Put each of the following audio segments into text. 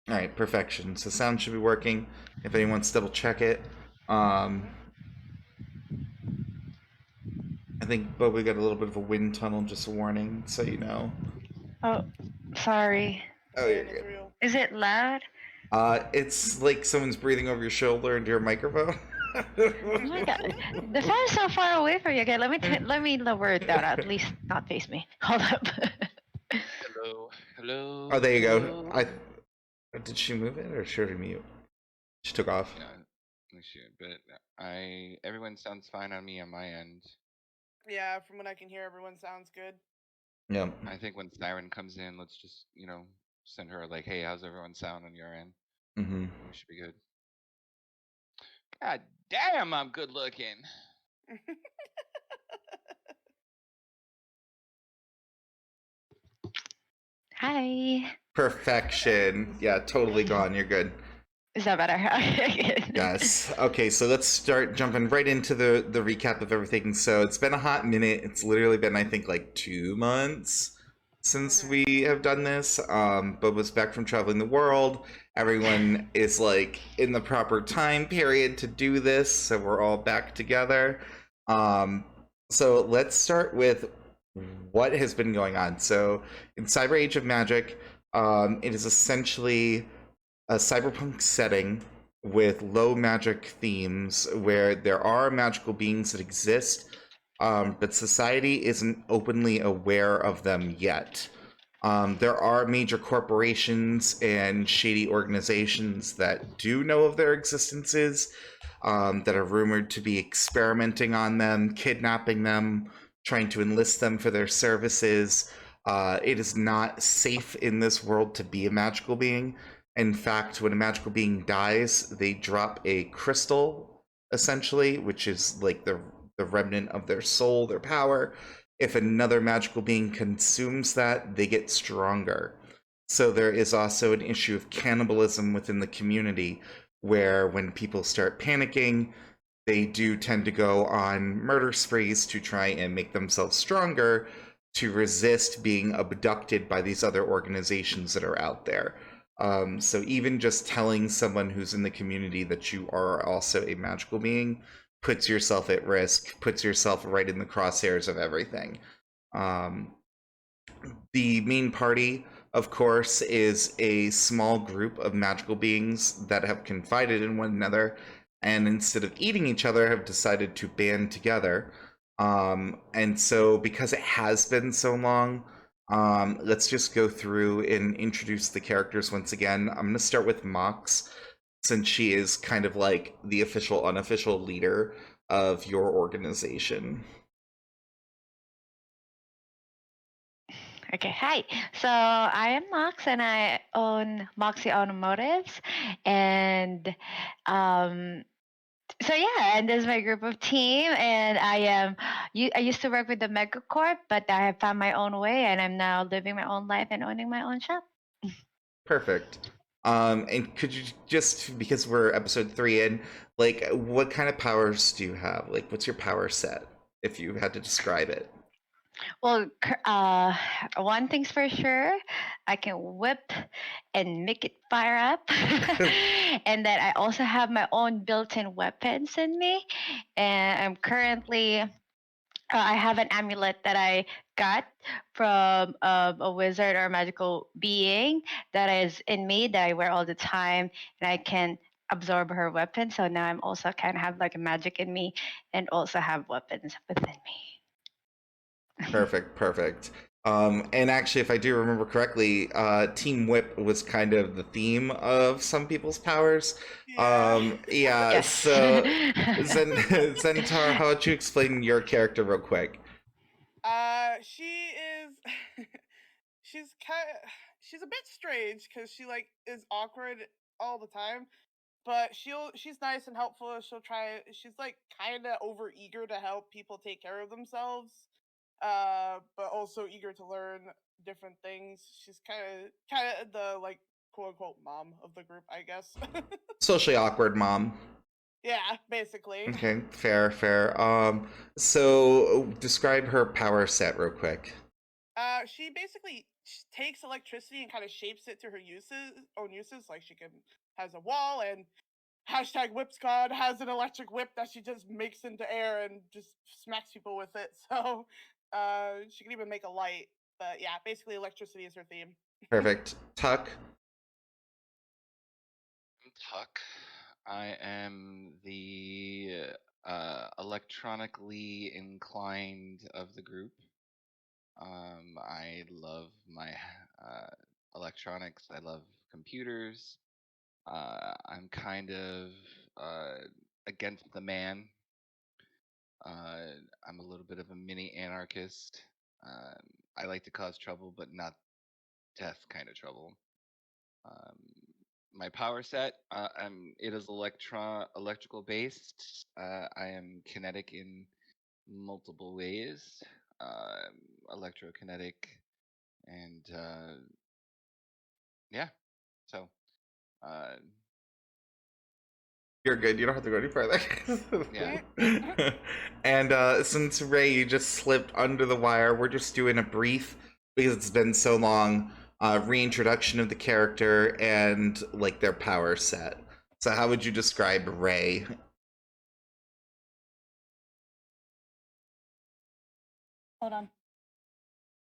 All right, perfection. So sound should be working. If anyone wants to double check it, um, I think, but we got a little bit of a wind tunnel. Just a warning, so you know. Oh, sorry. Oh, you're Pain is good. real. Is it loud? It's like someone's breathing over your shoulder into your microphone. Oh my god, the fan is so far away from you. Okay, let me lower it down. At least not face me. Hold up. Hello, hello, Oh, there you go. hello. Did she move it or should I mute? She took off. Yeah, we should, but everyone sounds fine on me on my end. Yeah, from what I can hear, everyone sounds good. Yeah. I think when Siren comes in, let's just send her like, hey, how's everyone sound on your end? Mm-hmm. We should be good. God damn, I'm good looking. Hi. Perfection. Yeah, totally gone. You're good. Is that better? Okay. Yes. Okay, so let's start jumping right into the recap of everything. So it's been a hot minute. It's literally been, I think, like 2 months since we have done this. But was back from traveling the world. Everyone is like in the proper time period to do this, so we're all back together. So let's start with what has been going on. So in Cyber Age of Magic, it is essentially a cyberpunk setting with low magic themes where there are magical beings that exist, but society isn't openly aware of them yet. There are major corporations and shady organizations that do know of their existences, that are rumored to be experimenting on them, kidnapping them, trying to enlist them for their services. It is not safe in this world to be a magical being. In fact, when a magical being dies, they drop a crystal, essentially, which is like the remnant of their soul, their power. If another magical being consumes that, they get stronger. So there is also an issue of cannibalism within the community, where when people start panicking, they do tend to go on murder sprees to try and make themselves stronger to resist being abducted by these other organizations that are out there. So even just telling someone who's in the community that you are also a magical being puts yourself at risk, puts yourself right in the crosshairs of everything. Um, the main party, of course, is a small group of magical beings that have confided in one another, and instead of eating each other, have decided to band together. And so, because it has been so long, let's just go through and introduce the characters once again. I'm going to start with Mox, since she is kind of like the official, unofficial leader of your organization. Okay, hi. So I am Mox and I own Moxie Automotives. And um, so yeah, and this is my group of team. And I used to work with the Megacorp, but I have found my own way and I'm now living my own life and owning my own shop. Perfect. And could you just, because we're episode 3 in, like, what kind of powers do you have? Like, what's your power set, if you had to describe it? Well, one thing's for sure, I can whip and make it fire up. And then I also have my own built-in weapons in me. And I have an amulet that I got from a wizard or a magical being that is in me that I wear all the time, and I can absorb her weapon. So now I'm also kind of have like a magic in me, and also have weapons within me. Perfect, perfect. And actually, if I do remember correctly, Team Whip was kind of the theme of some people's powers. Yeah. Yeah, Yes. so Zentar, how would you explain your character real quick? She is. She's a bit strange because she like is awkward all the time, but she's nice and helpful. She'll try. She's like kind of over eager to help people take care of themselves, but also eager to learn different things. She's kind of the like quote unquote mom of the group, I guess. Socially awkward mom. Yeah, basically. Okay, fair, fair. So describe her power set real quick. She basically takes electricity and kind of shapes it to her own uses. Like she has a wall and hashtag whips god has an electric whip that she just makes into air and just smacks people with it. So she can even make a light. But yeah, basically electricity is her theme. Perfect. Tuck. I'm Tuck. I am the electronically inclined of the group. I love my electronics. I love computers. I'm kind of against the man. I'm a little bit of a mini anarchist. I like to cause trouble, but not death kind of trouble. Um, my power set, it is electrical based. I am kinetic in multiple ways, electrokinetic, and yeah. So You're good. You don't have to go any further. yeah. And since Ray, you just slipped under the wire, we're just doing a brief, because it's been so long, reintroduction of the character and like their power set. So how would you describe Ray? Hold on.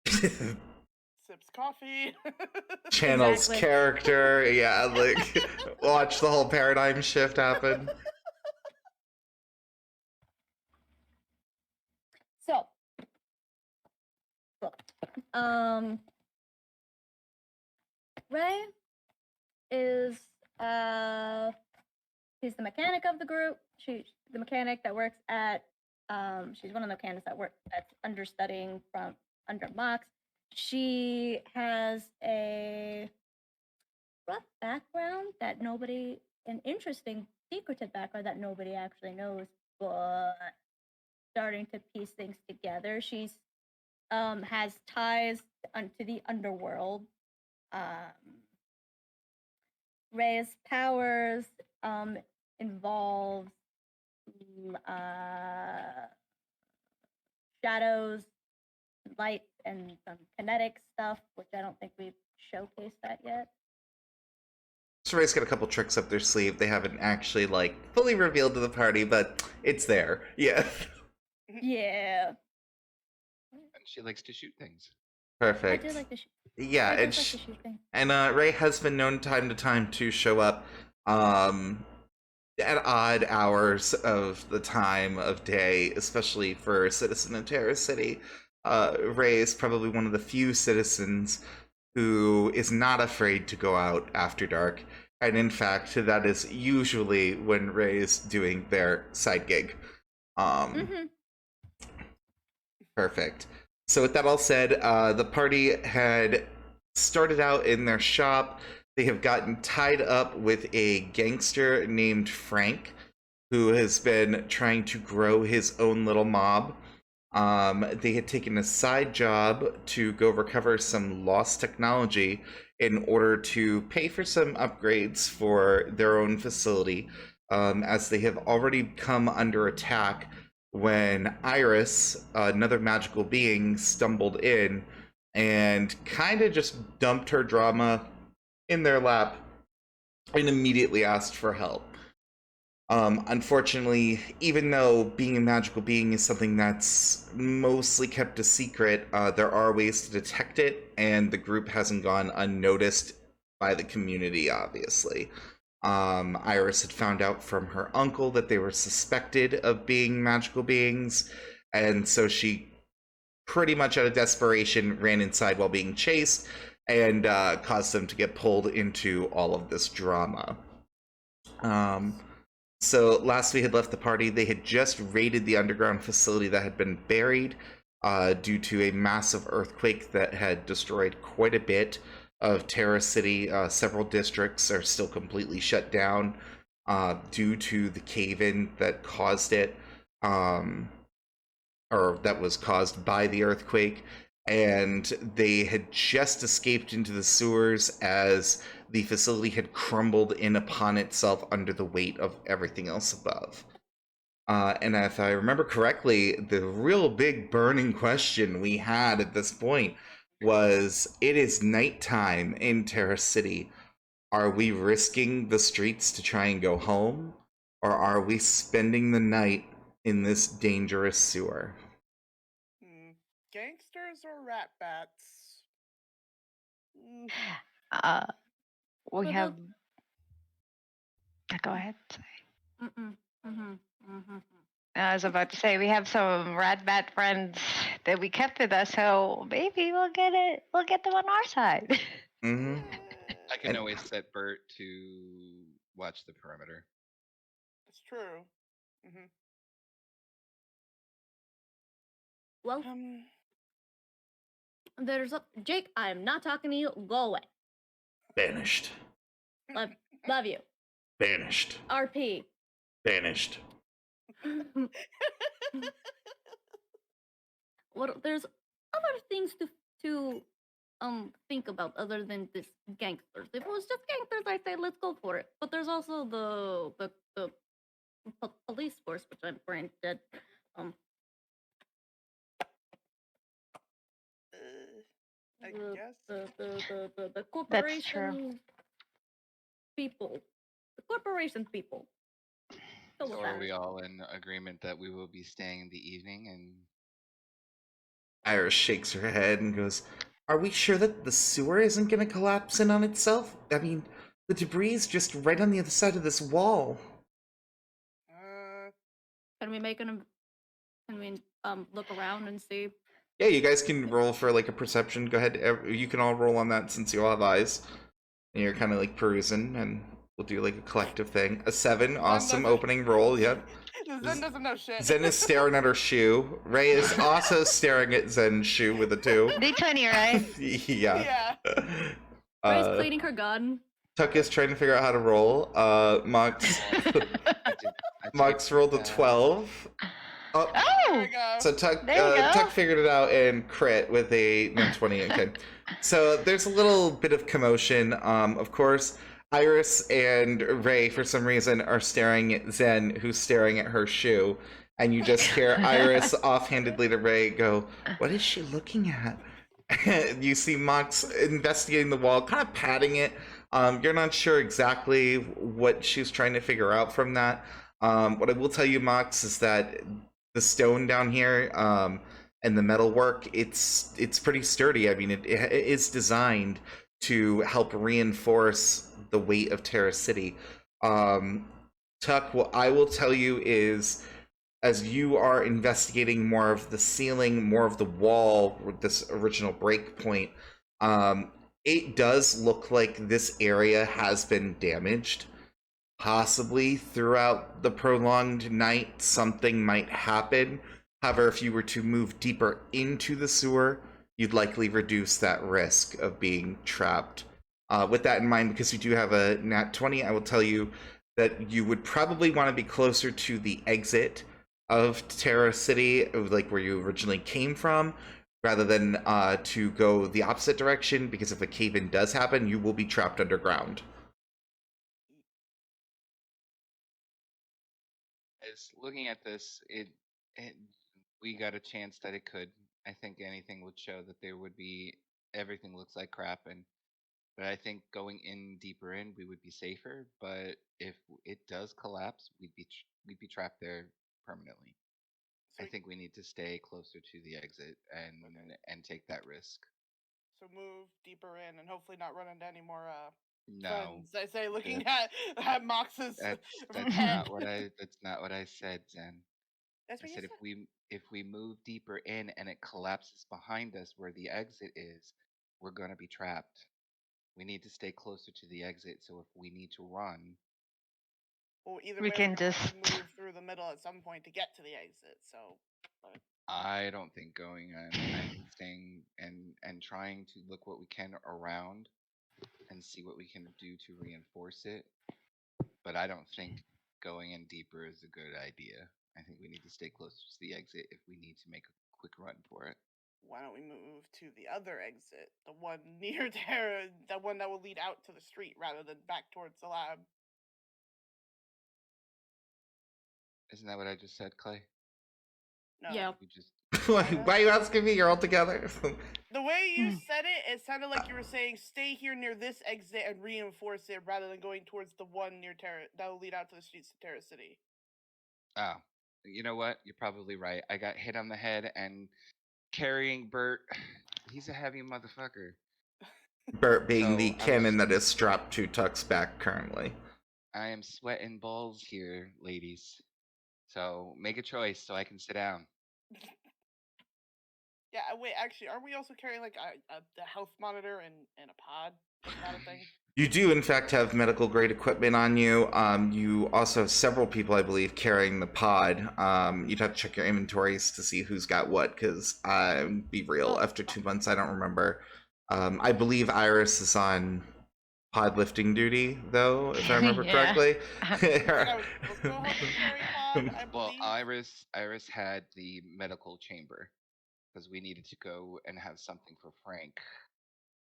Sips coffee. Channel's Exactly. character, yeah, like watch the whole paradigm shift happen. So, Ray is she's the mechanic of the group. She's the mechanic that works at she's one of the mechanics that's understudying from under Mox. She has a rough background that an interesting secretive background that nobody actually knows, but starting to piece things together. She's has ties to the underworld. Ray's powers involve shadows, light, and some kinetic stuff, which I don't think we've showcased that yet. So Ray's got a couple tricks up their sleeve. They haven't actually like fully revealed to the party, but it's there. Yeah. Yeah. And she likes to shoot things. Perfect. I do like to shoot. Yeah, I and like to shoot things. Ray has been known time to time to show up at odd hours of the time of day, especially for a citizen of Terra City. Ray is probably one of the few citizens who is not afraid to go out after dark. And in fact, that is usually when Ray is doing their side gig. Perfect. So with that all said, the party had started out in their shop. They have gotten tied up with a gangster named Frank, who has been trying to grow his own little mob. They had taken a side job to go recover some lost technology in order to pay for some upgrades for their own facility, as they have already come under attack when Iris, another magical being, stumbled in and kind of just dumped her drama in their lap and immediately asked for help. Unfortunately, even though being a magical being is something that's mostly kept a secret, there are ways to detect it, and the group hasn't gone unnoticed by the community, obviously. Iris had found out from her uncle that they were suspected of being magical beings, and so she pretty much out of desperation ran inside while being chased and caused them to get pulled into all of this drama. So last we had left the party, they had just raided the underground facility that had been buried due to a massive earthquake that had destroyed quite a bit of Terra City. Several districts are still completely shut down due to the cave-in that caused it, or that was caused by the earthquake. And they had just escaped into the sewers as the facility had crumbled in upon itself under the weight of everything else above. And if I remember correctly, the real big burning question we had at this point was it is nighttime in Terra City. Are we risking the streets to try and go home? Or are we spending the night in this dangerous sewer? Gangsters or rat bats? Mm, Uh, we Well, have. Go ahead. Mm-mm. Mm-hmm. Mm-hmm. I was about to say we have some rat bat friends that we kept with us, so maybe we'll get it. We'll get them on our side. Hmm. I can And- always set Bert to watch the perimeter. it's true. Hmm. Well, Um, there's a Jake. I am not talking to you. Go away. Banished. Love you. Banished. RP. Banished. What? There's other things to think about other than this gangsters. If it was just gangsters, I'd say let's go for it. But there's also the police force, which I'm brain dead. I The, guess. the That's true. corporation people. The corporation people. Go with So are that. we all in agreement that we will be staying the evening and Iris shakes her head and goes, "Are we sure that the sewer isn't going to collapse in on itself? I mean, the debris is just right on the other side of this wall." Can we make an? Can we look around and see? Yeah, you guys can roll for like a perception. Go ahead. You can all roll on that since you all have eyes. And you're kind of like perusing, and we'll do like a collective thing. A 7, awesome doesn't- opening roll. Yep. Zen doesn't know shit. Zen is staring at her shoe. Ray is also staring at Zen's shoe with a 2. D20, right? Yeah. Yeah. Ray's cleaning her gun. Tuck is trying to figure out how to roll. Mox I Mox did, rolled a 12. Oh, There Oh, we go. so Tuck There you go. Tuck figured it out and crit with a net 20. Okay. So there's a little bit of commotion. Of course, Iris and Ray, for some reason, are staring at Zen, who's staring at her shoe. And you just hear Iris offhandedly to Ray go, "What is she looking at?" You see Mox investigating the wall, kind of patting it. You're not sure exactly what she's trying to figure out from that. What I will tell you, Mox, is that the stone down here and the metalwork, it's pretty sturdy. I mean, it is designed to help reinforce the weight of Terra City. Tuck, what I will tell you is, as you are investigating more of the ceiling, more of the wall with this original break point, it does look like this area has been damaged. Possibly throughout the prolonged night, something might happen. However, if you were to move deeper into the sewer, you'd likely reduce that risk of being trapped. With that in mind, because you do have a nat 20, I will tell you that you would probably want to be closer to the exit of Terra City, like where you originally came from, rather than to go the opposite direction, because if a cave-in does happen, you will be trapped underground. As looking at this, we got a chance that it could. I think anything would show that there would be everything looks like crap, but I think going in deeper in, we would be safer. But if it does collapse, we'd be trapped there permanently. So, I think we need to stay closer to the exit and take that risk. so move deeper in and hopefully not run into any more No, friends. I say, looking that's- at Mox's that's head. not what I said, Zen. That's I what you said said. if we move deeper in and it collapses behind us where the exit is, we're gonna be trapped. We need to stay closer to the exit, so if we need to run, Well, either We way, can we're gonna have just- to move through the middle at some point to get to the exit. So, but I don't think going in and staying and trying to look what we can around and see what we can do to reinforce it. But I don't think going in deeper is a good idea. I think we need to stay closer to the exit if we need to make a quick run for it. why don't we move to the other exit, the one near Terra, the one that will lead out to the street rather than back towards the lab? Isn't that what I just said, Clay? No. Yeah. Why are you asking me? You're all together. The way you said it, it sounded like you were saying stay here near this exit and reinforce it rather than going towards the one near Terra that will lead out to the streets of Terra City. Oh, you know what? You're probably right. I got hit on the head and carrying Bert. He's a heavy motherfucker. Bert being the So cannon that is strapped to Tuck's back currently. I am sweating balls here, ladies. So make a choice so I can sit down. Yeah, wait, actually, aren't we also carrying like a health monitor and a pod? Is that a thing? You do, in fact, have medical grade equipment on you. You also have several people, I believe, carrying the pod. You'd have to check your inventories to see who's got what, because be real, after 2 months, I don't remember. I believe Iris is on pod lifting duty, though, if I remember Yeah. correctly. I think I was supposed to help you carry pod, I Well, believe. Iris had the medical chamber because we needed to go and have something for Frank.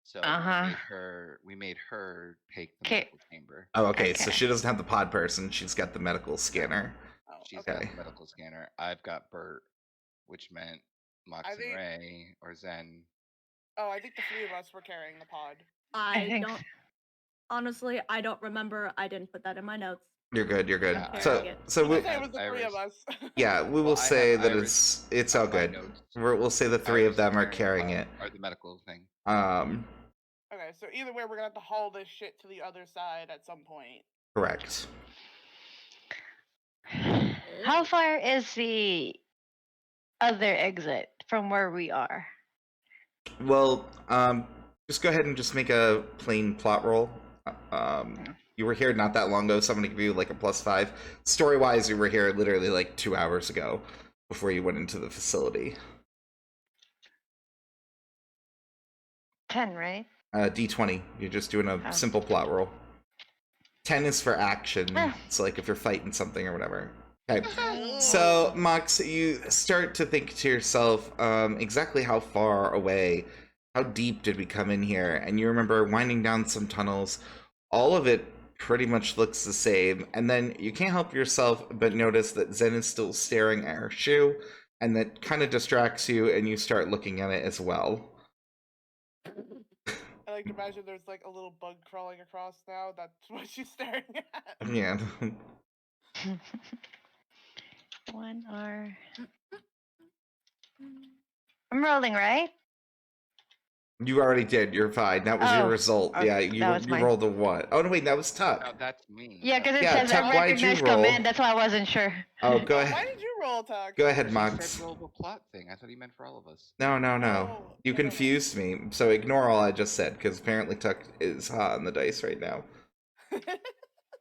So Uh-huh. we made her take the 'Kay. medical chamber. Oh, okay, so Okay. she doesn't have the pod person, she's got the medical scanner. Oh, She's okay. got Okay. the medical scanner. I've got Bert, which meant Mox and think- Ray or Zen. Oh, I think the three of us were carrying the pod. I think don't. Honestly, I don't remember. I didn't put that in my notes. You're good, you're good. Yeah, I So, have- so We'll we, just say it was the three of us. yeah, we will Well, I have say that Iris it's all on my good. notes. We'll say the three of Iris them are carrying carrying the it. Or the medical thing. Okay, so either way, we're gonna have to haul this shit to the other side at some point. Correct. How far is the other exit from where we are? Well, just go ahead and just make a plain plot roll. You were here not that long ago, so I'm gonna give you like a +5. Story-wise, you were here literally like 2 hours ago before you went into the facility. 10, right? D20. You're just doing a Oh. simple plot roll. 10 is for action. Ah. It's like if you're fighting something or whatever. Okay. So, Mox, you start to think to yourself, exactly how far away, how deep did we come in here? And you remember winding down some tunnels. All of it pretty much looks the same. And then you can't help yourself but notice that Zen is still staring at her shoe, and that kind of distracts you, and you start looking at it as well. I like to imagine there's like a little bug crawling across now. That's what she's staring at. Yeah. 1 or... I'm rolling, right? You already did. You're fine. That was your Oh, result. okay, Yeah, that was you mine. rolled a what? Oh, no, wait, that was Tuck. No, that's me. Yeah, because it Yeah, says Tuck, why did you recognize roll? command. That's why I wasn't sure. Oh, go Why ahead. did you roll, Tuck? Go ahead, She Mox. said roll a plot thing. I thought he meant for all of us. No. Oh, You no. confused me. So ignore all I just said, because apparently Tuck is hot on the dice right now.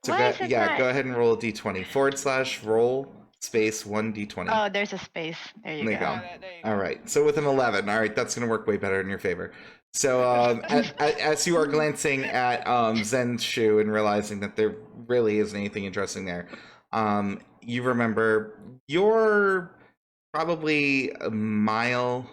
So Why is it yeah, not? go ahead and roll a d20. / roll space 1d20. Oh, there's a space. There you There you go. go. Got it, there you All go. right. So with an 11, all right, that's going to work way better in your favor. So as you are glancing at Zen's shoe and realizing that there really isn't anything interesting there, you remember you're probably a mile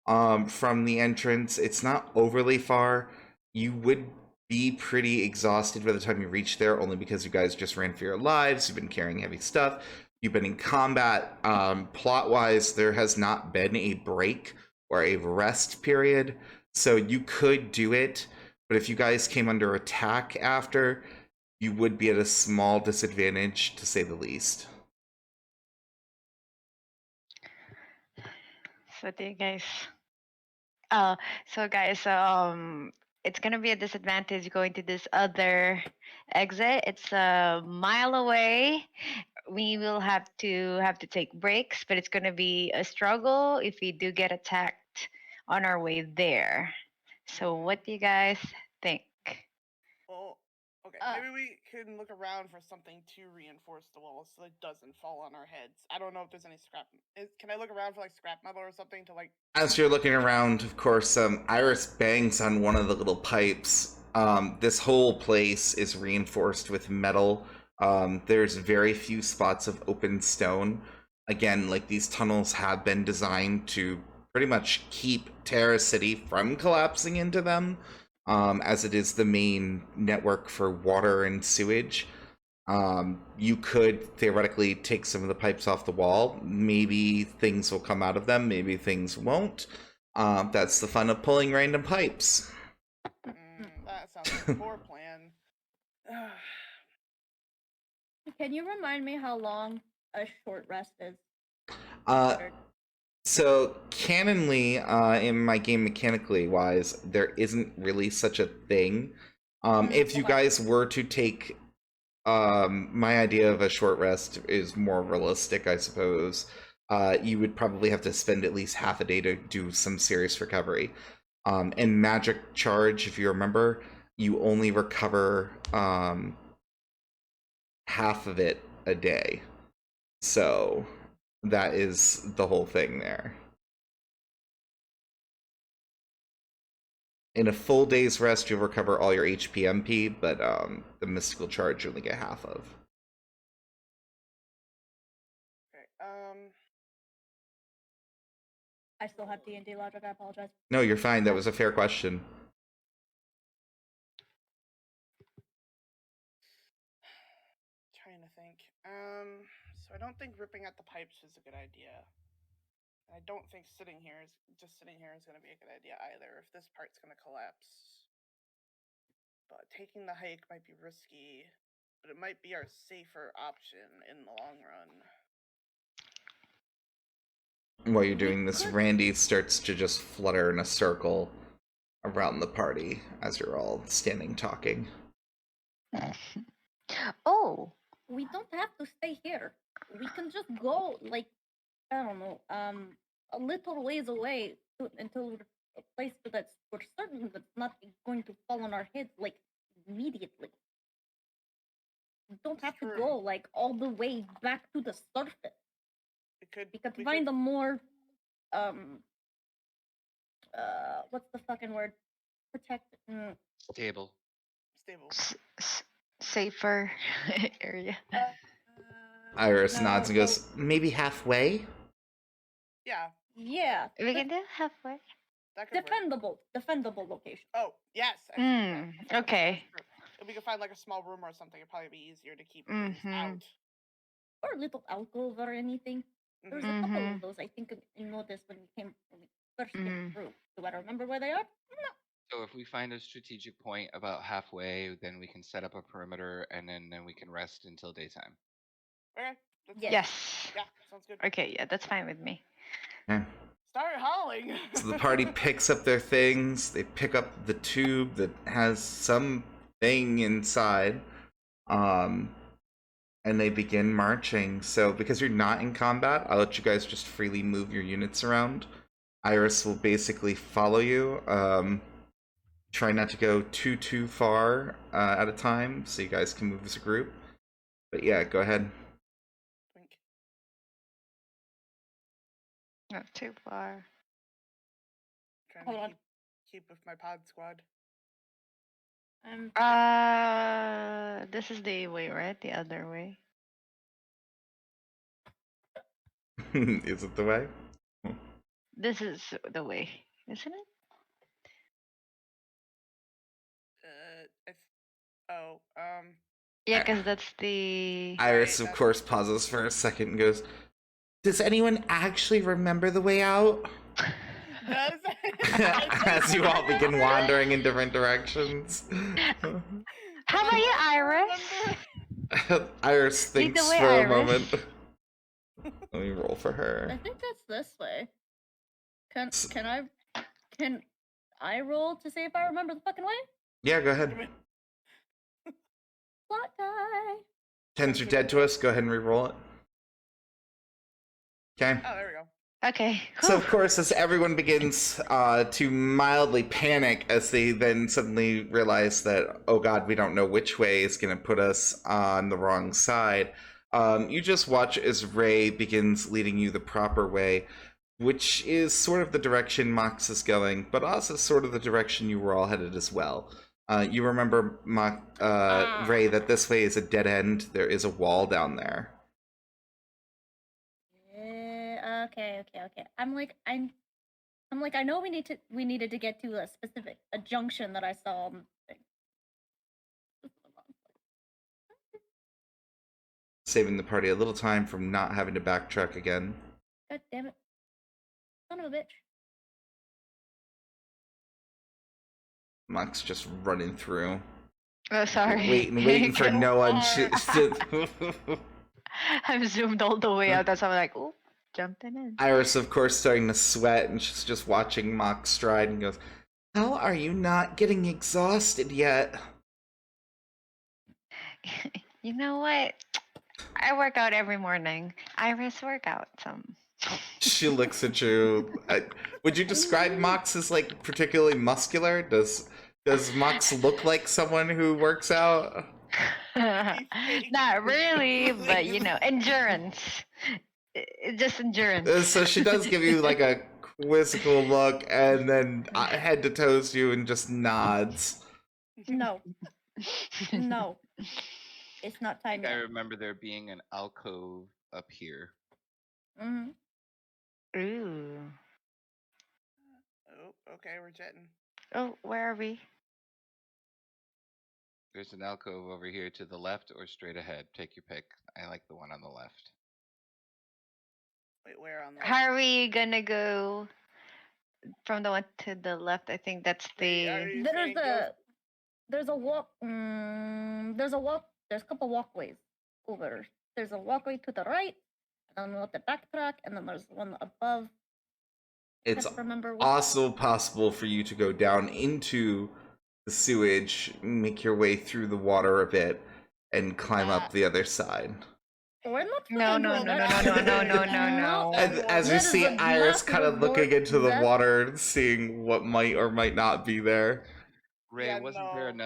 from the entrance. It's not overly far. You would be pretty exhausted by the time you reach there, only because you guys just ran for your lives. You've been carrying heavy stuff. You've been in combat. Plot-wise, there has not been a break or a rest period, so you could do it. But if you guys came under attack after, you would be at a small disadvantage, to say the least. So do you guys... so guys, it's gonna be a disadvantage going to this other exit. It's a mile away. We will have to take breaks, but it's gonna be a struggle if we do get attacked on our way there. So what do you guys think? Well, okay, maybe we can look around for something to reinforce the walls so it doesn't fall on our heads. I don't know if there's any scrap. Can I look around for like scrap metal or something to like? As you're looking around, of course, Iris bangs on one of the little pipes. This whole place is reinforced with metal. There's very few spots of open stone. Again, like these tunnels have been designed to pretty much keep Terra City from collapsing into them, as it is the main network for water and sewage. You could theoretically take some of the pipes off the wall. Maybe things will come out of them, maybe things won't. That's the fun of pulling random pipes. That sounds like a poor plan. Can you remind me how long a short rest is? Uh, considered? so canonly, in my game mechanically wise, there isn't really such a thing. If you Okay. guys were to take, my idea of a short rest is more realistic, I suppose. You would probably have to spend at least half a day to do some serious recovery. And magic charge, if you remember, you only recover half of it a day. So that is the whole thing there. In a full day's rest, you'll recover all your HP MP, but the mystical charge you only get half of. Okay, I still have D&D logic. I apologize. No, you're fine. That was a fair question. trying to think. So I don't think ripping out the pipes is a good idea. I don't think sitting here is going to be a good idea either. If this part's going to collapse, but taking the hike might be risky, but it might be our safer option in the long run. While you're doing this, Randy starts to just flutter in a circle around the party as you're all standing talking. Oh, We don't have to stay here. We can just go, like, I don't know, a little ways away until we're a place that's we're certain that's not going to fall on our heads, like, immediately. We don't have to True. go, like, all the way back to the surface. We could find a more, what's the fucking word? Protect. Stable. Stable. safer area. Iris No, nods and goes, maybe halfway? Yeah, Yeah. We can do halfway. that could work. Defendable location. Oh, yes. Actually, yeah, defendable, Okay. that's true. If we could find like a small room or something, it'd probably be easier to keep things out. Or a little alcove or anything. There's a couple of those I think you noticed when we first came through. Do I remember where they are? No. So if we find a strategic point about halfway, then we can set up a perimeter, and then we can rest until daytime. Okay. That's Yes. Yes. Yeah, sounds good. Okay, yeah, that's fine with me. Yeah. Start hauling. So the party picks up their things. They pick up the tube that has something inside. And they begin marching. So because you're not in combat, I'll let you guys just freely move your units around. Iris will basically follow you. Try not to go too far at a time, so you guys can move as a group. But yeah, go ahead. Twink. Not too far. Trying Hold to on. keep with my pod squad. This is the way, right? The other way. Is it the way? This is the way, isn't it? Yeah, because that's the. Iris, Right, of course, pauses for a second and goes, does anyone actually remember the way out? Does As you all begin wandering in different directions. How about you, Iris? Iris Lead the thinks way, for a Iris. moment. Let me roll for I her. think that's this way. Can I roll to see if I remember the fucking way? Yeah, go ahead. Plot die. Tens are dead to us. Go ahead and re-roll it. Okay. Oh, there we go. Okay. So, of whew. course, as everyone begins to mildly panic as they then suddenly realize that, oh god, we don't know which way is going to put us on the wrong side, you just watch as Ray begins leading you the proper way, which is sort of the direction Mox is going, but also sort of the direction you were all headed as well. You remember, Ray, that this way is a dead end. There is a wall down there. Yeah, okay. I'm like, I know we needed to get to a junction that I saw on the thing. saving the party a little time from not having to backtrack again. God damn it. Son of a bitch. Mox just running through. Oh, sorry. Waiting for So no one far. to... I'm zoomed all the way out. That's why I'm like, oh, jumping in. Iris, of course, starting to sweat, and she's just watching Mox stride and goes, "How are you not getting exhausted yet?" You know what? I work out every morning. Iris workout some. She looks at you. Would you describe Mox as like particularly muscular? Does Mox look like someone who works out? Not really, but you know, endurance. Just endurance. So she does give you like a quizzical look, and then head to toes you and just nods. No. No. It's not I time think I yet. remember there being an alcove up here. Mm-hmm. Ooh. Oh, okay, we're jetting. Oh, where are we? There's an alcove over here to the left or straight ahead. Take your pick. I like the one on the left. Wait, where on the? How are we gonna go from the one to the left? I think that's Wait, are the. you There's saying go? there's a walk. There's a couple walkways over. There's a walkway to the right, and then we'll have to backtrack, and then there's one above. It's Can't remember what. also possible for you to go down into the sewage, make your way through the water a bit, and climb up the other side. We're not. No, fucking no, doing no, no, that. no, no, no, no, no. As you That see is a Iris kind of massive looking into the that- water, seeing what might or might not be there. Ray, Yeah, wasn't there no.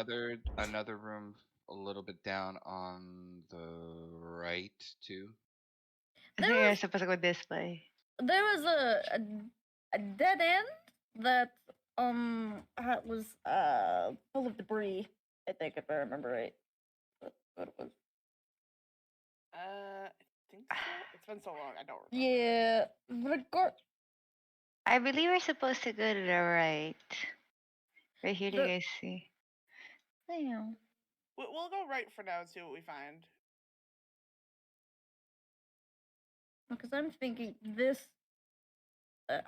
another room a little bit down on the right too? I There think you're was- supposed to go this way. There was a dead end that was full of debris. I think if I remember right. What it was. I think so. It's been so long, I don't remember. Yeah, I believe we're supposed to go to the right. Right here, do you The- guys see? Damn. We'll go right for now and see what we find. because I'm thinking this.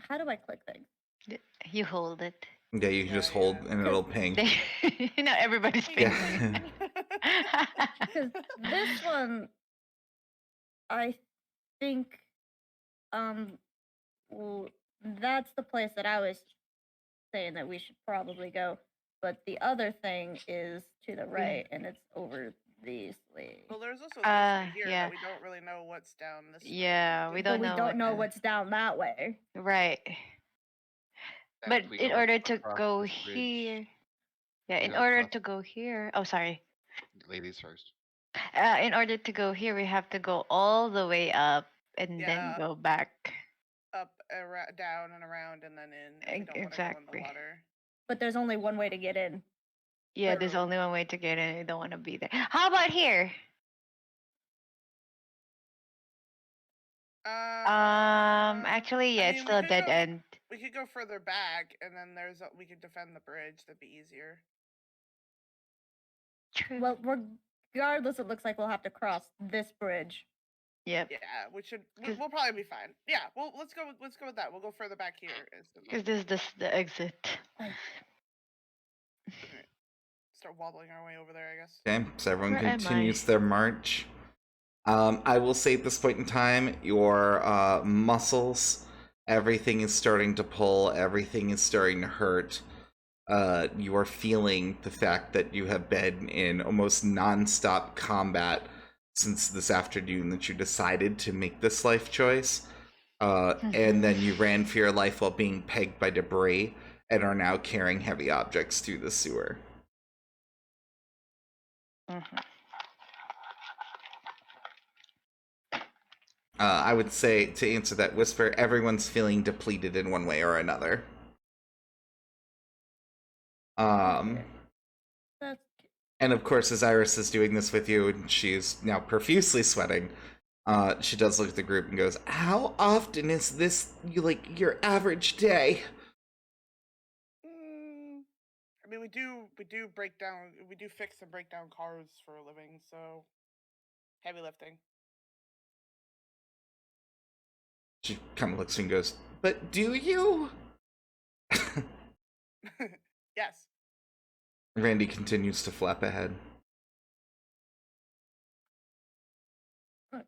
How do I click things? You hold it. Yeah, you can just Yeah, hold yeah. and it'll ping. Not everybody's Wait, facing. Because this one, I think, well, that's the place that I was saying that we should probably go. But the other thing is to the right, and it's over these way. Well, there's also this right here yeah. that we don't really know what's down this way. Yeah, we But don't we know. don't know what what's down that way. right. And But if we in go order to across go this bridge- here, yeah, we in go order across- to go here. Oh, sorry. Ladies first. In order to go here, we have to go all the way up and then Yeah. go back. Up, down, and around, and then in. If we don't want to go in Exactly. the water. But there's only one way to get in. Yeah, there's Literally. only one way to get in. You don't want to be there. How about here? Actually, yeah, it's mean, we still a could dead go- end. We could go further back, and then we could defend the bridge. That'd be easier. True. Well, regardless, it looks like we'll have to cross this bridge. Yep. Yeah, we'll probably be fine. Yeah, well, let's go with that. We'll go further back here. Because this is the exit. Start wobbling our way over there, I guess. Okay, so everyone Where am continues I? their march. I will say at this point in time, your muscles, everything is starting to pull, everything is starting to hurt. You are feeling the fact that you have been in almost non-stop combat since this afternoon that you decided to make this life choice. And then you ran for your life while being pegged by debris and are now carrying heavy objects through the sewer. Mhm. I would say, to answer that whisper, everyone's feeling depleted in one way or another. That's And of course, as Iris is doing this with you, and she's now profusely sweating, she does look at the group and goes, "How often is this, your average day?" I mean, we do fix and break down cars for a living, so heavy lifting. She kind of looks and goes, "But do you?" Yes. Randy continues to flap ahead. Okay.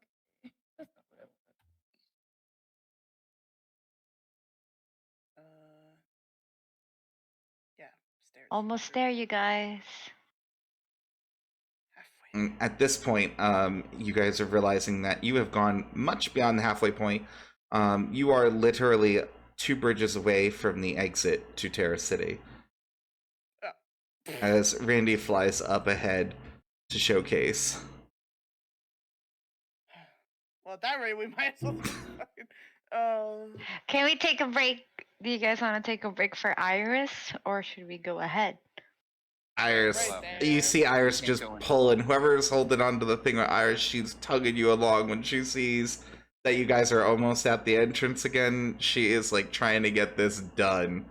That's not what I Yeah. Stairs. Almost there, you guys. Halfway. And at this point, you guys are realizing that you have gone much beyond the halfway point. You are literally 2 bridges away from the exit to Terra City. Oh. As Randy flies up ahead to showcase. Well, at that rate, we might as well just fucking. Can we take a break? Do you guys want to take a break for Iris, or should we go ahead? Iris, Right you there. see Iris Can't just go in. pulling. Whoever's holding onto the thing with Iris, she's tugging you along. When she sees that you guys are almost at the entrance again, she is like trying to get this done.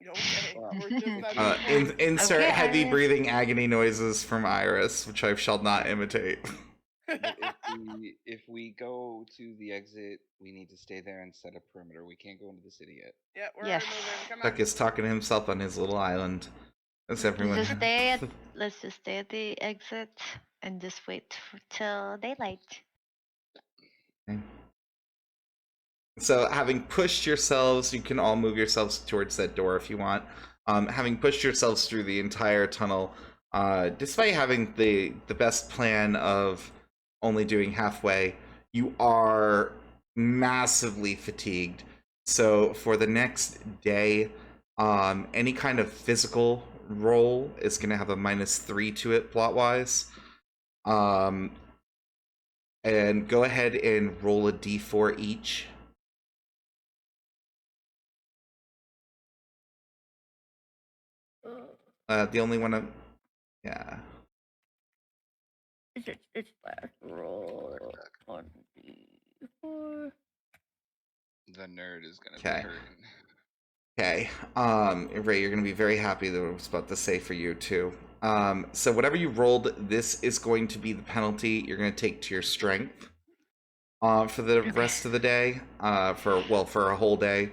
Okay. Well, We're just at Uh, this point. insert Okay, heavy Iris. breathing agony noises from Iris, which I shall not imitate. But if we go to the exit, we need to stay there and set a perimeter. We can't go into the city yet. Yeah, we're Yes. already moving. Come Tuck on. is talking to himself on his little island. As everyone. Let's just stay at the exit and just wait till daylight. Okay. So, having pushed yourselves, you can all move yourselves towards that door if you want. Having pushed yourselves through the entire tunnel, despite having the best plan of only doing halfway, you are massively fatigued. So, for the next day, any kind of physical roll is going to have a -3 to it plot wise. And go ahead and roll a d4 each. The only one of, yeah. it's last roll on D4. The nerd is gonna Okay. be hurting. Okay. Ray, you're gonna be very happy that I was about to say for you too. So whatever you rolled, this is going to be the penalty you're gonna take to your strength. For the rest of the day. For a whole day.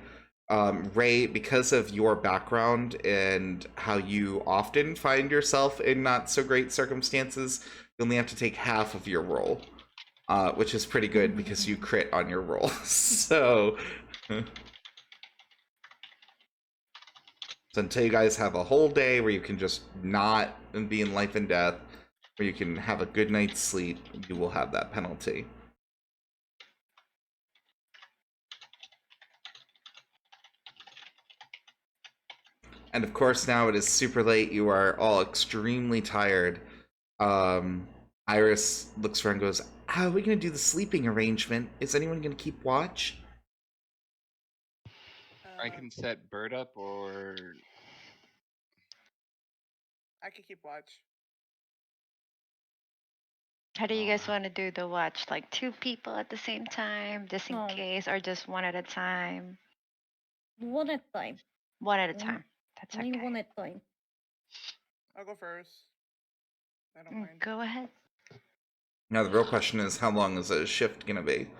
Ray, because of your background and how you often find yourself in not so great circumstances, you only have to take half of your roll, which is pretty good because you crit on your roll. So until you guys have a whole day where you can just not be in life and death, where you can have a good night's sleep, you will have that penalty. And of course, now it is super late. You are all extremely tired. Iris looks around and goes, "How are we going to do the sleeping arrangement? Is anyone going to keep watch?" I can set Bird up, or I can keep watch. How do you guys want to do the watch? Like 2 people at the same time, just in No. case, or just one at a time? One at a time. One at a One- time. That's Only okay. one at a time. I'll go first. I don't mind. Go ahead. Now the real question is, how long is a shift going to be?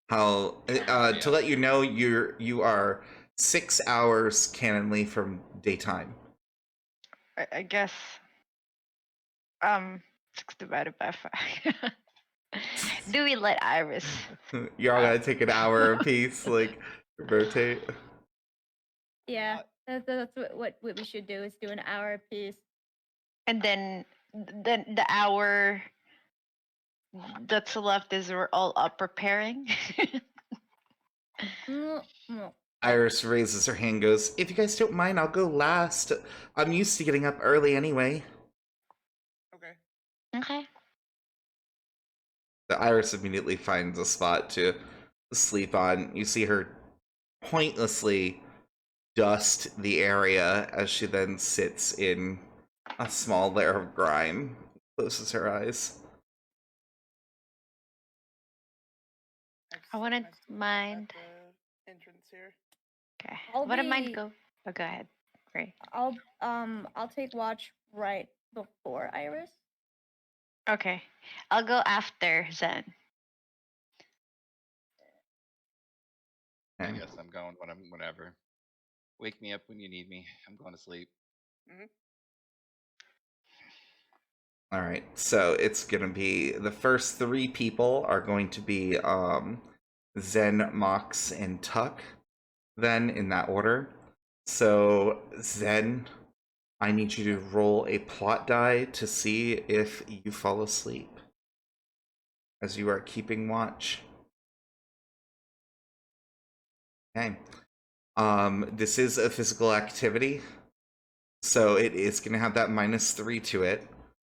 How Yeah. to let you know, you are 6 hours canonly from daytime. I guess 6 divided by 5. Do we let Iris? You're all gonna take an hour apiece, like rotate. Yeah, that's what we should do is do an hour apiece. And then the hour that's left is we're all up preparing. No. Iris raises her hand, goes, "If you guys don't mind, I'll go last. I'm used to getting up early anyway." Okay. Okay. The Iris immediately finds a spot to sleep on. You see her pointlessly dust the area as she then sits in a small layer of grime, closes her eyes. I wouldn't mind. The entrance here. Okay. I'll Wouldn't be- mind go. Oh, go ahead. Great. I'll take watch right before Iris. Okay. I'll go after Zen. I Okay. guess I'm going whenever. Wake me up when you need me. I'm going to sleep. All right. So it's gonna be the first three people are going to be Zen, Mox, and Tuck. Then in that order. So Zen, I need you to roll a plot die to see if you fall asleep as you are keeping watch. Okay. This is a physical activity, so it is going to have that -3 to it,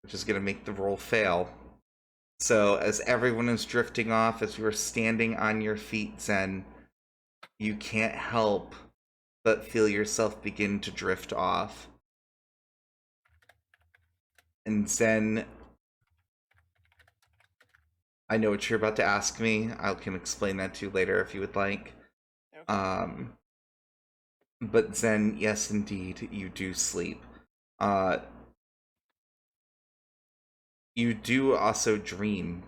which is going to make the roll fail. So as everyone is drifting off, as you are standing on your feet, Zen, you can't help but feel yourself begin to drift off. And Zen, I know what you're about to ask me. I can explain that to you later if you would like. Okay. But Zen, yes, indeed, you do sleep. Uh, you do also dream.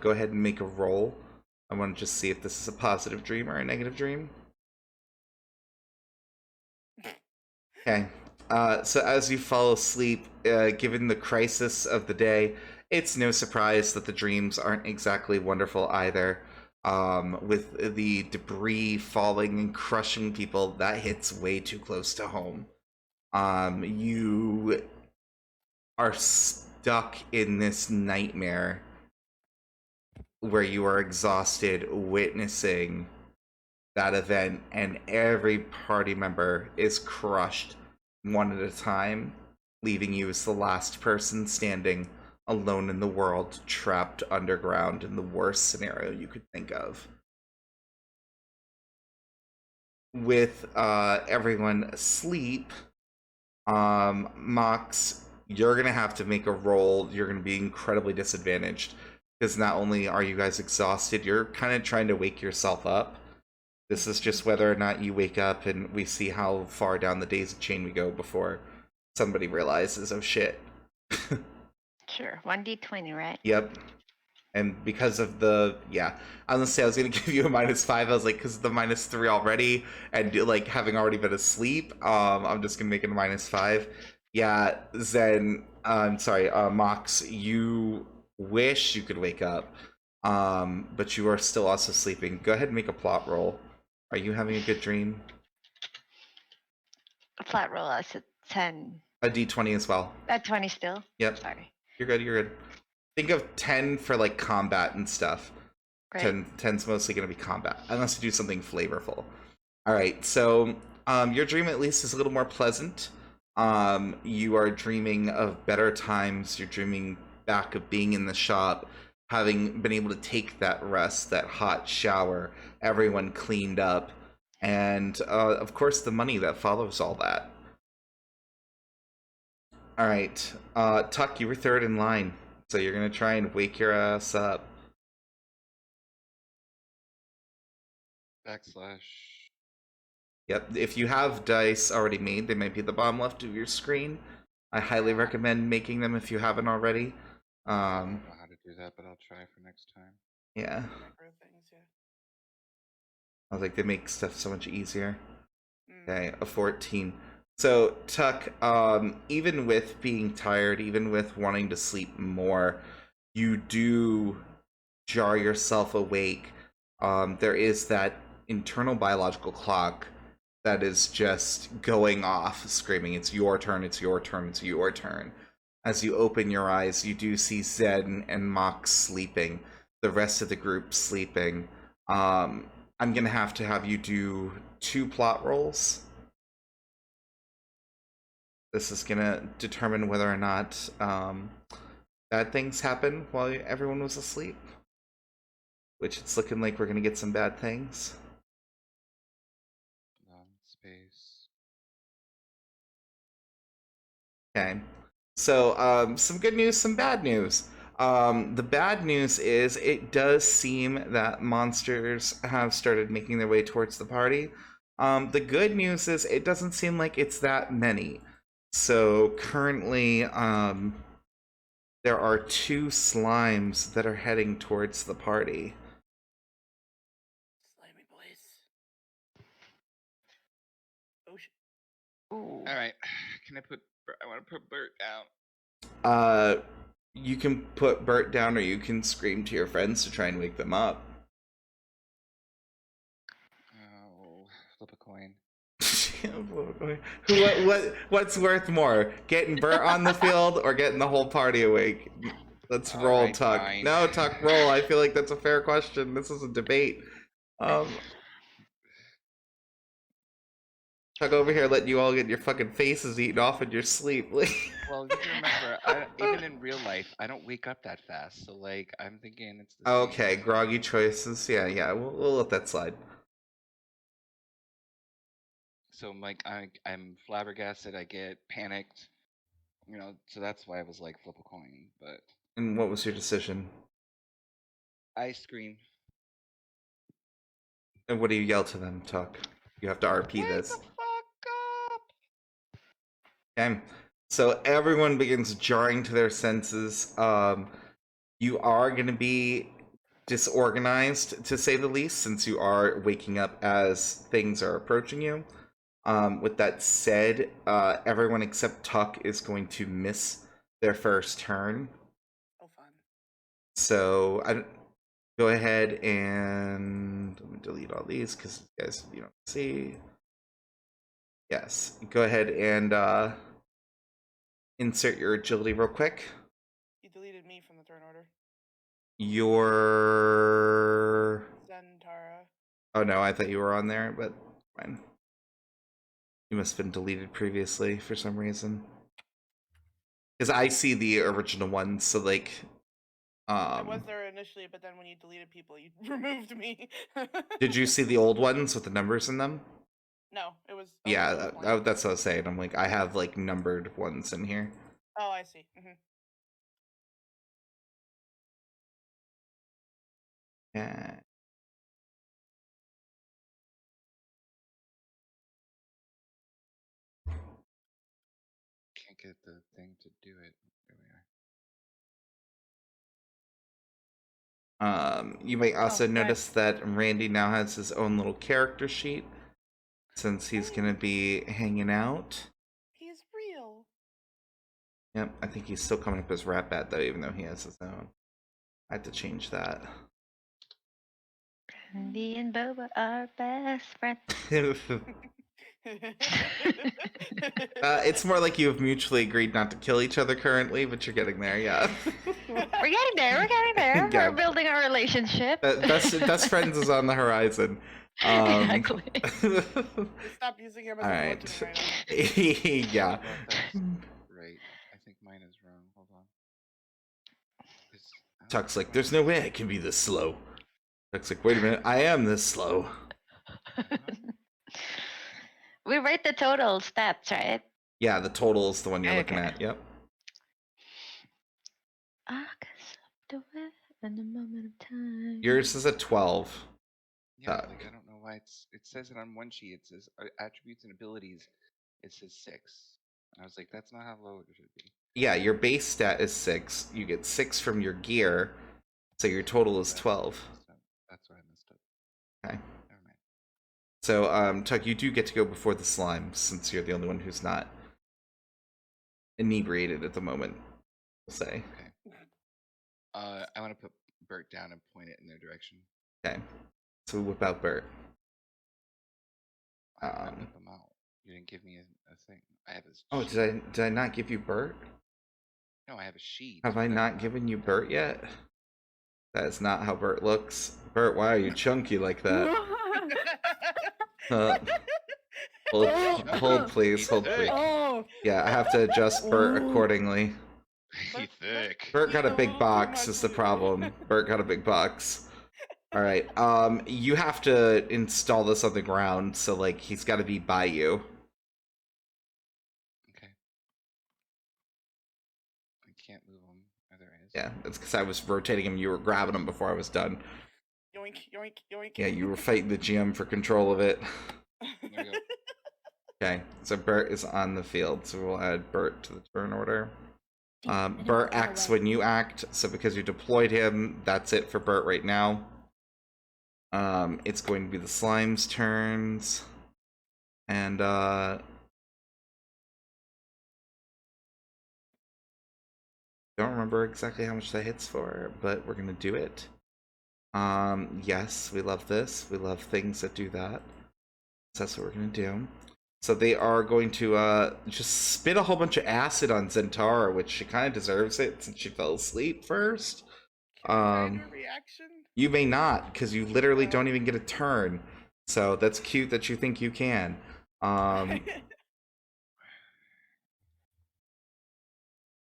Go ahead and make a roll. I want to just see if this is a positive dream or a negative dream. Okay. So as you fall asleep, given the crisis of the day, it's no surprise that the dreams aren't exactly wonderful either. With the debris falling and crushing people, that hits way too close to home. You are stuck in this nightmare where you are exhausted witnessing that event, and every party member is crushed one at a time, leaving you as the last person standing alone in the world, trapped underground in the worst scenario you could think of. With everyone asleep, Mox, you're gonna have to make a roll. You're gonna be incredibly disadvantaged because not only are you guys exhausted, you're kind of trying to wake yourself up. This is just whether or not you wake up and we see how far down the days of chain we go before somebody realizes, oh shit. Sure. 1d20, right? Yep. And because of the, yeah, I was gonna say I was gonna give you a -5. I was like, because of the -3 already, and like having already been asleep, I'm just gonna make it a -5. Yeah, Zen, I'm sorry, Mox, you wish you could wake up, but you are still also sleeping. Go ahead and make a plot roll. Are you having a good dream? A flat roll, that's a 10. A d20 as well. At 20 still? Yep. Sorry. You're good, you're good. Think of 10 for like combat and stuff. Great. 10's mostly going to be combat, unless you do something flavorful. All right, so your dream at least is a little more pleasant. You are dreaming of better times. You're dreaming back of being in the shop, having been able to take that rest, that hot shower, everyone cleaned up, and of course the money that follows all that. All right, Tuck, you were third in line, so you're gonna try and wake your ass up. / Yep, if you have dice already made, they might be at the bottom left of your screen. I highly recommend making them if you haven't already. I don't know how to do that, but I'll try for next time. Yeah, Micro things, yeah. I was like, they make stuff so much easier. Okay, a 14. So, Tuck, even with being tired, even with wanting to sleep more, you do jar yourself awake. There is that internal biological clock that is just going off, screaming, it's your turn, it's your turn, it's your turn. As you open your eyes, you do see Zed and Mox sleeping, the rest of the group sleeping. I'm gonna have to have you do 2 plot rolls. This is gonna determine whether or not bad things happen while everyone was asleep. Which it's looking like we're gonna get some bad things. Space. Okay. So, some good news, some bad news. The bad news is it does seem that monsters have started making their way towards the party. The good news is it doesn't seem like it's that many. So currently, there are 2 slimes that are heading towards the party. Slimy boys. Ooh. All right. Can I put? I want to put Bert down. You can put Bert down, or you can scream to your friends to try and wake them up. Oh, flip a coin. What's worth more, getting Bert on the field or getting the whole party awake? Let's All roll, right, Tuck. fine. No, Tuck, roll. I feel like that's a fair question. This is a debate. Tuck over here letting you all get your fucking faces eaten off in your sleep. Well, you have to remember, even in real life, I don't wake up that fast. So, like, I'm thinking it's the same. Okay, groggy choices. Yeah, we'll let that slide. So, Mike, I'm flabbergasted. I get panicked. You know, so that's why I was like, flip a coin. But And what was your decision? I scream. And what do you yell to them, Tuck? You have to RP Wake this. the fuck up! Okay. So everyone begins jarring to their senses. You are going to be disorganized, to say the least, since you are waking up as things are approaching you. With that said, everyone except Tuck is going to miss their first turn. Oh, fun. So go ahead and let me delete all these because you guys, you don't see. Yes, go ahead and insert your agility real quick. You deleted me from the turn order. Your Zentara. oh no, I thought you were on there, but fine. You must have been deleted previously for some reason. Because I see the original ones, so like I was there initially, but then when you deleted people, you removed me. did you see the old ones with the numbers in them? No, it was. Yeah, it was blank. that's what I was saying. I'm like, I have like numbered ones in here. Oh, I see. Mm-hmm. Yeah. Can't get the thing to do it. There we are. You might also right. notice that Randy now has his own little character sheet since he's gonna be hanging out. He's real. Yep, I think he's still coming up as Rat Bat though, even though he has his own. I have to change that. Andy and Boba are best friends. It's more like you have mutually agreed not to kill each other currently, but you're getting there, yeah. We're getting there. We're getting there. Yeah. We're building our relationship. Best friends is on the horizon. Exactly. Stop using him as All a right. marketing item. Yeah. Well, that's right. I think mine is wrong. Hold on. I don't Tuck's think like, there's no way I can be this slow. Tuck's like, wait a minute, I am this slow. We write the total steps, right? Yeah, the total is the one you're looking Okay. at. Yep. In the moment of time. Yours is a 12. Yeah, like I don't know why it says it on one sheet. It says attributes and abilities. It says 6. And I was like, that's not how low it should be. Yeah, your base stat is 6. You get 6 from your gear, so your total is 12. That's where I messed up. Okay. Never mind. So, Tuck, you do get to go before the slime, since you're the only one who's not inebriated at the moment, we'll say. Okay. I want to put Bert down and point it in their direction. Okay. So whip out Bert. I whip him out. You didn't give me a thing. I have his. Oh, did I not give you Bert? No, I have a sheet. Have I not given you Bert yet? That is not how Bert looks. Bert, why are you chunky like that? Hold please, hold please. Oh, Yeah, I have to adjust Bert accordingly. He's thick. Bert got a He's a big little too box much is the for me. problem. Bert got a big box. Alright, you have to install this on the ground, so like he's gotta be by you. Okay. I can't move him. Oh, there he is. Yeah, that's because I was rotating him, you were grabbing him before I was done. Yoink, yoink, yoink. Yeah, you were fighting the GM for control of it. There we go. Okay, so Bert is on the field, so we'll add Bert to the turn order. I didn't Bert know acts that. when you act, so because you deployed him, that's it for Bert right now. It's going to be the slime's turns. And don't remember exactly how much that hits for, but we're gonna do it. Yes, we love this. We love things that do that. So that's what we're gonna do. So they are going to just spit a whole bunch of acid on Zentara, which she kind of deserves it since she fell asleep first. Can I do a reaction? You may not, because you literally Oh. don't even get a turn. So that's cute that you think you can.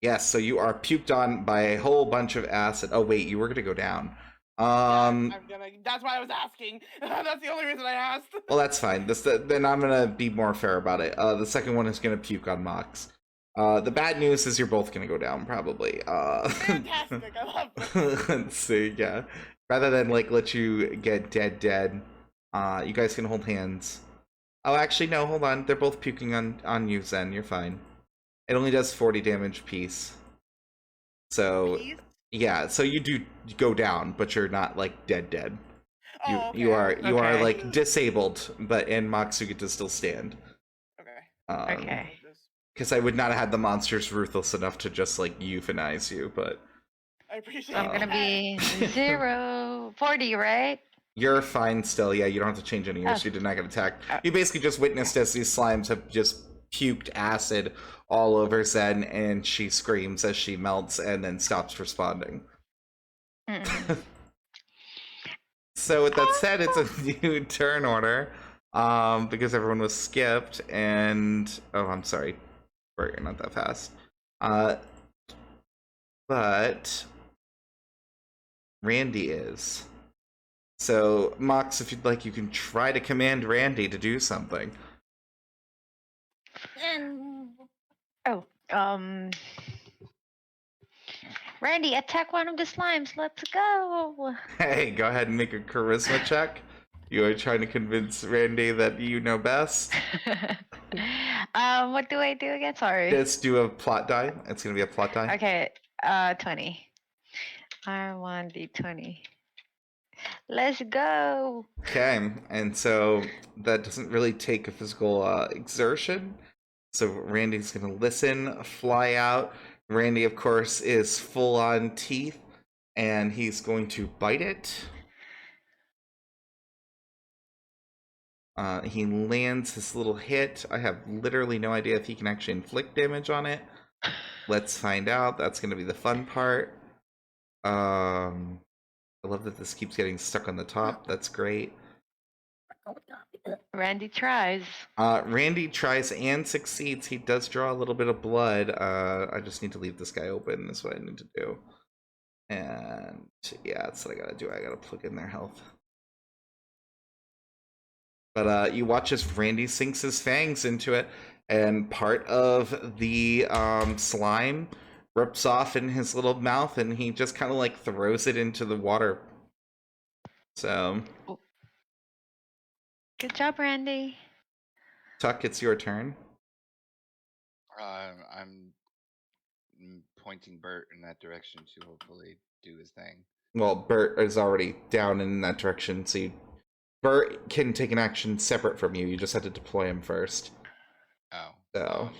Yes, so you are puked on by a whole bunch of acid. Oh wait, you were gonna go down. I'm gonna. That's why I was asking. That's the only reason I asked. Well, that's fine. Then I'm gonna be more fair about it. The second one is gonna puke on Mox. The bad news is you're both gonna go down probably. Fantastic! I love this. Let's see, yeah. Rather than like let you get dead, you guys can hold hands. Oh, actually no, hold on. They're both puking on you, Zen. You're fine. It only does 40 damage piece. So Peace? yeah, so you do go down, but you're not like dead. Oh, okay. You are Okay. like disabled, but in Mox you get to still stand. Okay. Okay. Because I would not have had the monsters ruthless enough to just like euthanize you, but I appreciate So I'm gonna that. be 40, right? you're fine still. Yeah, you don't have to change any of yours. Oh. You did not get attacked. Oh. You basically just witnessed as these slimes have just puked acid all over Zen, and she screams as she melts and then stops responding. Mm-mm. So with that said, it's a new turn order. Because everyone was skipped, and oh, I'm sorry, Bert, you're not that fast. But Randy is. So Mox, if you'd like, you can try to command Randy to do something. And Oh, Randy, attack one of the slimes. Let's go. Hey, go ahead and make a charisma check. You are trying to convince Randy that you know best. What do I do again? Sorry. Just do a plot die. It's gonna be a plot die. Okay, 20. R1D20. Let's go. Okay, and so that doesn't really take a physical exertion. So Randy's gonna listen, fly out. Randy, of course, is full on teeth, and he's going to bite it. He lands this little hit. I have literally no idea if he can actually inflict damage on it. Let's find out. That's going to be the fun part. I love that this keeps getting stuck on the top. That's great. Randy tries. Randy tries and succeeds. He does draw a little bit of blood. I just need to leave this guy open. That's what I need to do. And yeah, that's what I gotta do. I gotta plug in their health. But you watch as Randy sinks his fangs into it, and part of the slime rips off in his little mouth, and he just kind of like throws it into the water. So, Good job, Randy. Tuck, it's your turn. I'm pointing Bert in that direction to hopefully do his thing. Well, Bert is already down in that direction, so Bert can take an action separate from you. You just had to deploy him first. Oh. So,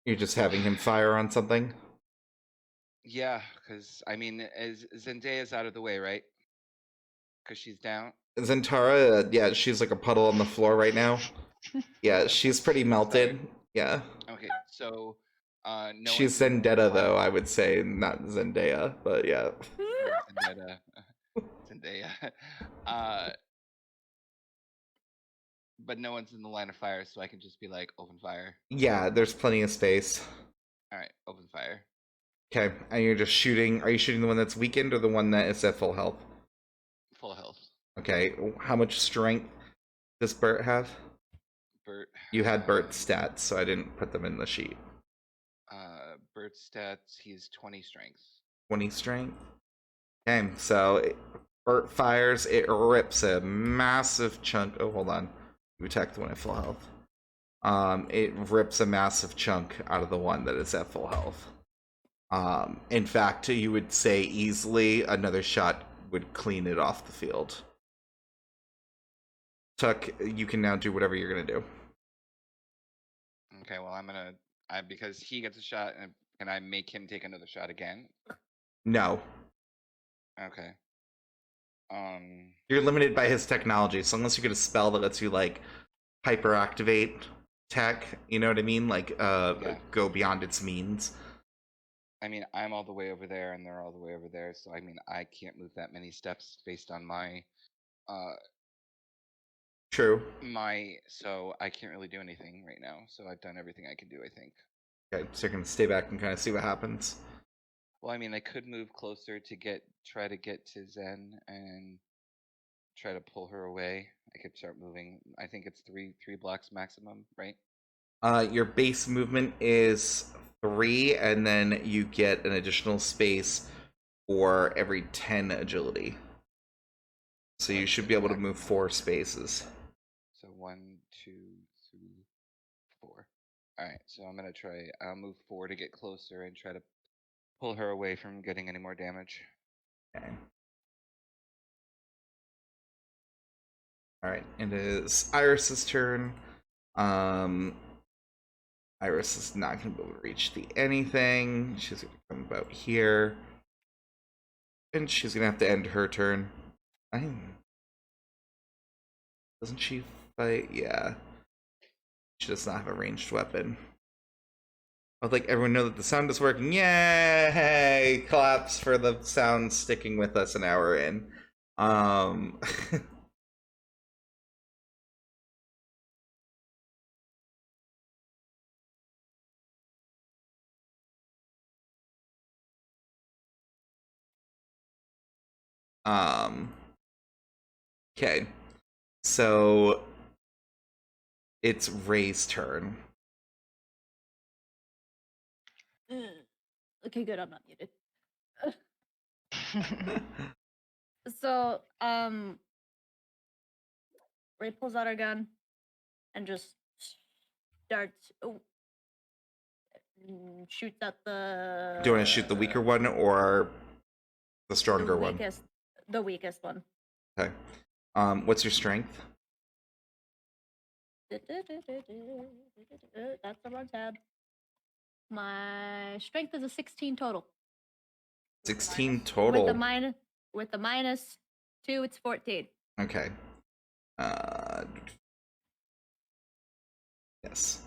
you're just having him fire on something? Yeah, because I mean, Zendaya's out of the way, right? Because she's down. Zentara, yeah, she's like a puddle on the floor right now. Yeah, she's pretty melted. Yeah. Okay, so no She's one's in the Zendetta, line- though, I would say, not Zendaya, but yeah. Zendaya. Zendaya. But no one's in the line of fire, so I can just be like, open fire. Yeah, there's plenty of space. All right, open fire. Okay, and you're just shooting. Are you shooting the one that's weakened or the one that is at full health? Full health. Okay, how much strength does Bert have? Bert. You had Bert's stats, so I didn't put them in the sheet. Bert's stats, he's 20 strength. 20 strength? Okay, so Bert fires, it rips a massive chunk. Oh, hold on. You attack the one at full health. It rips a massive chunk out of the one that is at full health. In fact, you would say easily another shot would clean it off the field. Tuck, you can now do whatever you're gonna do. Okay, well, I'm gonna, because he gets a shot Can I make him take another shot again? No. Okay. You're limited by his technology, so unless you get a spell that lets you like hyperactivate tech, you know what I mean? Like Yeah. go beyond its means. I mean, I'm all the way over there, and they're all the way over there. So I mean, I can't move that many steps based on my True. So I can't really do anything right now. So I've done everything I can do, I think. Okay, so you're gonna stay back and kind of see what happens. Well, I mean, I could move closer to try to get to Zen and try to pull her away. I could start moving. I think it's three blocks maximum, right? Your base movement is 3, and then you get an additional space for every 10 agility. So you should be able to move 4 spaces. So 1, 2, 3, 4. All right. So I'm gonna try. I'll move 4 to get closer and try to pull her away from getting any more damage. Okay. All right, it is Iris's turn. Iris is not going to be able to reach the anything. She's going to come about here. And she's going to have to end her turn. Doesn't she fight? Yeah. She does not have a ranged weapon. I'd like everyone to know that the sound is working. Yay! Claps for the sound sticking with us an hour in. Okay. So it's Ray's turn. Okay, good. I'm not muted. So, Ray pulls out her gun and just starts shoots at the. Do you want to shoot the weaker one or the stronger one? The weakest one. Okay. What's your strength? That's the wrong tab. My strength is a 16 total. 16 total. With the minus 2, it's 14. Okay. Yes.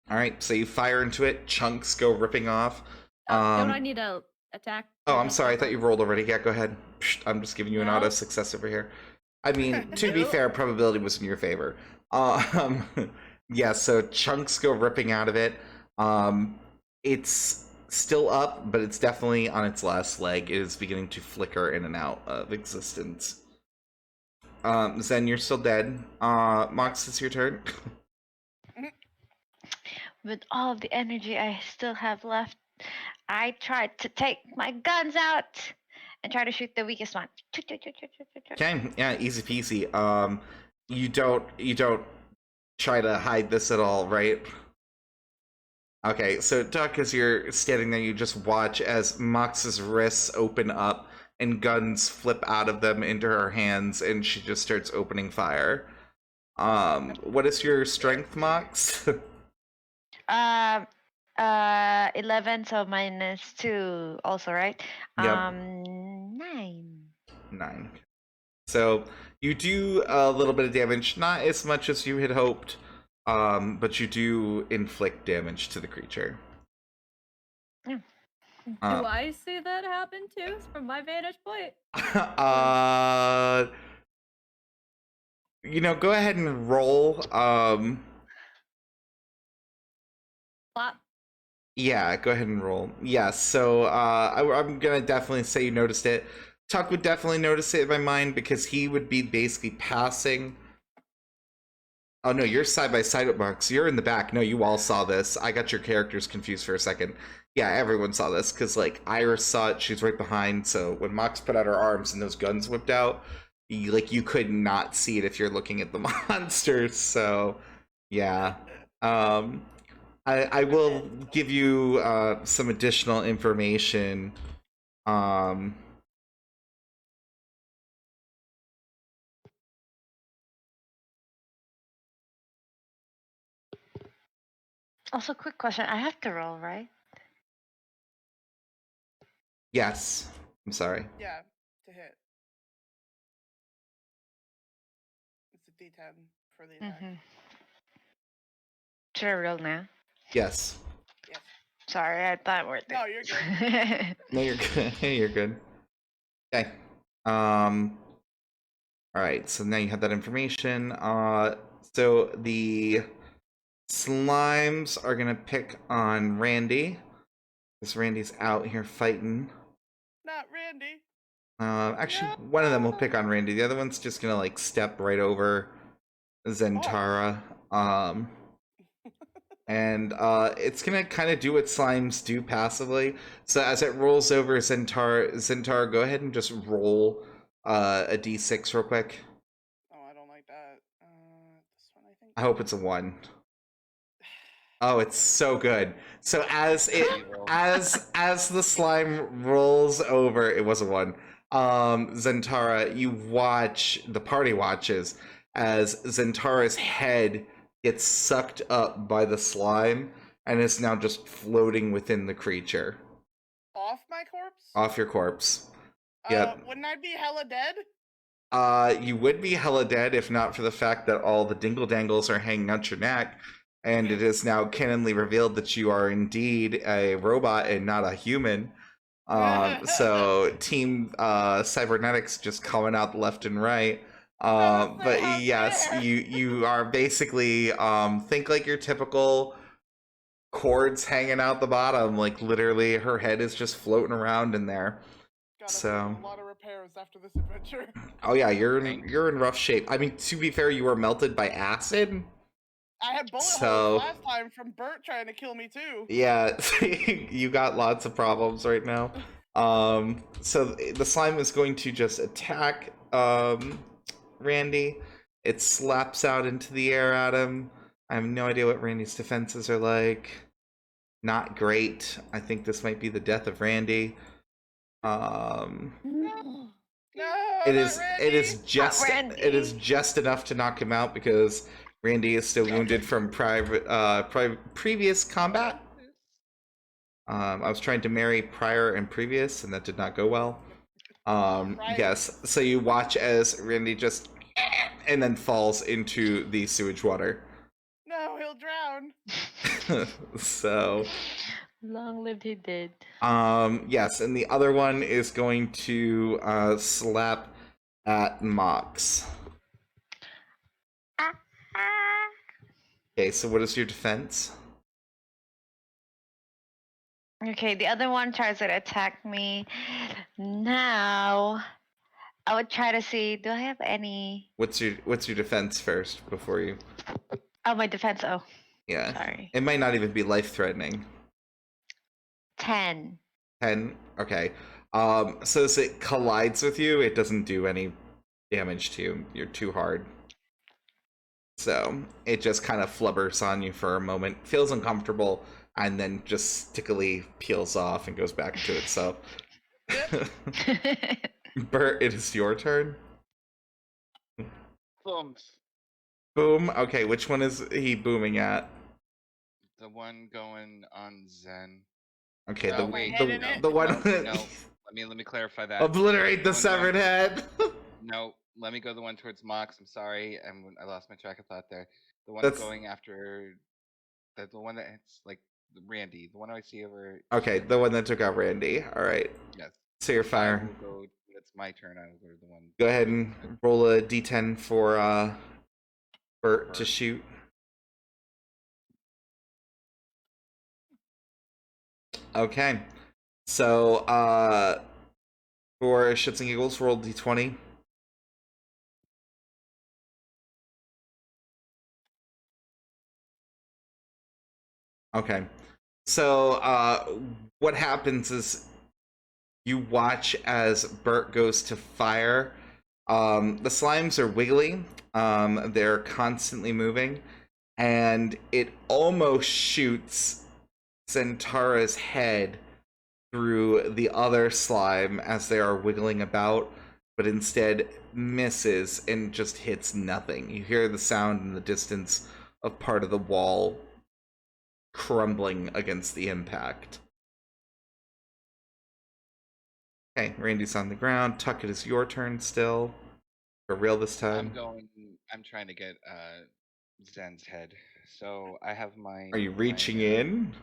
All right. So you fire into it. Chunks go ripping off. Don't I need to attack? Oh, I'm sorry. I thought you rolled already. Yeah, go ahead. I'm just giving you an auto success over here. I mean, to be fair, probability was in your favor. Yeah. So chunks go ripping out of it. It's still up, but it's definitely on its last leg. It is beginning to flicker in and out of existence. Zen, you're still dead. Mox, it's your turn. With all of the energy I still have left, I tried to take my guns out and try to shoot the weakest one. Okay, yeah, easy peasy. You don't try to hide this at all, right? Okay, so Duck, as you're standing there, you just watch as Mox's wrists open up and guns flip out of them into her hands, and she just starts opening fire. What is your strength, Mox? 11, so minus 2 also, right? Yep. 9. 9. So you do a little bit of damage, not as much as you had hoped, but you do inflict damage to the creature. Yeah. Do I see that happen too from my vantage point? Go ahead and roll. Plop. Yeah, go ahead and roll. Yeah, so I'm gonna definitely say you noticed it. Tuck would definitely notice it in my mind because he would be basically passing. Oh no, you're side by side with Mox. You're in the back. No, you all saw this. I got your characters confused for a second. Yeah, everyone saw this because like Iris saw it. She's right behind. So when Mox put out her arms and those guns whipped out, you could not see it if you're looking at the monsters. So yeah, I will give you some additional information. Also, quick question. I have to roll, right? Yes. I'm sorry. Yeah, to hit. It's a D10 for the attack. Mm-hmm. Should I roll now? Yes. Yes. Sorry, I thought we're No, you're good. No, you're good. You're good. Okay. All right. So now you have that information. So the slimes are gonna pick on Randy, because Randy's out here fighting. Not Randy. Actually, one of them will pick on Randy. The other one's just gonna like step right over Zentara. And it's gonna kind of do what slimes do passively. So as it rolls over Zentara, go ahead and just roll a d6 real quick. Oh, I don't like that. This one, I think. I hope it's a 1. Oh, it's so good. So as it as the slime rolls over, it was a 1. Zentara, you watch, the party watches as Zentara's head gets sucked up by the slime and is now just floating within the creature. Off my corpse? Off your corpse. Yep. Wouldn't I be hella dead? You would be hella dead if not for the fact that all the dingle dangles are hanging out your neck, and it is now canonly revealed that you are indeed a robot and not a human. So Team Cybernetics just coming out left and right. But yes, you are basically think like your typical cords hanging out the bottom. Like literally, her head is just floating around in there. A lot of repairs after this adventure. Oh yeah, you're in rough shape. I mean, to be fair, you were melted by acid. I had bullet holes last time from Bert trying to kill me too. Yeah, you got lots of problems right now. So the slime is going to just attack Randy. It slaps out into the air at him. I have no idea what Randy's defenses are like. Not great. I think this might be the death of Randy. No, it is Randy. just enough to knock him out because Randy is still wounded from previous combat. I was trying to marry prior and previous, and that did not go well. Yes, so you watch as Randy just and then falls into the sewage water. No, he'll drown. So long lived he did. Yes, and the other one is going to slap at Mox. Okay, so what is your defense? Okay, the other one tries to attack me. Now, I would try to see, do I have any... What's your defense first before you... Oh, my defense, oh. Yeah. Sorry. It might not even be life-threatening. 10. 10? Okay. So as it collides with you, it doesn't do any damage to you. You're too hard. So it just kind of flubbers on you for a moment, feels uncomfortable, and then just stickily peels off and goes back to itself. Bert, it is your turn. Boom. Boom. Okay, which one is he booming at? The one going on Zen. Okay, No, the one. No. Let me clarify that. Obliterate the severed head. No, let me go the one towards Mox. I'm sorry, I lost my track of thought there. The one going after the one that it's like Randy, the one I see over. Okay, the one that took out Randy. All right. Yes. So you're firing. It's my turn. I will go to the one. Go ahead and roll a d10 for Bert to shoot. Okay. So for shits and giggles, roll d20. Okay. So what happens is you watch as Bert goes to fire. The slimes are wiggly. They're constantly moving. And it almost shoots Zentara's head through the other slime as they are wiggling about, but instead misses and just hits nothing. You hear the sound in the distance of part of the wall crumbling against the impact. Okay, Randy's on the ground. Tuck, it is your turn still. For real this time. I'm trying to get Zen's head. So I have my. Are you reaching my, in?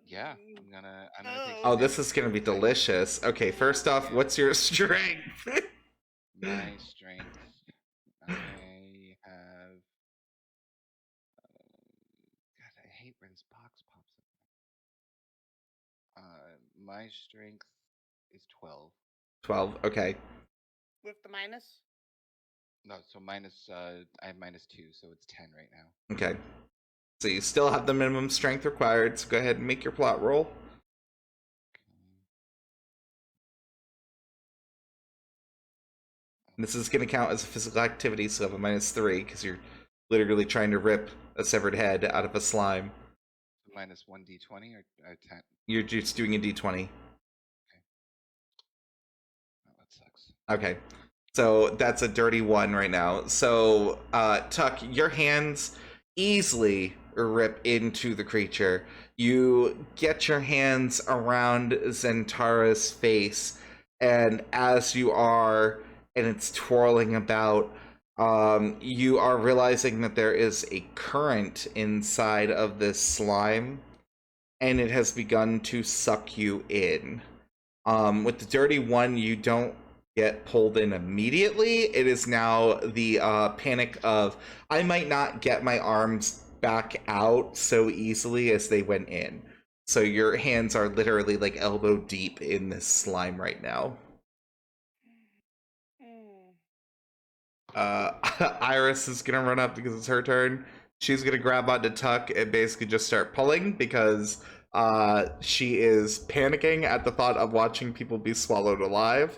Yeah, I'm gonna take. Oh, some this damage is gonna be with my- delicious. Okay, first off, Yeah. what's your strength? My strength. I have. God, I hate where this box pops up. My strength is 12. 12. Okay. With the minus? No, so minus. I have -2, so it's 10 right now. Okay. So you still have the minimum strength required, so go ahead and make your plot roll. Okay. This is going to count as a physical activity, so you have a -3, because you're literally trying to rip a severed head out of a slime. Minus 1d20 or 10. You're just doing a d20. Oh, that sucks. Okay. So that's a dirty 1 right now. So, Tuck, your hands easily rip into the creature. You get your hands around Zentara's face, and as you are, and it's twirling about, you are realizing that there is a current inside of this slime, and it has begun to suck you in. With the dirty 1, you don't get pulled in immediately. It is now the panic of, I might not get my arms back out so easily as they went in. So your hands are literally like elbow deep in this slime right now. Iris is gonna run up because it's her turn. She's gonna grab onto Tuck and basically just start pulling because she is panicking at the thought of watching people be swallowed alive.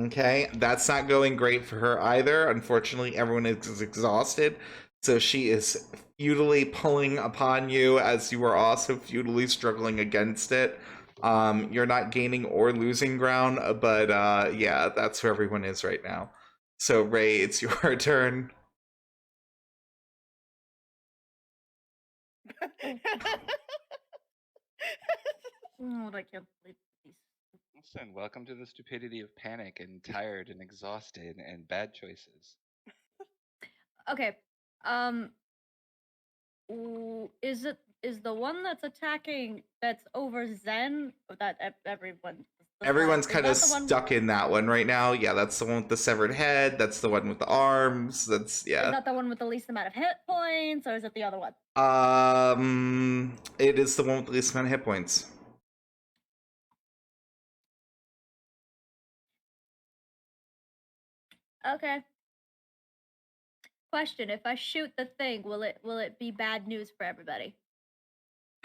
Okay, that's not going great for her either. Unfortunately, everyone is exhausted, so she is futilely pulling upon you as you are also futilely struggling against it. You're not gaining or losing ground, but yeah, that's where everyone is right now. So Ray, it's your turn. Oh, I can't believe these. Listen, welcome to the stupidity of panic and tired and exhausted and bad choices. Okay. Is the one that's attacking that's over Zen that everyone? Everyone's kind of Is that the one? stuck in that one right now. Yeah, that's the one with the severed head. That's the one with the arms. That's Is that the one with the least amount of hit points, or is it the other one? It is the one with the least amount of hit points. Okay. Question: if I shoot the thing, will it be bad news for everybody?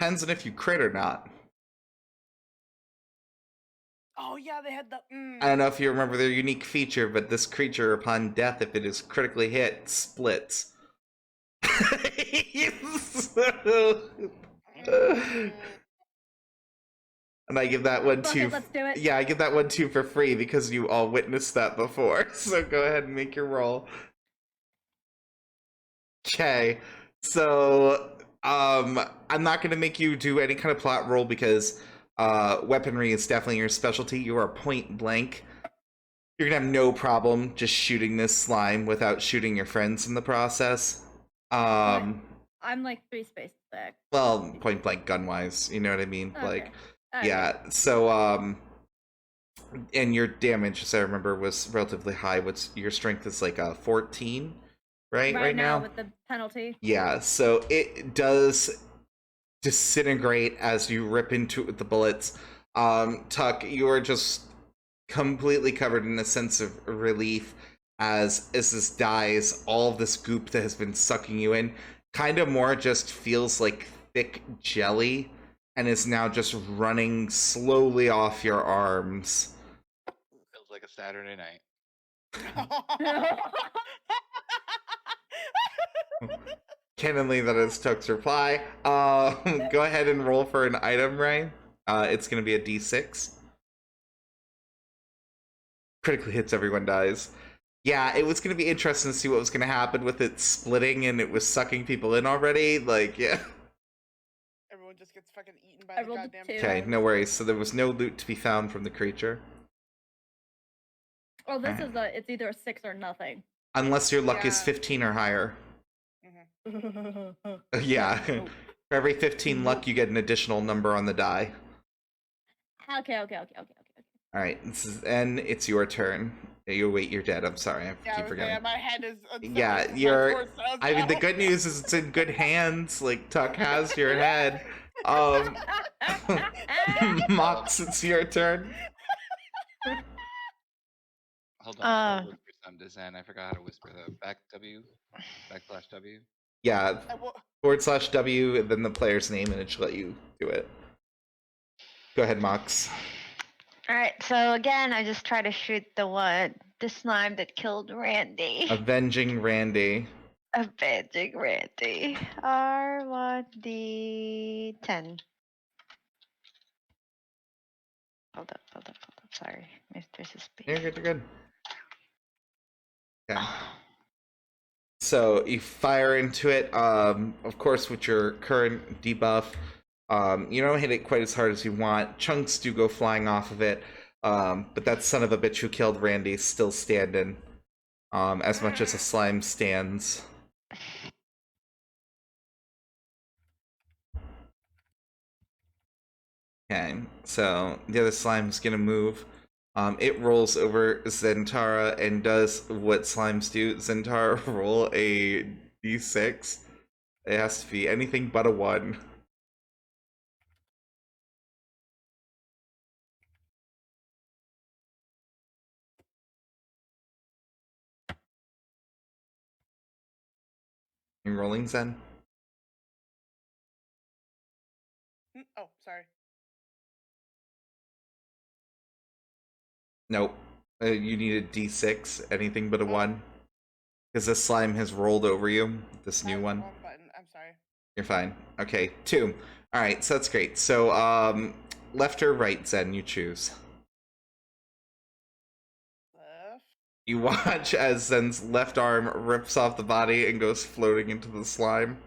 Depends on if you crit or not. Oh yeah, they had the. I don't know if you remember their unique feature, but this creature, upon death, if it is critically hit, splits. And I give that one Fuck to. it, let's do it. Yeah, I give that one to for free because you all witnessed that before. So go ahead and make your roll. Okay, so I'm not gonna make you do any kind of plot roll because weaponry is definitely your specialty. You are point blank. You're gonna have no problem just shooting this slime without shooting your friends in the process. I'm like 3 spaces back. Well, point blank gun wise, you know what I mean? Okay. Like, Okay. yeah. So and your damage, as I remember, was relatively high. What's your strength is like a 14, right now with the penalty. Yeah, so it does disintegrate as you rip into it with the bullets. Tuck, you are just completely covered in a sense of relief as this dies. All of this goop that has been sucking you in kind of more just feels like thick jelly and is now just running slowly off your arms. Feels like a Saturday night. Canonly, that is Tuck's reply. Go ahead and roll for an item, Ray. It's going to be a d6. Critically hits, everyone dies. Yeah, it was going to be interesting to see what was going to happen with it splitting and it was sucking people in already. Like, yeah. Everyone just gets fucking eaten by I the rolled a goddamn. 2. Okay, no worries. So there was no loot to be found from the creature. Oh, this Alright. is it's either a 6 or nothing. Unless your luck is Yeah. 15 or higher. Yeah. Nope. For every 15 luck, Nope. you get an additional number on the die. Okay. Alright, and it's your turn. You wait, you're dead. I'm sorry, I Yeah, keep forgetting. my head is. Yeah, I mean, the good news is it's in good hands. Like, Tuck has your head. Mox, it's your turn. Hold on, I gotta whisper something to Zen. I forgot how to whisper the backslash W. Yeah, /W, and then the player's name, and it should let you do it. Go ahead, Mox. Alright, so again, I just try to shoot the slime that killed Randy. Avenging Randy. Avenging Randy. R1D10. Hold up. Sorry, Mr. Suspicious. You're good. Okay. So you fire into it. Of course, with your current debuff, you don't hit it quite as hard as you want. Chunks do go flying off of it, but that son of a bitch who killed Randy is still standing. As much as the slime stands. Okay, so the other slime's gonna move. It rolls over Zentara and does what slimes do. Zentara, roll a d6. It has to be anything but a 1. You rolling, Zen? Oh, sorry. Nope. You need a d6, anything but a 1. Because this slime has rolled over you, this new one. Wrong button. I'm sorry. You're fine. Okay, 2. Alright, so that's great. So, left or right, Zen, you choose. Left. You watch as Zen's left arm rips off the body and goes floating into the slime.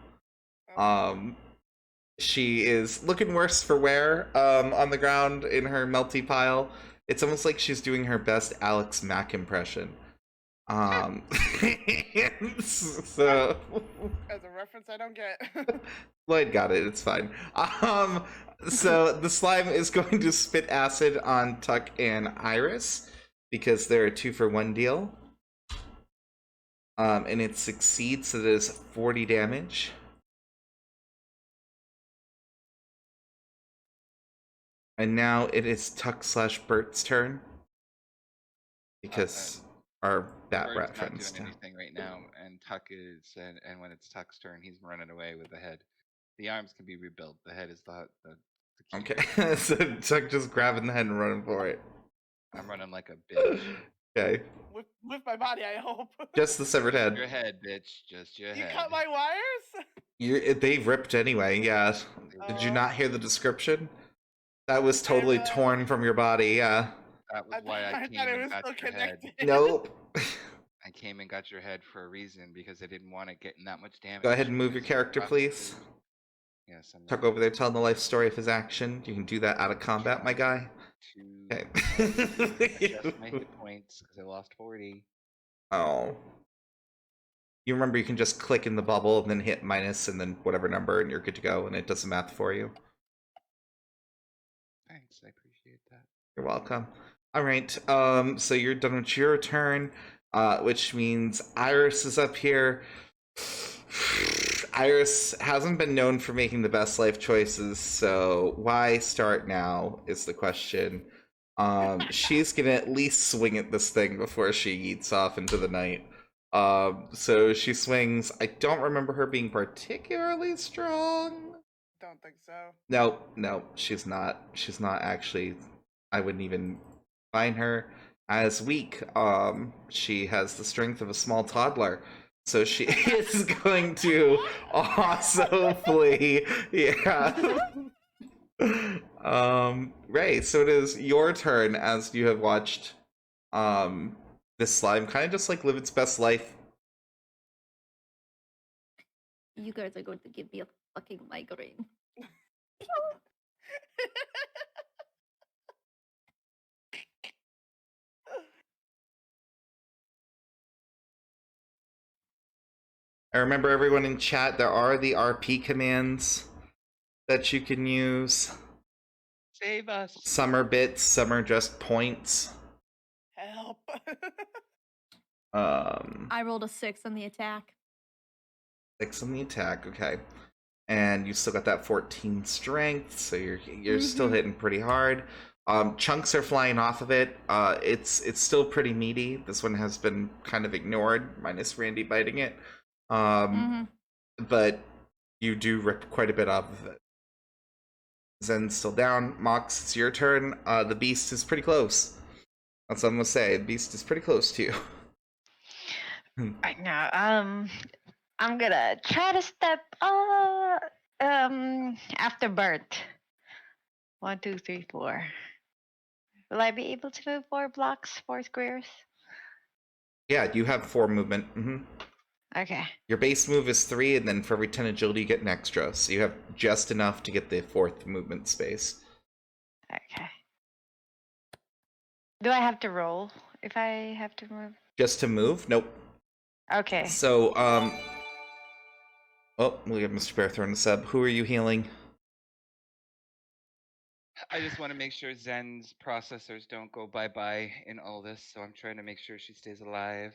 Okay. She is looking worse for wear, on the ground in her melty pile. It's almost like she's doing her best Alex Mack impression. So As a reference, I don't get. Lloyd got it, it's fine. So the slime is going to spit acid on Tuck and Iris because they're a 2-for-1 deal. And it succeeds, so that is 40 damage. And now it is Tuck/Bert's turn. Because our bat Bird's rat not friends doing now. anything right now, and Tuck is, and when it's Tuck's turn, he's running away with the head. The arms can be rebuilt. The head is the key. Okay, so Tuck just grabbing the head and running for it. I'm running like a bitch. Okay, with my body, I hope. just the severed head. Your head, bitch. Just your You head. cut my wires? They ripped anyway, yeah. Did you not hear the description? That was totally torn from your body, yeah. That was why I came and got your head. Nope. I came and got your head for a reason, because I didn't want it getting that much damage. Go ahead and move your character, please. Yes, I'm Tuck over there telling the life story of his action. You can do that out of combat, my guy. Okay. Adjust my hit points, because I lost 40. Oh. You remember you can just click in the bubble and then hit minus and then whatever number and you're good to go and it does the math for you. Thanks, I appreciate that. You're welcome. Alright, so you're done with your turn, which means Iris is up here. Iris hasn't been known for making the best life choices, so why start now is the question. She's gonna at least swing at this thing before she eats off into the night. So she swings. I don't remember her being particularly strong. Don't think so. No, she's not. She's not actually. I wouldn't even find her as weak. She has the strength of a small toddler. So she is going to also flee. Yeah. Ray, so it is your turn as you have watched this slime kind of just like live its best life. You guys are going to give me a fucking migraine. I remember everyone in chat, there are the RP commands that you can use. Save us. Some are bits, some are just points. Help. I rolled a 6 on the attack. 6 on the attack, okay. And you still got that 14 strength, so you're still hitting pretty hard. Chunks are flying off of it. It's still pretty meaty. This one has been kind of ignored, minus Randy biting it. But you do rip quite a bit off of it. Zen's still down. Mox, it's your turn. The beast is pretty close. That's what I'm gonna say. The beast is pretty close to you. Right now, I'm gonna try to step after Bert. 1, 2, 3, 4. Will I be able to move 4 blocks, 4 squares? Yeah, you have 4 movement. Okay. Your base move is 3, and then for every 10 agility, you get an extra. So you have just enough to get the 4th movement space. Okay. Do I have to roll if I have to move? Just to move? Nope. Okay. So, oh, we have Mr. Bear throwing a sub. Who are you healing? I just want to make sure Zen's processors don't go bye-bye in all this, so I'm trying to make sure she stays alive.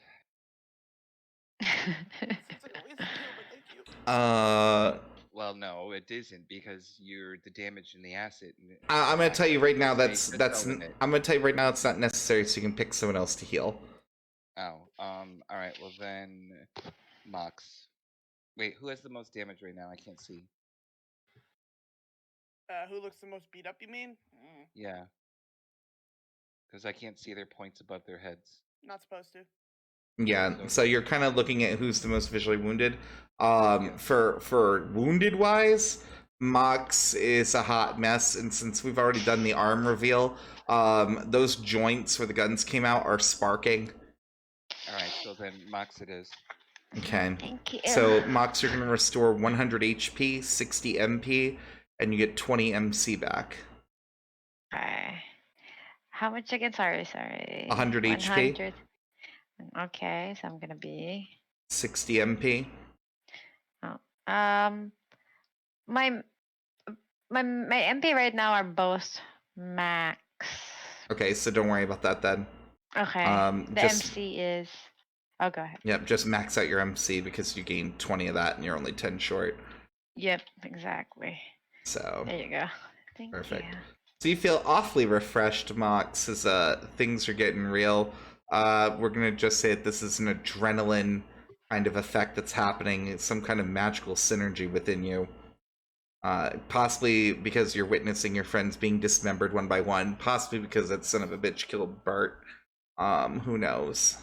Seems like a waste of heal, but thank you. Well, no, it isn't, because you're the damage in the acid. I'm gonna tell you right now Make that's Crystal in it. I'm gonna tell you right now it's not necessary, so you can pick someone else to heal. Oh, alright, well then, Mox. Wait, who has the most damage right now? I can't see. Who looks the most beat up, you mean? Yeah. Because I can't see their points above their heads. Not supposed to. Yeah, so you're kind of looking at who's the most visually wounded. For wounded wise, Mox is a hot mess, and since we've already done the arm reveal, those joints where the guns came out are sparking. Alright, so then Mox it is. Okay. Thank you. So Mox, you're gonna restore 100 HP, 60 MP, and you get 20 MC back. Okay. How much again? Sorry. 100 HP. 100. Okay, so I'm gonna be 60 MP. my MP right now are both max. Okay, so don't worry about that then. Okay. The MC is. Oh, go ahead. Yep, just max out your MC because you gained 20 of that and you're only 10 short. Yep, exactly. So there you go. Thank perfect. you. So you feel awfully refreshed, Mox, as things are getting real. We're gonna just say that this is an adrenaline kind of effect that's happening. It's some kind of magical synergy within you. Possibly because you're witnessing your friends being dismembered one by one. Possibly because that son of a bitch killed Bert. Who knows?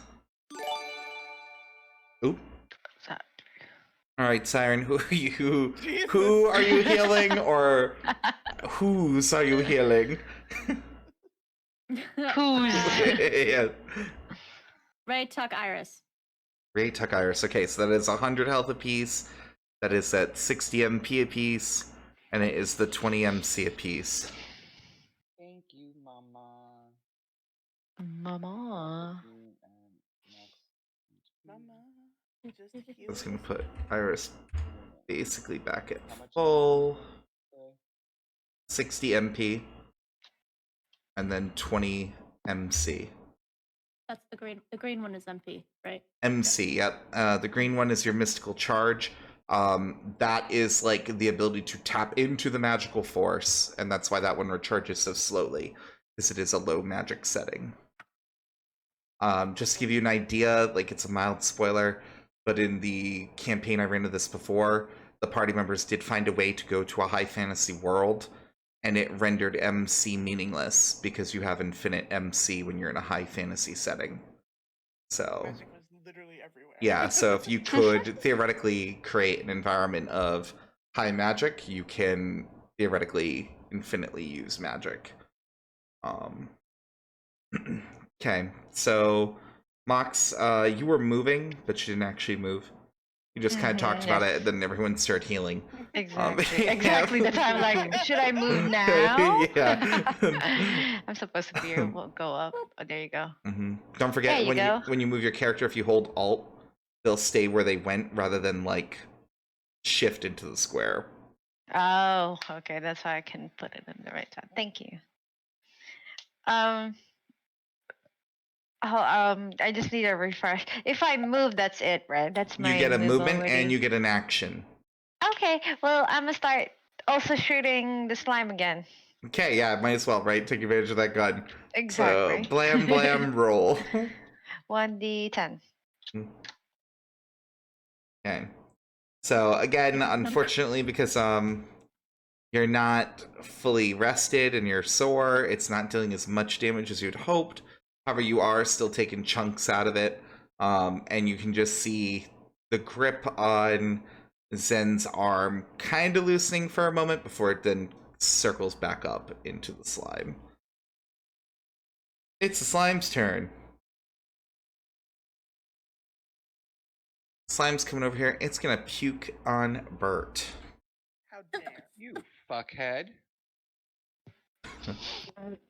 Oop. All right, Siren. Who are you? Jesus. Who are you healing, or whose are you healing? Who's? Yeah. Ray Tuck Iris. Ray Tuck Iris. Okay, so that is 100 health apiece. That is at 60 MP apiece, and it is the 20 MC apiece. Thank you, Mama. Mama. Mama, just heal. That's gonna put Iris basically back at full. 60 MP, and then 20 MC. That's the green. The green one is MP, right? MC, yep. The green one is your mystical charge. That is like the ability to tap into the magical force, and that's why that one recharges so slowly, because it is a low magic setting. Just to give you an idea, like it's a mild spoiler, but in the campaign I ran into this before, the party members did find a way to go to a high fantasy world, and it rendered MC meaningless because you have infinite MC when you're in a high fantasy setting. So Magic was literally everywhere. yeah, so if you could theoretically create an environment of high magic, you can theoretically infinitely use magic. Okay, so Mox, you were moving, but you didn't actually move. You just kind of talked about it, and then everyone started healing. Exactly. yeah. Exactly. That's why I'm like, should I move now? Yeah. I'm supposed to be here. We'll go up. Oh, there you go. Don't forget There you go. when you move your character, if you hold Alt, they'll stay where they went rather than like shift into the square. Oh, okay. That's why I can put it in the right time. Thank you. I just need a refresh. If I move, that's it, right? That's my You get a move movement already. and you get an action. Okay, well, I'm gonna start also shooting the slime again. Okay, yeah, might as well, right? Take advantage of that gun. Exactly. So, blam, blam, roll. 1d10. Okay. So, again, unfortunately, because you're not fully rested and you're sore, it's not dealing as much damage as you'd hoped. However, you are still taking chunks out of it. And you can just see the grip on Zen's arm kind of loosening for a moment before it then circles back up into the slime. It's the slime's turn. Slime's coming over here. It's gonna puke on Bert. How dare. You fuckhead.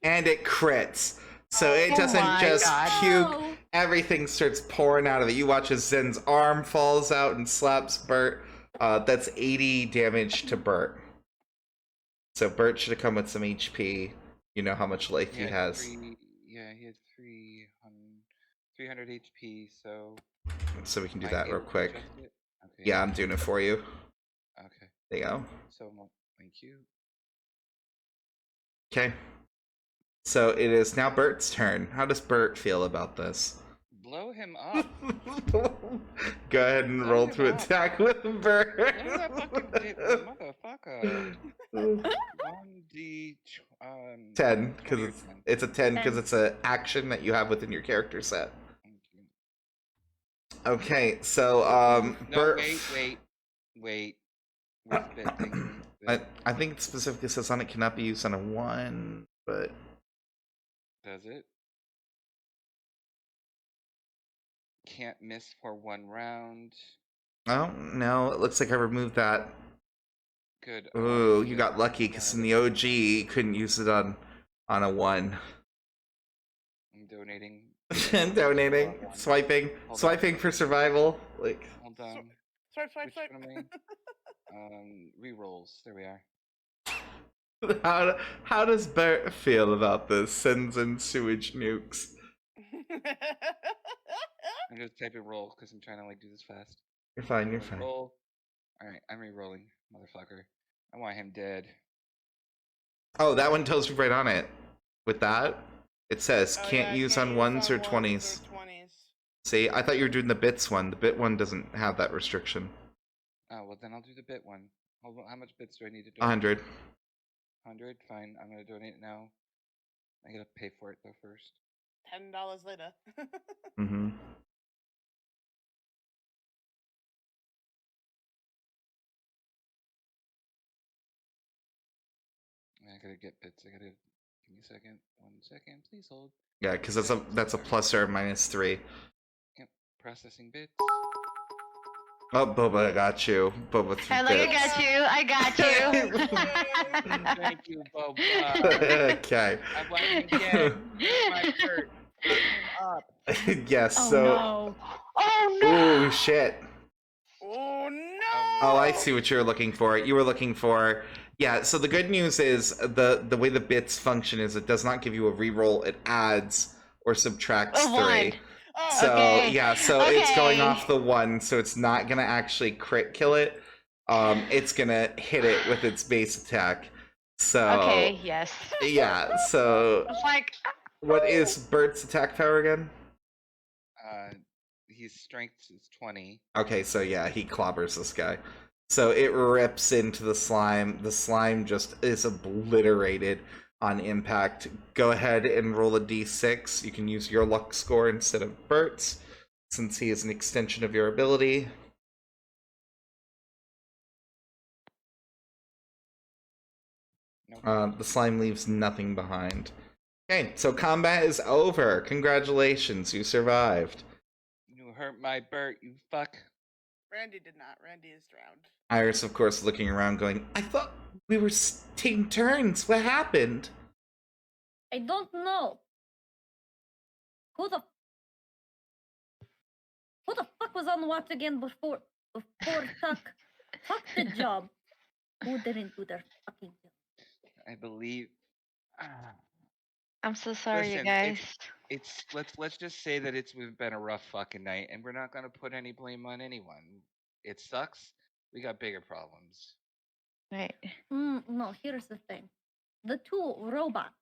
And it crits. So it Oh doesn't my just God. puke. No. Everything starts pouring out of it. You watch as Zen's arm falls out and slaps Bert. That's 80 damage to Bert. So Bert should have come with some HP. You know how much life he had has. he had 300 HP, so... So we can do Am I that real able to quick. adjust it? Okay. Yeah, I'm doing it for you. Okay. There you go. So, thank you. Okay. So it is now Bert's turn. How does Bert feel about this? Blow him up. Go ahead and Blow roll him to up. attack with Bert. Blow that fucking motherfucker. 1d... 10, because 20 or it's 10. it's a 10 because 10. it's an action that you have within your character set. Thank you. Okay, so No, Bert. wait. What's the bit thing? I think it specifically says on it cannot be used on a 1, but Does it? Can't miss for 1 round. oh no, it looks like I removed that. Good. Ooh, you got lucky because in the OG you couldn't use it on a 1. I'm donating. Donating, swiping for survival. Like, Hold on. Swipe. Which one am I? Rerolls. There we are. how does Bert feel about this? Sends in sewage nukes. I'm just typing roll because I'm trying to do this fast. You're fine. You're fine. Roll. All right, I'm re-rolling, motherfucker. I want him dead. Oh, that one tells you right on it. With that, it says Oh, can't yeah, use can't on use ones or on 20s. 20s. See, I thought you were doing the bits one. The bit one doesn't have that restriction. Oh well, then I'll do the bit one. Hold on, how much bits do I need to do? 100. 100. Fine. I'm gonna donate it now. I gotta pay for it though first. $10 later. Mm-hmm. I gotta get bits. Give me a second. 1 second. Please hold. Yeah, because that's a plus or a -3. Yep. Processing bits. Oh, Boba, I got you. Boba 3 And like, bits. I got you. Thank you, Boba. Okay. I want him dead. My shirt. Fuck him up. Yes. Oh So. no. Oh no! Ooh, shit. Oh no! Oh, I see what you're looking for. You were looking for. Yeah. So the good news is the way the bits function is it does not give you a reroll. It adds or subtracts 3. 1. Oh, So Okay. yeah, so it's going Okay. off the 1, so it's not gonna actually crit kill it. It's gonna hit it with its base attack. So Okay. Yes. yeah, so It's like. what is Bert's attack power again? His strength is 20. Okay, so yeah, he clobbers this guy. So it rips into the slime. The slime just is obliterated on impact. Go ahead and roll a d6. You can use your luck score instead of Bert's, since he is an extension of your ability. Nope. The slime leaves nothing behind. Okay, so combat is over. Congratulations, you survived. You hurt my Bert, you fuck. Randy did not. Randy is drowned. Iris, of course, looking around, going, "I thought we were taking turns. What happened?" I don't know. Who the fuck was on watch again before Tuck the job? Who didn't do their fucking job? I believe. I'm so sorry, you Listen, guys. it's let's just say that it's been a rough fucking night, and we're not gonna put any blame on anyone. It sucks. We got bigger problems. Right. No, here's the thing. The two robots,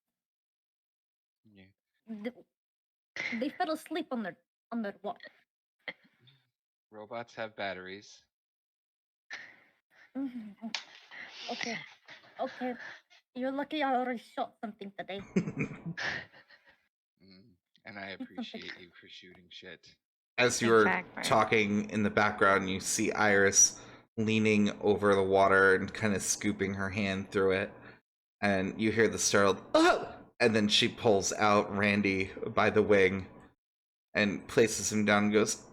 Yeah. they fell asleep on their watch. Robots have batteries. Okay. You're lucky I already shot something today. And I appreciate you for shooting shit. As you were Exactly. talking in the background, you see Iris leaning over the water and kind of scooping her hand through it. And you hear the startled, "Oh!" And then she pulls out Randy by the wing and places him down and goes,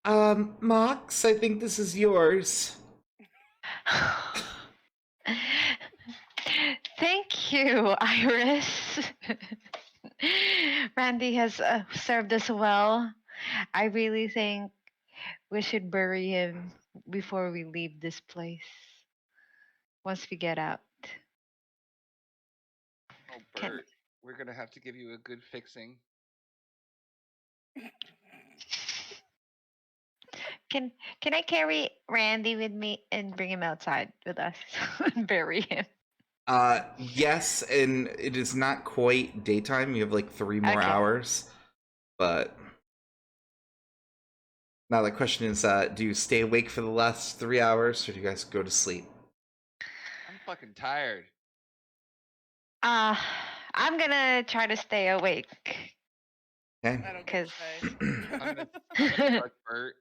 Mox, I think this is yours. Thank you, Iris. Randy has served us well. I really think we should bury him before we leave this place. Once we get out. Oh, Can- Bert, we're gonna have to give you a good fixing. Can I carry Randy with me and bring him outside with us and bury him? Yes, and it is not quite daytime. You have like 3 more Okay. hours. But now the question is, do you stay awake for the last 3 hours, or do you guys go to sleep? I'm fucking tired. I'm gonna try to stay awake. Okay. I don't get to say. I'm gonna touch Bert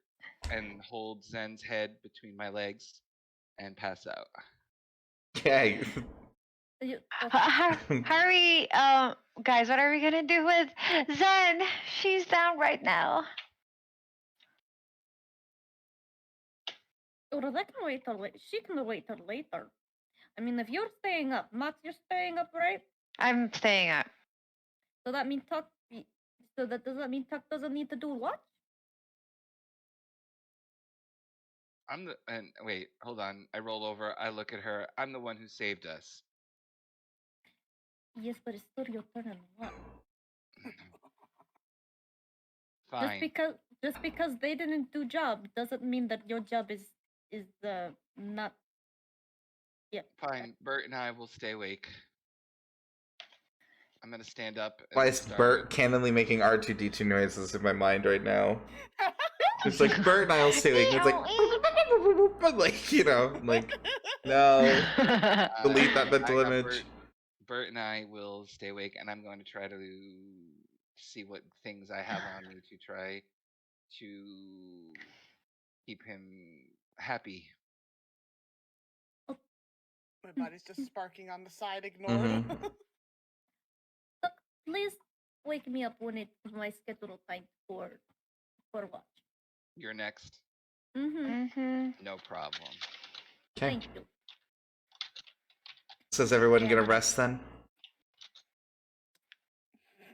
and hold Zen's head between my legs and pass out. Okay. Hurry, guys, what are we gonna do with Zen? She's down right now. Well, that can wait till she can wait till later. I mean, if you're staying up, Max, you're staying up, right? I'm staying up. So that means Tuck. So that does that mean Tuck doesn't need to do what? And wait, hold on. I roll over. I look at her. I'm the one who saved us. Yes, but it's still your turn and what? Fine. Just because they didn't do job doesn't mean that your job is not. Yeah. Fine. Bert and I will stay awake. I'm gonna stand up. And Why is start... Bert cannonly making R2D2 noises in my mind right now? It's like Bert and I'll stay awake. And it's like, you know, like, no. Delete that mental image. Bert and I will stay awake, and I'm going to try to see what things I have on me to try to keep him happy. My body's just sparking on the side, ignored. Look, please wake me up when it's my scheduled time for watch. You're next. Mm-hmm. No problem. Okay. Thank you. So is everyone gonna rest then?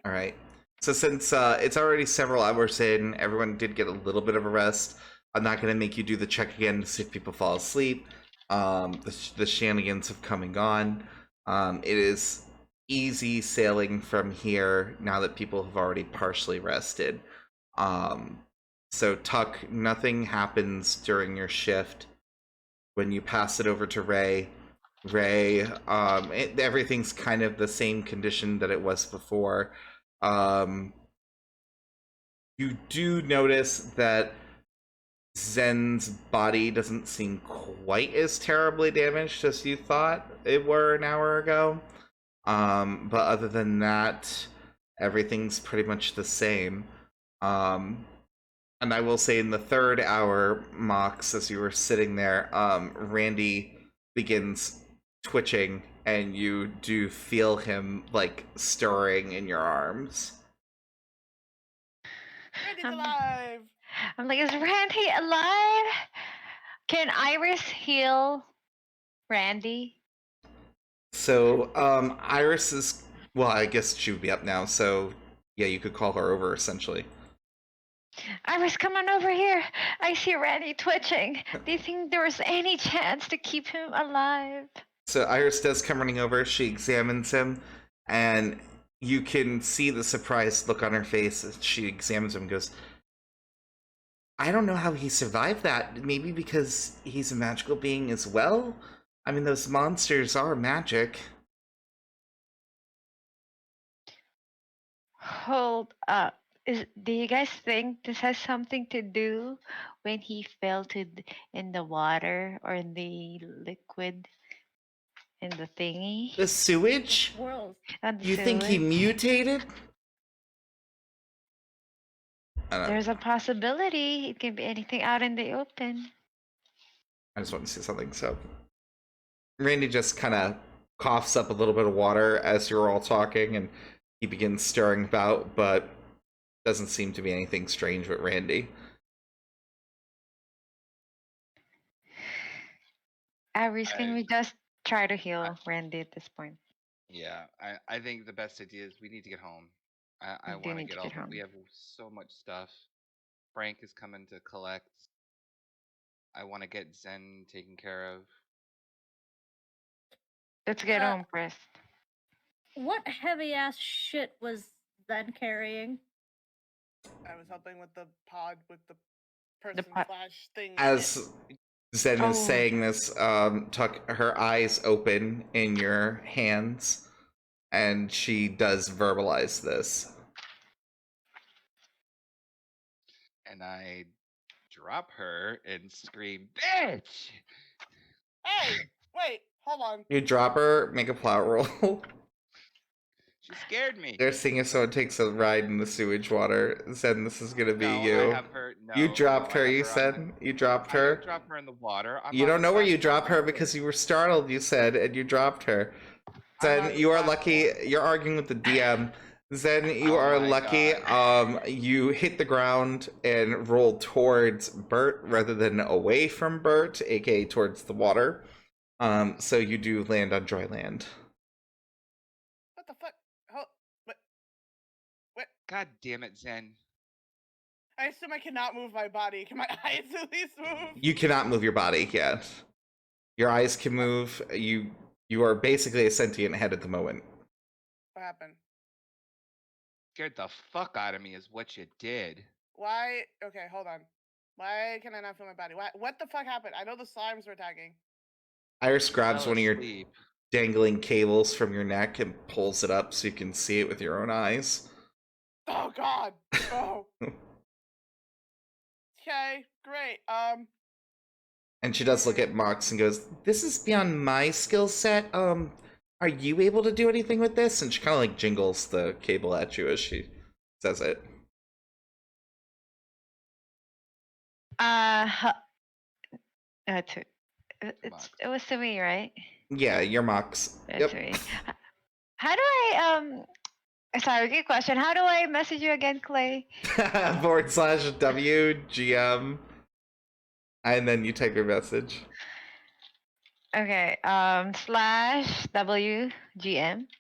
All right. So since it's already several hours in, everyone did get a little bit of a rest. I'm not gonna make you do the check again to see if people fall asleep. The shenanigans have come and gone. It is easy sailing from here now that people have already partially rested. So Tuck, nothing happens during your shift. When you pass it over to Ray, everything's kind of the same condition that it was before. You do notice that Zen's body doesn't seem quite as terribly damaged as you thought it were an hour ago. But other than that, everything's pretty much the same. And I will say in the 3rd hour, Mox, as you were sitting there, Randy begins twitching, and you do feel him, like, stirring in your arms. Randy's alive! I'm like, is Randy alive? Can Iris heal Randy? So, Iris is, well, I guess she would be up now, so yeah, you could call her over essentially. Iris, come on over here. I see Randy twitching. Do you think there was any chance to keep him alive? So Iris does come running over, she examines him, and you can see the surprised look on her face as she examines him and goes, I don't know how he survived that. Maybe because he's a magical being as well? I mean, those monsters are magic. Hold up. Do you guys think this has something to do when he fell in the water or in the liquid in the thingy? The sewage? Swirls. On the You think he sewage? mutated? I don't know. There's a possibility. It can be anything out in the open. I just want to say something. So, Randy just kind of coughs up a little bit of water as you're all talking, and he begins stirring about, but doesn't seem to be anything strange with Randy. Iris, can I- we just try to heal Randy at this point? Yeah, I think the best idea is we need to get home. I We do want to need get to all. get home. We have so much stuff. Frank is coming to collect. I want to get Zen taken care of. Let's get Uh, home first. What heavy ass shit was Zen carrying? I was helping with the pod with the person pod- slash thing. in it. As Zen is Oh. saying this, Tuck, her eyes open in your hands, and she does verbalize this. And I drop her and scream, "Bitch!" Hey, wait, hold on. You drop her, make a plot roll. She scared me. They're seeing if someone takes a ride in the sewage water. Zen, this is gonna be No, you. I have her. No, You dropped no, her, I have you her on said? You dropped I her? didn't drop her in the water. I'm You on don't the know where you platform dropped her right because here. you were startled, you said, and you dropped her. I'm on Zen, the you are lucky. platform. You're arguing with the DM. Zen, you Oh are my lucky. God. You hit the ground and roll towards Bert rather than away from Bert, aka towards the water. So you do land on dry land. What the fuck? Hold, what? God damn it, Zen. I assume I cannot move my body. Can my eyes at least move? You cannot move your body yet. Your eyes can move. You are basically a sentient head at the moment. What happened? Scared the fuck out of me is what you did. Why? Okay, hold on. Why can I not feel my body? Why? What the fuck happened? I know the slimes were attacking. Iris grabs Fell one of your asleep. dangling cables from your neck and pulls it up so you can see it with your own eyes. Oh God. Oh. Okay, great. And she does look at Mox and goes, "This is beyond my skill set. Are you able to do anything with this?" And she kind of like jingles the cable at you as she says it. It's Mox. it was to me, right? Yeah, you're Mox. It's me. How do I Sorry, good question. How do I message you again, Clay? /WGM. And then you type your message. Okay, /WGM.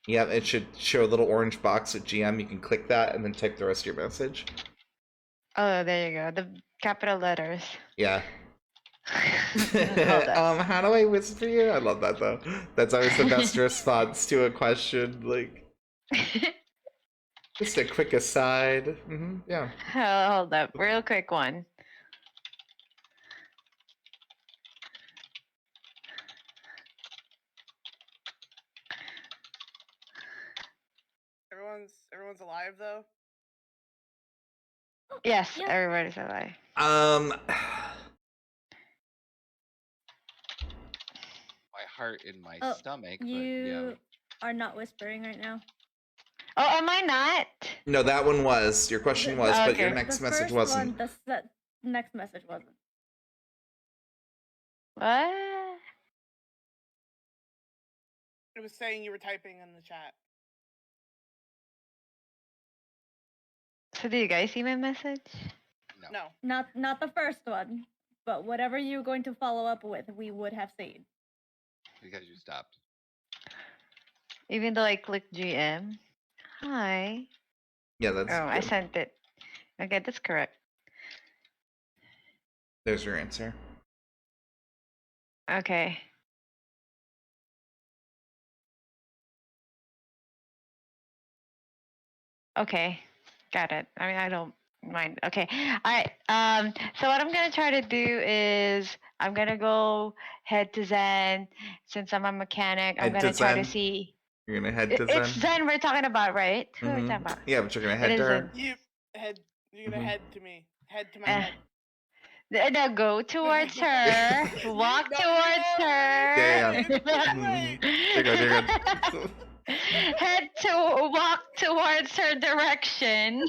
Yeah, it should show a little orange box with GM. You can click that and then type the rest of your message. Oh, there you go. The capital letters. Yeah. Hold on. How do I whisper you? I love that though. That's always the best response to a question. Like, just a quick aside. Yeah. Hold up, real quick one. Everyone's alive though. Yes, Yeah. everybody's alive. My heart in my Oh, stomach, but You yeah. are not whispering right now. Oh, am I not? No, that one was. Your question was, but your Okay. next the message first wasn't. One, the next message wasn't. What? It was saying you were typing in the chat. So do you guys see my message? No. No. Not the first one, but whatever you're going to follow up with, we would have seen. Because you stopped. Even though I clicked GM. Hi. Yeah, that's Oh, I good. sent it. Okay, that's correct. There's your answer. Okay. Okay, got it. I mean, I don't mind. Okay, all right. So what I'm gonna try to do is I'm gonna go head to Zen. Since I'm a mechanic, I'm Head to gonna try to Zen? see. You're gonna head to It's Zen? Zen we're talking about, right? Who are we talking about? Yeah, but you're gonna It head to is her? Zen. You head. You're gonna Mhm. head to me. Head to my Eh. head. No, go towards her. Walk No, towards you're her. Yeah, yeah. It's too Mhm. late. You're good, you're good. Head to walk towards her direction.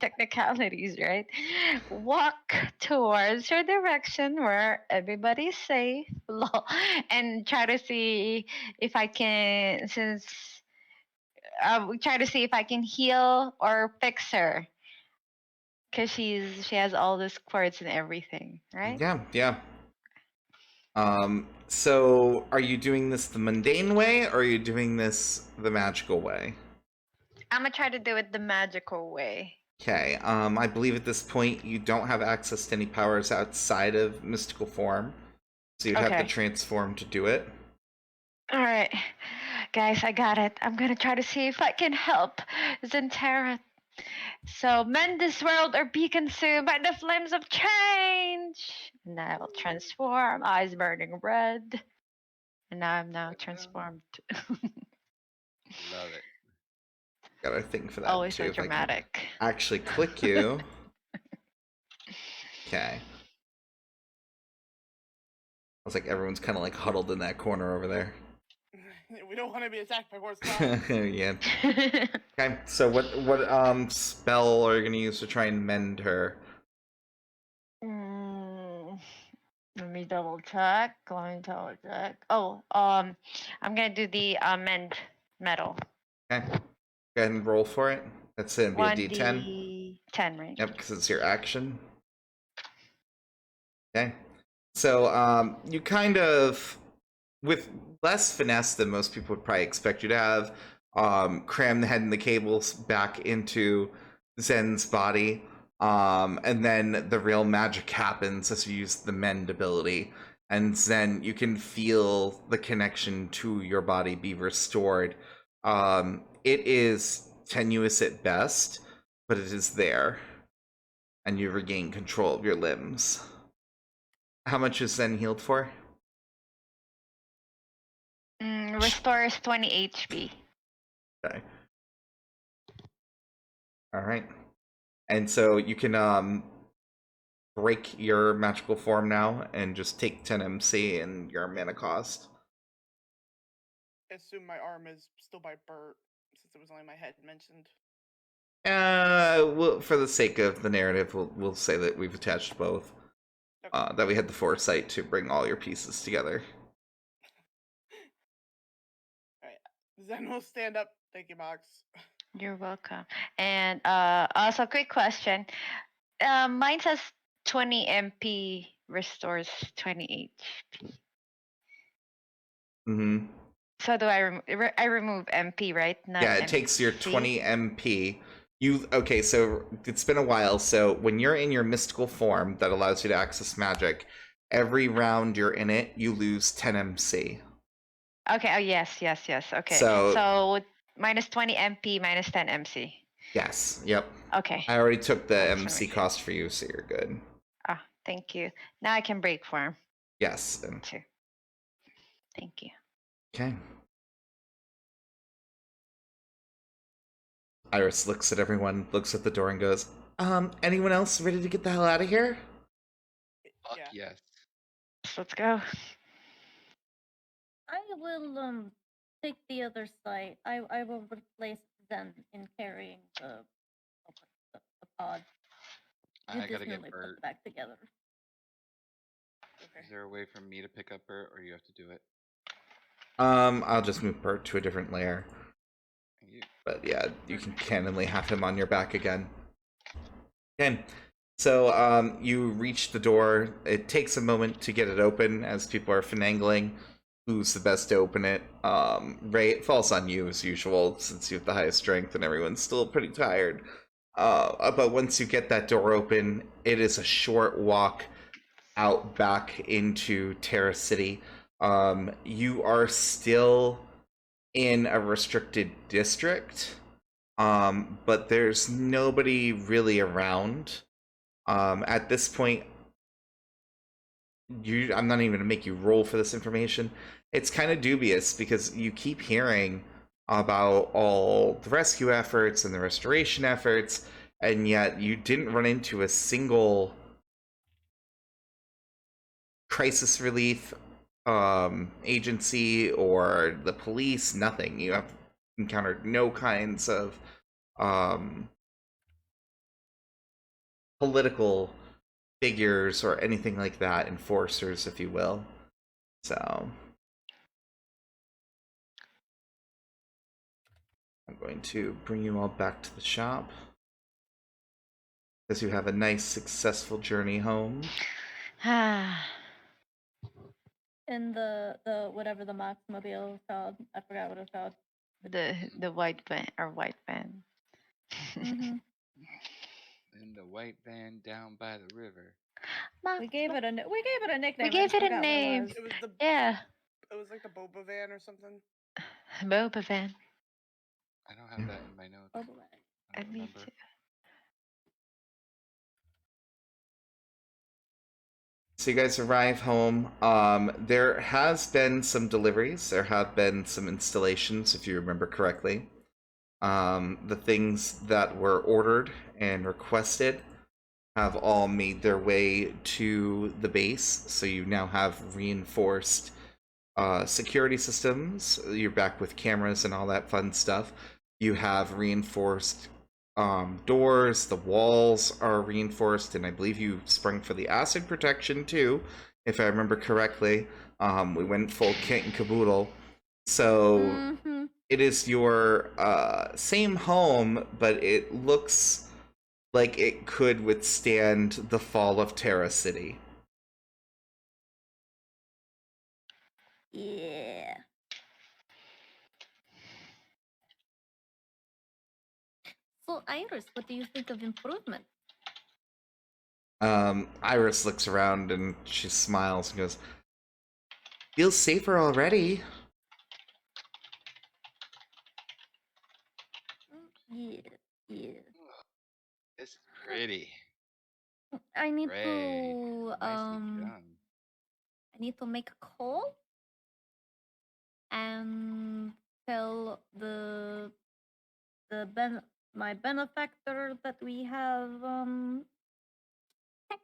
Technicalities, right? Walk towards her direction where everybody's safe, lol, and try to see if I can, since try to see if I can heal or fix her, because she has all the squirts and everything, right? Yeah, yeah. So are you doing this the mundane way, or are you doing this the magical way? I'm gonna try to do it the magical way. Okay, I believe at this point you don't have access to any powers outside of mystical form, so you'd have to Okay. transform to do it. All right, guys, I got it. I'm gonna try to see if I can help Zentara. So mend this world or be consumed by the flames of change. And I will transform, eyes burning red. And now I'm now transformed. Love it. Got a thing for that Always too. so If I can dramatic. actually click you. Okay. Looks like everyone's kind of like huddled in that corner over there. We don't want to be attacked by horse dogs. Yeah. Okay. So what spell are you gonna use to try and mend her? Let me double check. Let me double check. Oh, I'm gonna do the mend metal. Okay. Go ahead and roll for it. That's gonna be a D10. 1d10, right? Yep, because it's your action. Okay. So you kind of, with less finesse than most people would probably expect you to have, cram the head and the cables back into Zen's body. And then the real magic happens as you use the mend ability. And Zen, you can feel the connection to your body be restored. It is tenuous at best, but it is there. And you regain control of your limbs. How much is Zen healed for? Restores 20 HP. Okay. All right. And so you can break your magical form now and just take 10 MC and your mana cost. I assume my arm is still by Bert, since it was only my head mentioned. Well, for the sake of the narrative, we'll say that we've attached both. Okay. That we had the foresight to bring all your pieces together. Alright. Zen will stand up. Thank you, Mox. You're welcome. And also, quick question. Mine says 20 MP restores 20 HP. Mm-hmm. So do I remove MP, right? Not Yeah, it takes your MC? 20 MP. Okay, so it's been a while. So when you're in your mystical form that allows you to access magic, every round you're in it, you lose 10 MC. Okay. Oh yes. Okay. So- So minus 20 MP, minus 10 MC. Yes, yep. Okay. I already took the That's MC amazing. cost for you, so you're good. Ah, thank you. Now I can break form Yes. too. Thank you. Okay. Iris looks at everyone, looks at the door, and goes, anyone else ready to get the hell out of here? Fuck Yeah. yes. Let's go. I will take the other side. I will replace them in carrying the pod. You I just gotta get newly put Bert. it back together. Okay. Is there a way for me to pick up Bert, or you have to do it? I'll just move Bert to a different layer. Thank you. But yeah, you can canonically have him on your back again. Again, So you reach the door. It takes a moment to get it open as people are finagling who's the best to open it. Ray, it falls on you as usual since you have the highest strength and everyone's still pretty tired. But once you get that door open, it is a short walk out back into Terra City. You are still in a restricted district, but there's nobody really around. At this point, I'm not even going to make you roll for this information. It's kind of dubious because you keep hearing about all the rescue efforts and the restoration efforts, and yet you didn't run into a single crisis relief agency or the police. Nothing. You have encountered no kinds of political figures or anything like that, enforcers, if you will. So I'm going to bring you all back to the shop as you have a nice, successful journey home. In the whatever the Mox mobile is called, I forgot what it's called. the white van or white van. Mhm. In the white van down by the river. We gave it a nickname. We I gave just it a forgot what it name. was. It was the Yeah, it was like the boba van or something. Boba van. I don't have that in my notes. Oh, boy. I don't Me remember. too. So you guys arrive home. There has been some deliveries. There have been some installations, if you remember correctly. The things that were ordered and requested have all made their way to the base. So you now have reinforced security systems. You're back with cameras and all that fun stuff. You have reinforced doors. The walls are reinforced, and I believe you sprung for the acid protection too, if I remember correctly. We went full kit and caboodle. So Mhm. it is your same home, but it looks like it could withstand the fall of Terra City. Yeah. So, Iris, what do you think of improvement? Iris looks around and she smiles and goes, "Feels safer already." Yeah. Yeah. This is pretty. I need Ray, to nicely done. I need to make a call and tell my benefactor that we have tech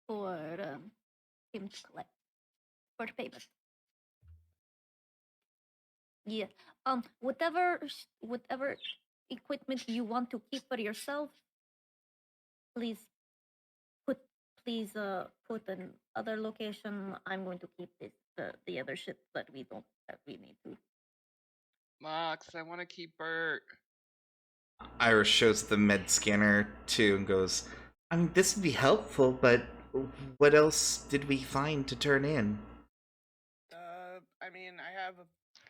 for him to collect for payment. Yeah. Whatever equipment you want to keep for yourself, please put in other location. I'm going to keep the other shit that we need to. Mox, I want to keep Bert. Iris shows the med scanner too and goes, "I mean, this would be helpful, but what else did we find to turn in?" I mean, I have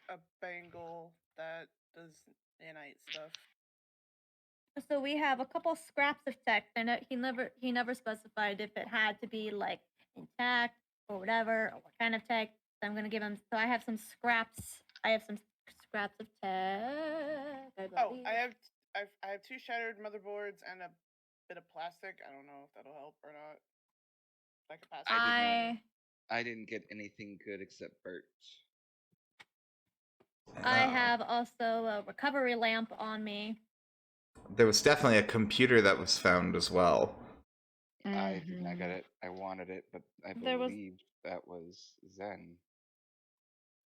a bangle that does nanite stuff. So we have a couple scraps of tech, and he never specified if it had to be like intact or whatever, or what kind of tech. So I'm gonna give him. So I have some scraps. I have some scraps of tech. Oh, I have 2 shattered motherboards and a bit of plastic. I don't know if that'll help or not. I can pass it. I didn't get anything good except Bert. I have also a recovery lamp on me. There was definitely a computer that was found as well. I did not get it. I wanted it, but I believe that was Zen.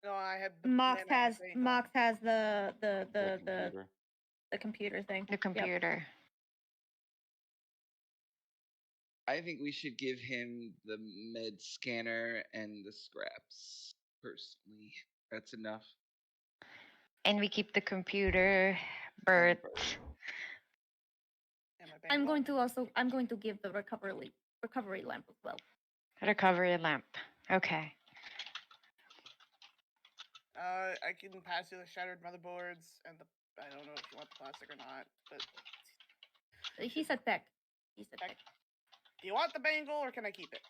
No, I had the Mox nanite bangle. has the Computer. computer thing. The computer. I think we should give him the med scanner and the scraps. Personally, that's enough. And we keep the computer, Bert. And my I'm going to give the recovery lamp as well. Recovery lamp. Okay. I can pass you the shattered motherboards and the. I don't know if you want the plastic or not, but He said tech. Tech. Do you want the bangle or can I keep it?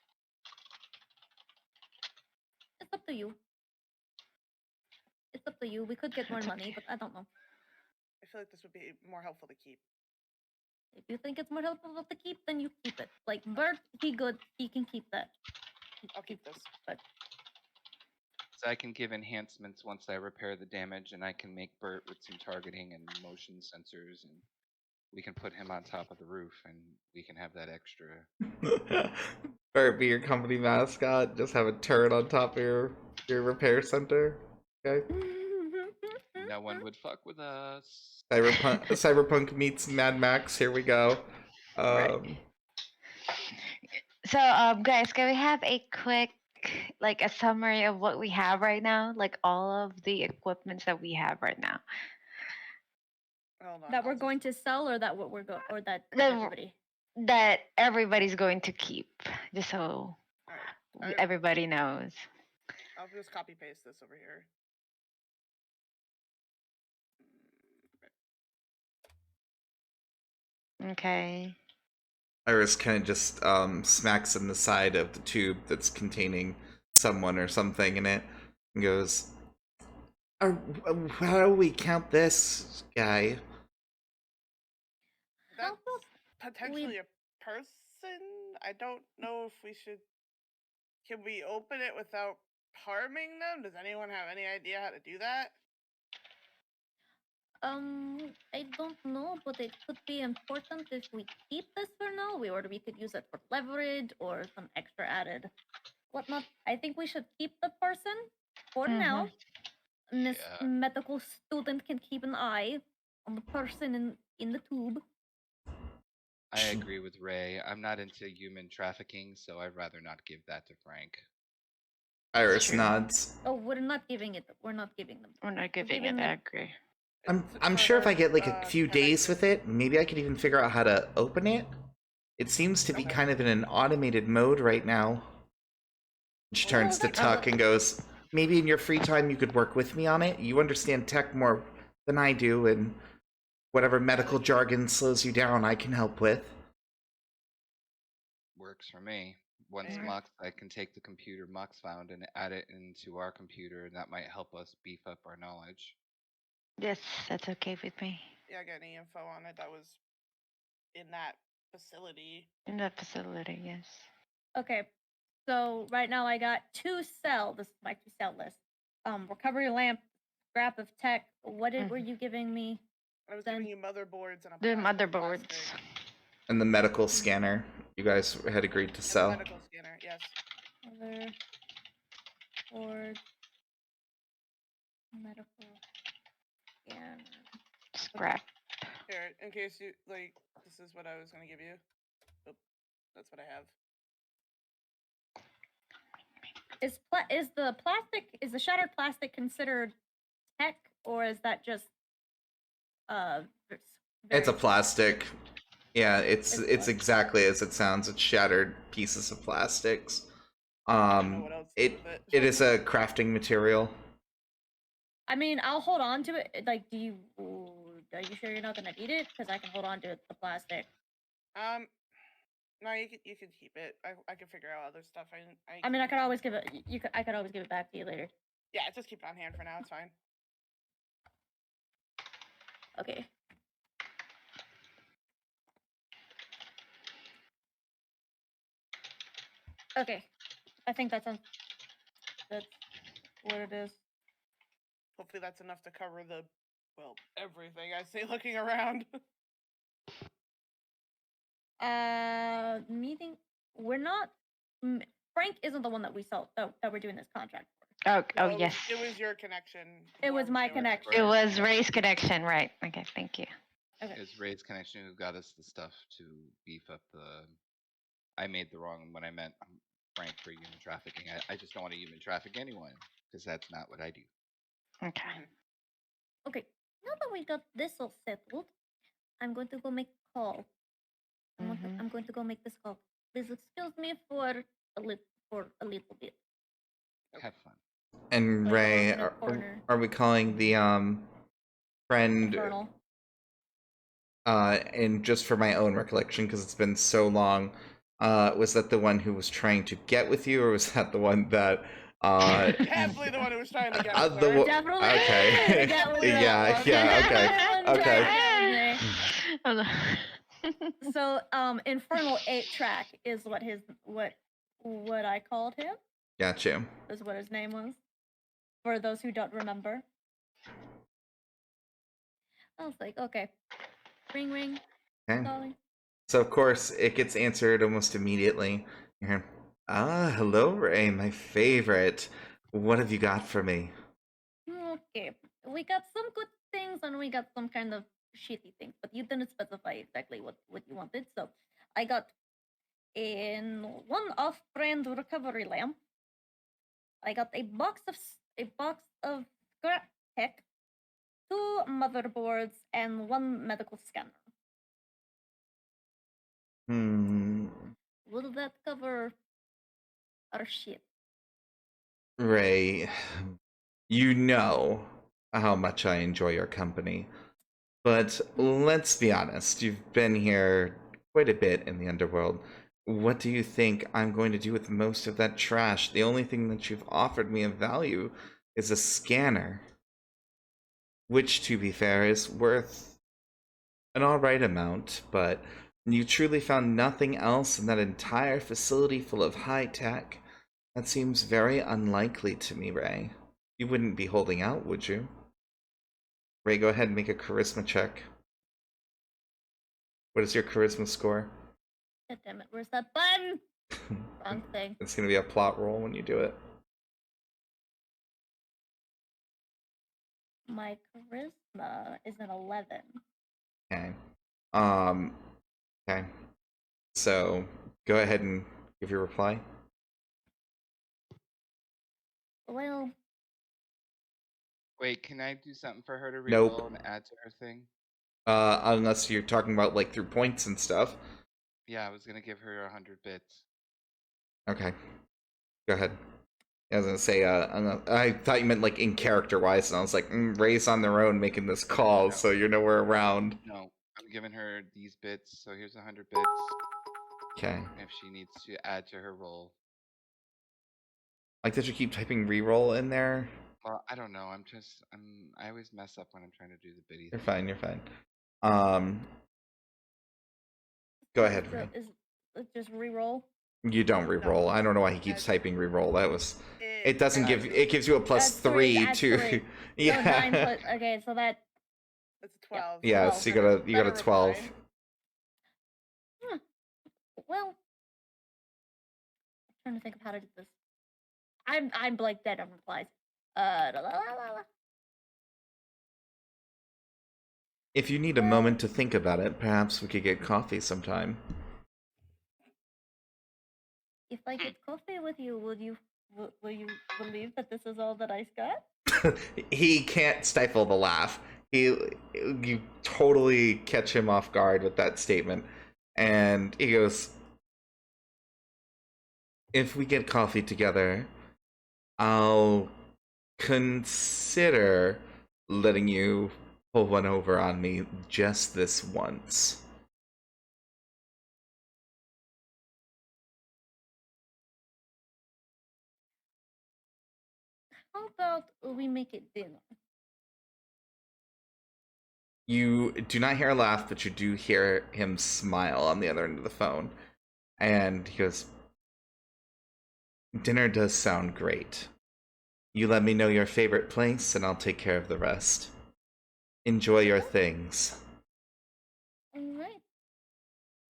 It's up to you. It's up to you. We could get more It's money, okay. but I don't know. I feel like this would be more helpful to keep. If you think it's more helpful to keep, then you keep it. Like Bert, he good. He can keep that. I'll keep this. But So I can give enhancements once I repair the damage, and I can make Bert with some targeting and motion sensors, and we can put him on top of the roof, and we can have that extra. Or be your company mascot. Just have a turret on top of your repair center. Okay. No one would fuck with us. Cyberpunk meets Mad Max. Here we go. Right. So, guys, can we have a quick, like, a summary of what we have right now? Like, all of the equipments that we have right now. Hold on, that I'll we're just- going to sell, or that what we're or that The- everybody. That everybody's going to keep, just so Alright, everybody knows. I'll just copy paste this over here. Okay. Iris kind of just smacks in the side of the tube that's containing someone or something in it and goes, how do we count this guy? That's How potentially a person. I don't know if we should. Can we open it without harming them? Does anyone have any idea how to do that? I don't know, but it could be important if we keep this for now. We could use it for leverage or some extra added whatnot. I think we should keep the person for now. This Yeah. medical student can keep an eye on the person in the tube. I agree with Ray. I'm not into human trafficking, so I'd rather not give that to Frank. Iris True. nods. Oh, we're not giving it. We're not giving them. We're not giving giving it. I them- agree. I'm sure if I get like a few days with it, maybe I could even figure out how to open it. It seems to be Okay. kind of in an automated mode right now. She turns to that's Tuck good. and goes, maybe in your free time you could work with me on it. You understand tech more than I do, and whatever medical jargon slows you down, I can help with. Works for me. Once Alright. Mox, I can take the computer Mox found and add it into our computer, and that might help us beef up our knowledge. Yes, that's okay with me. Yeah, get any info on it that was in that facility. In that facility, yes. Okay, so right now I got 2 cell. This is my 2 cell list. Recovery lamp, scrap of tech. What were you giving me? I was Then- giving you motherboards and a The plastic. motherboards. And the medical scanner you guys had agreed to And the sell. medical scanner, yes. Motherboard, medical scanner. Scrap. Here, in case you like, this is what I was gonna give you. Oop, that's what I have. Is the shattered plastic considered tech, or is that just It's a very- plastic. Yeah, it's It's exactly as it sounds. It's shattered pieces of plastics. I don't know what else to do with it. It is a crafting material. I mean, I'll hold on to it. Like, are you sure you're not gonna need it? Because I can hold on to the plastic. No, you can keep it. I can figure out other stuff. I mean, I could always give it. I could always give it back to you later. Yeah, just keep it on hand for now. It's fine. Okay. Okay, I think that's what it is. Hopefully that's enough to cover the, well, everything I say looking around. Meeting. We're not. Frank isn't the one that we saw that we're doing this contract for. Oh, No, oh yes. It was your connection. It was whoever my they were. connection. It was Ray's connection, right? Okay, thank you. Okay. It was Ray's connection who got us the stuff to beef up the. I made the wrong when I meant Frank for human trafficking. I just don't want to human traffic anyone because that's not what I do. Okay. Okay. Now that we got this all settled, I'm going to go make a call. Mhm. I'm going to go make this call. Please excuse me for a little bit. Have fun. And I go Ray, in a corner. are we calling the friend Infernal. and just for my own recollection, because it's been so long, was that the one who was trying to get with you, or was that the one that Definitely the one who was trying to get the with her. wo- Definitely okay. trying to get with Yeah, that one. yeah, okay, Definitely okay. trying to get with me. So, Infernal 8-track is what I called him. Got you. Is what his name was. For those who don't remember. I was like, okay. Ring ring. Okay. Calling. So of course it gets answered almost immediately. You hear, hello, Ray, my favorite. What have you got for me? Okay. We got some good things and we got some kind of shitty things, but you didn't specify exactly what you wanted. So I got in one off-brand recovery lamp. I got a box of scrap tech, 2 motherboards, and 1 medical scanner. Will that cover our shit? Ray, you know how much I enjoy your company. But let's be honest, you've been here quite a bit in the underworld. What do you think I'm going to do with most of that trash? The only thing that you've offered me of value is a scanner. Which, to be fair, is worth an alright amount, but you truly found nothing else in that entire facility full of high tech. That seems very unlikely to me, Ray. You wouldn't be holding out, would you? Ray, go ahead and make a charisma check. What is your charisma score? God damn it, where's that button? Wrong thing. It's going to be a plot roll when you do it. My charisma is an 11. Okay. Okay. So, go ahead and give your reply. Well, Wait, can I do something for her to Nope. reroll and add to her thing? Unless you're talking about, like, through points and stuff. Yeah, I was gonna give her 100 bits. Okay. Go ahead. I was gonna say, I thought you meant, like, in character-wise, and I was like, Ray's on their own making this call, No. so you're nowhere around. No, I'm giving her these bits, so here's 100 bits. Okay. If she needs to add to her roll. Like, did you keep typing reroll in there? Well, I don't know. I always mess up when I'm trying to do the biddy You're thing. fine, you're fine. Go ahead, Ray. Is it just re-roll? You don't reroll. I don't know why he keeps typing reroll. That was. It doesn't give. It gives you a plus That's 3, 3 that's to. 3. Yeah. So 9 plus, okay, so that. It's a 12. Yeah. 12. So you got a Better 12. reply. Well, I'm trying to think of how to do this. I'm like dead on replies. If you need a moment to think about it, perhaps we could get coffee sometime. If I get coffee with you, will you believe that this is all that I got? He can't stifle the laugh. You totally catch him off guard with that statement, and he goes, "If we get coffee together, I'll consider letting you pull one over on me just this once." How about we make it dinner? You do not hear a laugh, but you do hear him smile on the other end of the phone. And he goes, "Dinner does sound great. You let me know your favorite place, and I'll take care of the rest. Enjoy your things." Alright.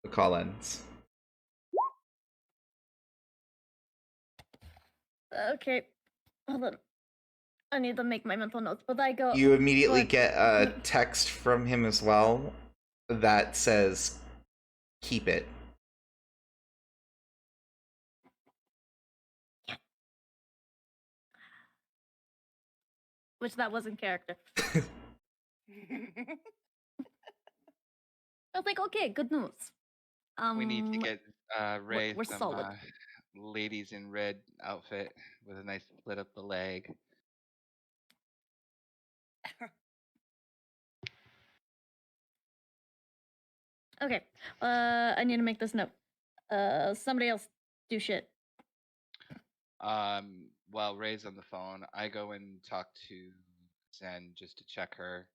The call ends. Okay. Hold on. I need to make my mental notes, but I go. You immediately but- get a text from him as well that says, "Keep it." Which that was in character. I was like, okay, good news. We need to get Ray we're some solid. ladies in red outfit with a nice split up the leg. Okay. I need to make this note. Somebody else do shit. While Ray's on the phone, I go and talk to Zen just to check her,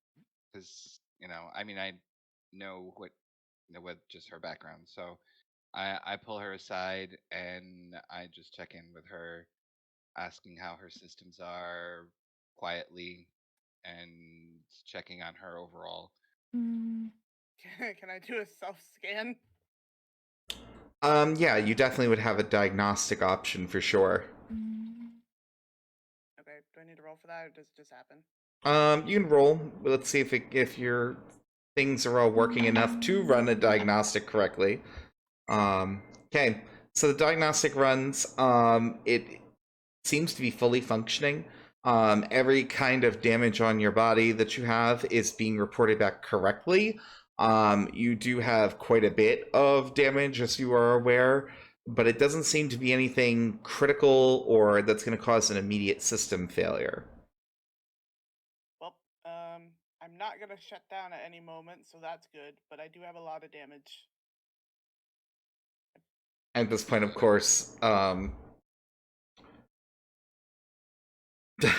because I mean, I know what just her background, so I pull her aside and I just check in with her, asking how her systems are quietly, and checking on her overall. Mm, Can I do a self scan? Yeah, you definitely would have a diagnostic option for sure. mm. Okay, do I need to roll for that, or does it just happen? You can roll. Let's see if your things are all working enough to run a diagnostic correctly. Okay, so the diagnostic runs. It seems to be fully functioning. Every kind of damage on your body that you have is being reported back correctly. You do have quite a bit of damage, as you are aware, but it doesn't seem to be anything critical or that's going to cause an immediate system failure. Well, I'm not gonna shut down at any moment, so that's good. But I do have a lot of damage. At this point, of Okay. course,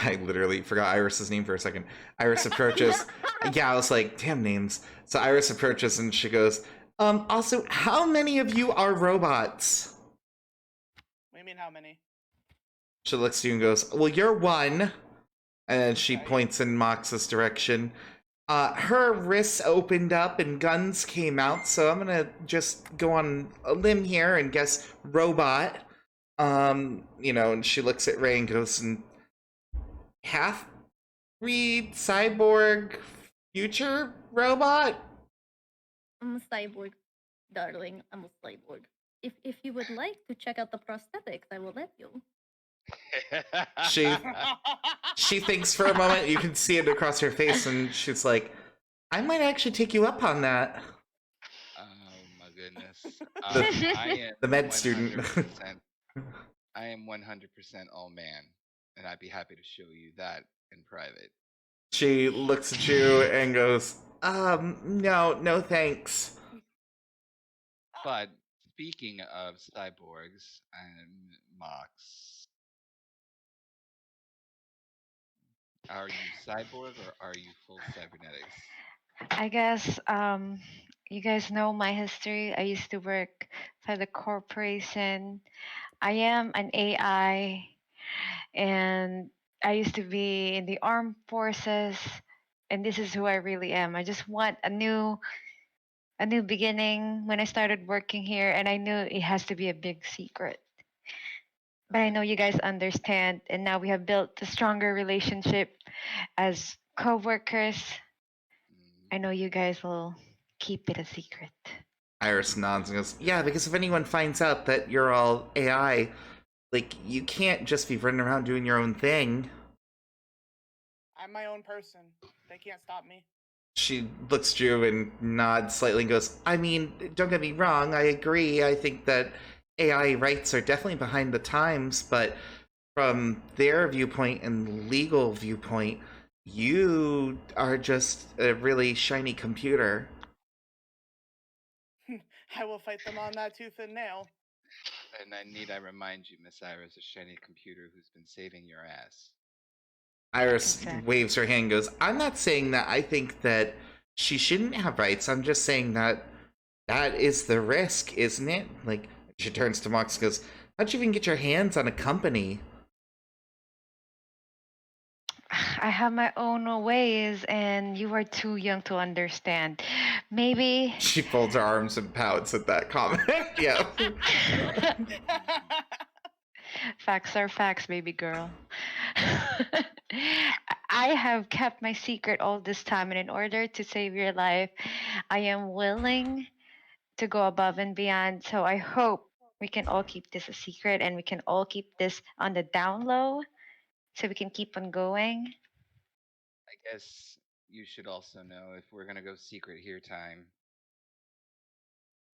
I literally forgot Iris's name for a second. Iris approaches. Yeah, I was like, damn names. So Iris approaches and she goes, also, how many of you are robots? What do you mean, how many? She looks at you and goes, well, you're one. And she Okay. points in Mox's direction. Her wrists opened up and guns came out, so I'm gonna just go on a limb here and guess robot. And she looks at Ray and goes, and half breed cyborg future robot? I'm a cyborg, darling. I'm a cyborg. If you would like to check out the prosthetics, I will let you. She thinks for a moment, you can see it across her face, and she's like, I might actually take you up on that. Oh my goodness. The- I am the med student. 100%. I am 100% all man, and I'd be happy to show you that in private. She looks at you and goes, no thanks. But speaking of cyborgs and Mox, are you cyborg or are you full cybernetics? I guess you guys know my history. I used to work for the corporation. I am an AI, and I used to be in the armed forces, and this is who I really am. I just want a new beginning when I started working here, and I knew it has to be a big secret. But I know you guys understand, and now we have built a stronger relationship as co-workers. I know you guys will keep it a secret. Iris nods and goes, yeah, because if anyone finds out that you're all AI, like, you can't just be running around doing your own thing. I'm my own person. They can't stop me. She looks at you and nods slightly and goes, I mean, don't get me wrong, I agree. I think that AI rights are definitely behind the times, but from their viewpoint and legal viewpoint, you are just a really shiny computer. I will fight them on that tooth and nail. And I remind you, Miss Iris, a shiny computer who's been saving your ass. Iris Exactly. waves her hand and goes, I'm not saying that I think that she shouldn't have rights. I'm just saying that that is the risk, isn't it? Like, she turns to Mox and goes, how'd you even get your hands on a company? I have my own ways, and you are too young to understand. Maybe. She folds her arms and pouts at that comment. Yeah. Facts are facts, baby girl. I have kept my secret all this time, and in order to save your life, I am willing to go above and beyond. So I hope we can all keep this a secret, and we can all keep this on the down low so we can keep on going. I guess you should also know, if we're gonna go secret here time,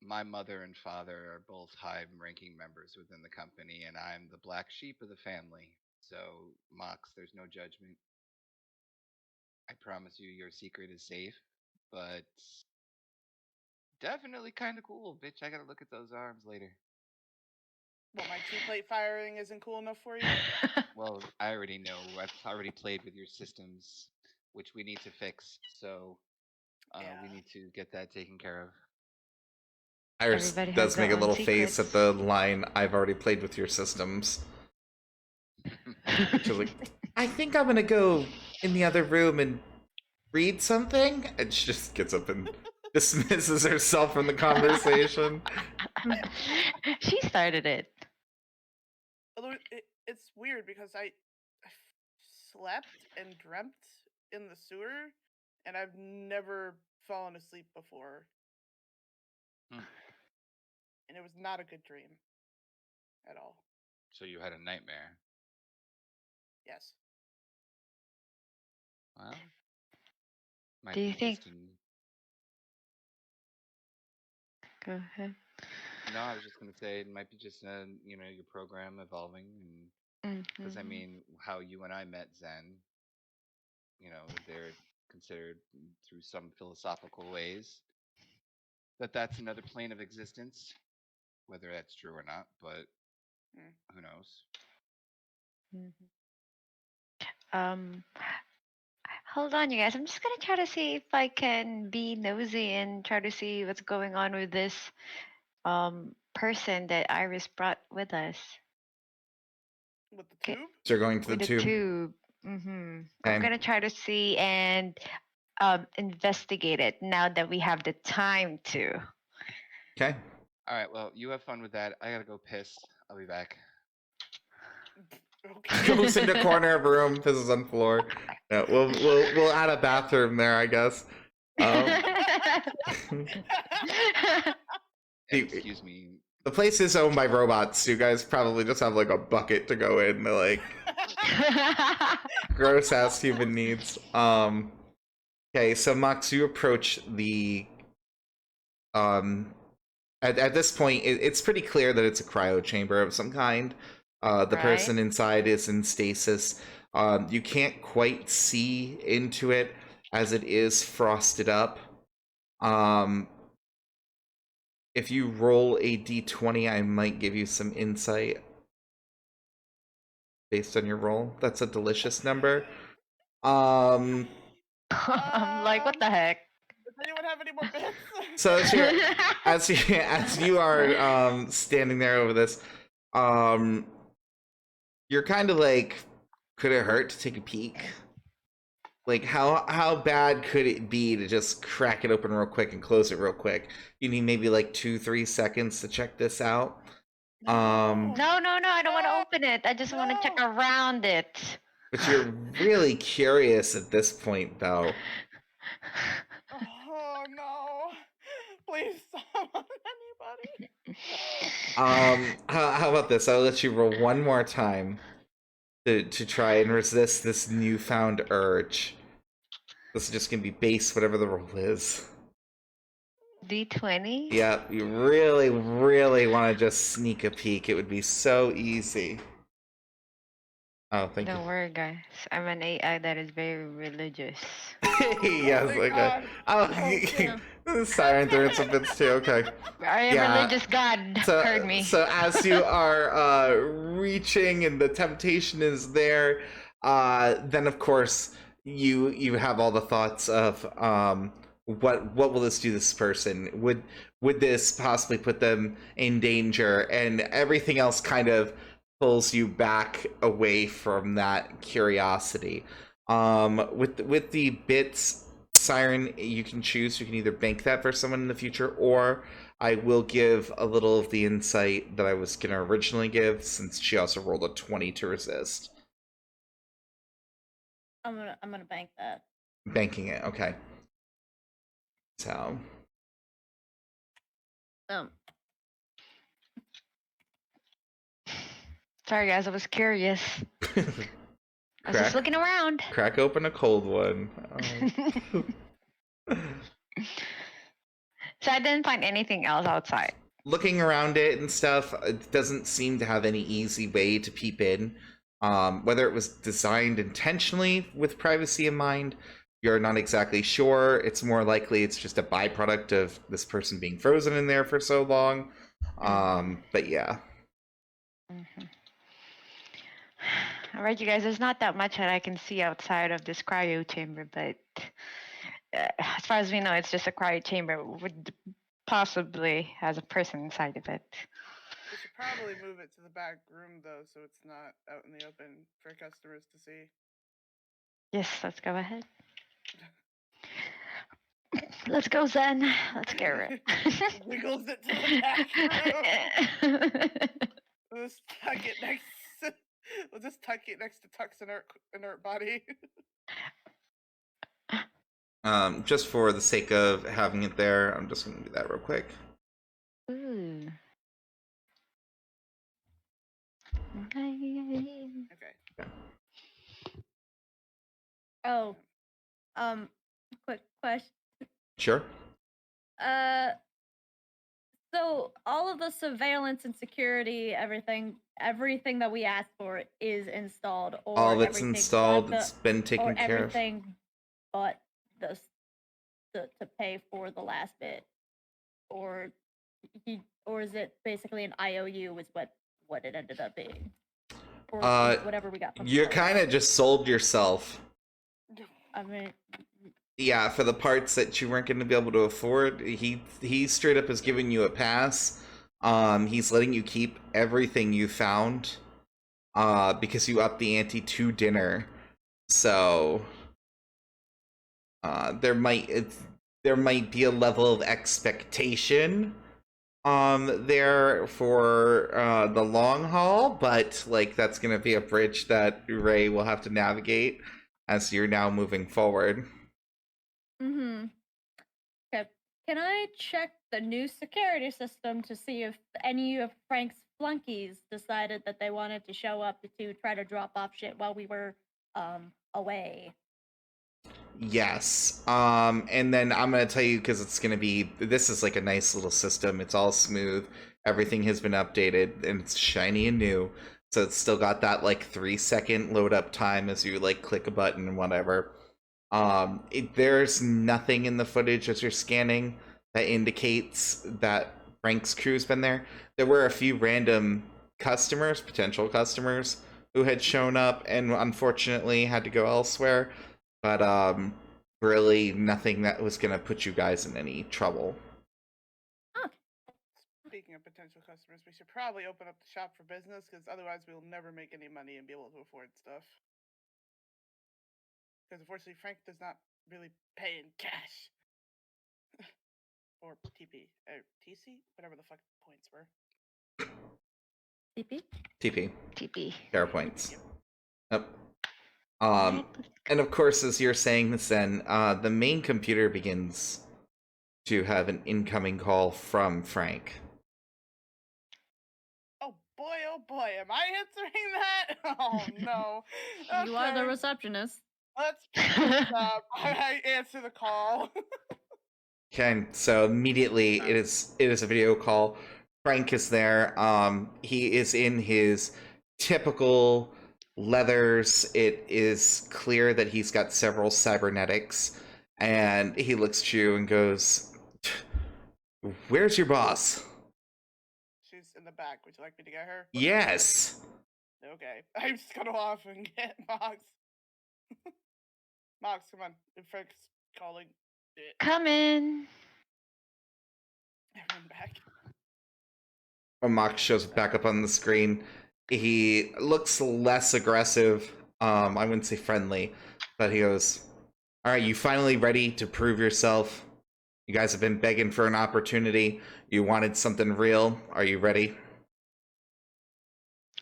my mother and father are both high-ranking members within the company, and I'm the black sheep of the family. So, Mox, there's no judgment. I promise you, your secret is safe, but definitely kind of cool, bitch. I gotta look at those arms later. Well, my two-plate firing isn't cool enough for you? Well, I already know. I've already played with your systems, which we need to fix. So, we Yeah. need to get that taken care of. Iris Everybody has does their make a own little face at secrets. the line, "I've already played with your systems." She's like, "I think I'm gonna go in the other room and read something," and she just gets up and dismisses herself from the conversation. She started it. Although it's weird because I slept and dreamt in the sewer, and I've never fallen asleep before. Hmm. And it was not a good dream at all. So you had a nightmare. Yes. Well, might Do you be think? just an... Go ahead. No, I was just gonna say it might be just your program evolving, and because I Mhm. mean, how you and I met Zen, they're considered through some philosophical ways that's another plane of existence, whether that's true or not, but Mm. who knows? Mhm. Um, hold on, you guys. I'm just gonna try to see if I can be nosy and try to see what's going on with this person that Iris brought with us. With the Okay. tube? So you're going to With the the tube. tube. Mm-hmm. I'm Okay. gonna try to see and investigate it now that we have the time to. Okay. All right, well, you have fun with that. I gotta go piss. I'll be back. Okay. Goes into corner of a room, pisses on floor. Yeah, we'll add a bathroom there, I guess. And excuse me. The place is owned by robots, so you guys probably just have like a bucket to go in. They're like gross ass human needs. Okay, so Mox, you approach the at this point it's pretty clear that it's a cryo chamber of some kind. The Right. person inside is in stasis. You can't quite see into it as it is frosted up. If you roll a d20, I might give you some insight based on your roll. That's a delicious number. I'm like, what the heck? Does anyone have any more bits? So as you are standing there over this, you're kind of like, could it hurt to take a peek? Like how bad could it be to just crack it open real quick and close it real quick? You need maybe like 2-3 seconds to check this out. No, I don't want to open it. I just want to check No. around it. But you're really curious at this point, though. Oh no. Please, someone, anybody. How about this? I'll let you roll one more time to try and resist this newfound urge. This is just gonna be base, whatever the roll is. D20? Yeah, you really, really want to just sneak a peek. It would be so easy. Oh, thank Don't you. worry, guys. I'm an AI that is very religious. Yes, thank okay. God. Oh, yeah. the siren threw in some bits too. Okay. I am Yeah, religious. God heard me. So as you are reaching and the temptation is there, then of course you have all the thoughts of what will this do to this person? Would this possibly put them in danger? And everything else kind of pulls you back away from that curiosity. With the bits siren, you can choose. You can either bank that for someone in the future, or I will give a little of the insight that I was going to originally give, since she also rolled a 20 to resist. I'm gonna bank that. Banking it, okay. So. Sorry, guys. I was curious. I was just looking around. Crack open a cold one. So I didn't find anything else outside. Looking around it and stuff, it doesn't seem to have any easy way to peep in. Whether it was designed intentionally with privacy in mind, you're not exactly sure. It's more likely it's just a byproduct of this person being frozen in there for so long. But yeah. Mhm. All right, you guys. There's not that much that I can see outside of this cryo chamber, but as far as we know, it's just a cryo chamber with possibly has a person inside of it. We should probably move it to the back room though, so it's not out in the open for customers to see. Yes, let's go ahead. Let's go, Zen. Let's get it. Wiggles it to the back room. We'll just tuck it next. We'll just tuck it next to Tuck's inert body. Just for the sake of having it there, I'm just going to do that real quick. Ooh. Okay. Oh, quick question. Sure. So all of the surveillance and security, everything that we asked for is installed, or All of it's everything installed. but It's been or taken care of. everything but the to pay for the last bit, or is it basically an IOU is what it ended up being, or whatever we got from the You're start? kind of just sold yourself. I mean, Yeah, for the parts that you weren't going to be able to afford, he straight up is giving you a pass. He's letting you keep everything you found, because you upped the ante to dinner. So, there might be a level of expectation, there for the long haul, but like that's going to be a bridge that Ray will have to navigate as you're now moving forward. mm-hmm. Okay. Can I check the new security system to see if any of Frank's flunkies decided that they wanted to show up to try to drop off shit while we were away? Yes. And then I'm going to tell you, because it's going to be, this is like a nice little system. It's all smooth. Everything has been updated and it's shiny and new. So it's still got that like 3-second load up time as you like click a button and whatever. There's nothing in the footage as you're scanning that indicates that Frank's crew's been there. There were a few random customers, potential customers, who had shown up and unfortunately had to go elsewhere. But really nothing that was gonna put you guys in any trouble. Speaking of potential customers, we should probably open up the shop for business, because otherwise we'll never make any money and be able to afford stuff. Because unfortunately, Frank does not really pay in cash. Or TP. Or TC? Whatever the fuck points were. CP? TP. TP. Terra points. Yep. Yep. And of course, as you're saying this, then the main computer begins to have an incoming call from Frank. Oh boy, am I answering that? Oh no. You are the Okay, receptionist. let's pick this up. I answer the call. Okay, so immediately it is a video call. Frank is there. He is in his typical leathers. It is clear that he's got several cybernetics, and he looks at you and goes, "Where's your boss?" She's in the back. Would you like me to get her? Yes. Okay. I'm just gonna off and get Mox. Mox, come on. If Frank's calling. Come in. Everyone back. When Mox shows back up on the screen, he looks less aggressive. I wouldn't say friendly, but he goes, "All right, you finally ready to prove yourself? You guys have been begging for an opportunity. You wanted something real. Are you ready?"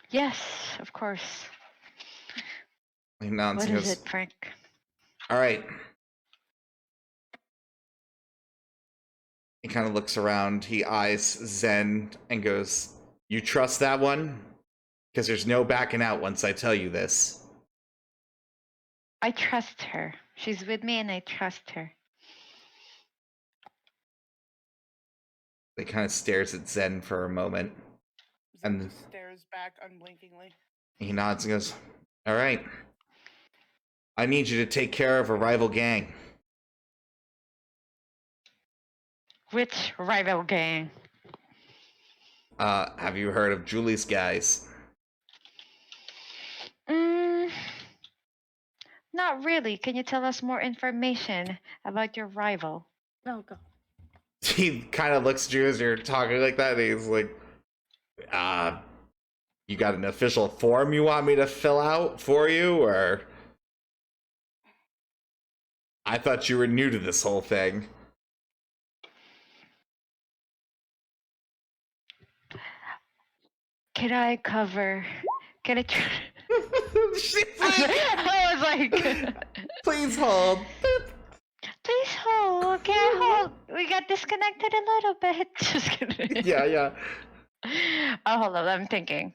Yes, of course. He nods What and is goes, it, Frank? "All right." He kind of looks around. He eyes Zen and goes, "You trust that one? Because there's no backing out once I tell you this." I trust her. She's with me and I trust her. He kind of stares at Zen for a moment. Zen And- just stares back unblinkingly. He nods and goes, "All right. I need you to take care of a rival gang." Which rival gang? Have you heard of Julie's guys? Mm, not really. Can you tell us more information about your rival? Oh god. He kind of looks at you as you're talking like that, and he's like, you got an official form you want me to fill out for you, or? I thought you were new to this whole thing. Can I cover? Can I? She's like, I was like, please hold. please hold. Can I hold? We got disconnected a little bit. Just kidding. Yeah. Oh, hold on. I'm thinking.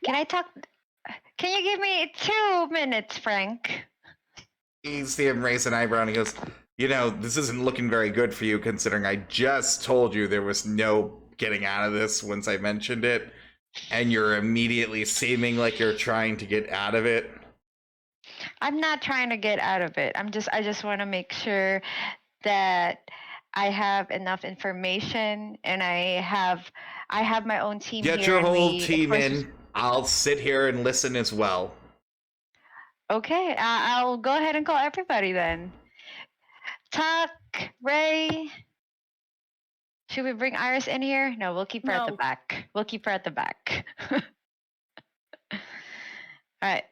Can I talk? Can you give me 2 minutes, Frank? You see him raise an eyebrow and he goes, "You know, this isn't looking very good for you considering I just told you there was no getting out of this once I mentioned it, and you're immediately seeming like you're trying to get out of it." I'm not trying to get out of it. I just want to make sure that I have enough information and I have my own team Get here. your and whole we, of team course, in. I'll sit here and listen as well. Okay, I'll go ahead and call everybody then. Tuck, Ray. Should we bring Iris in here? No, we'll keep her at the No. back. We'll keep her at the back. All right.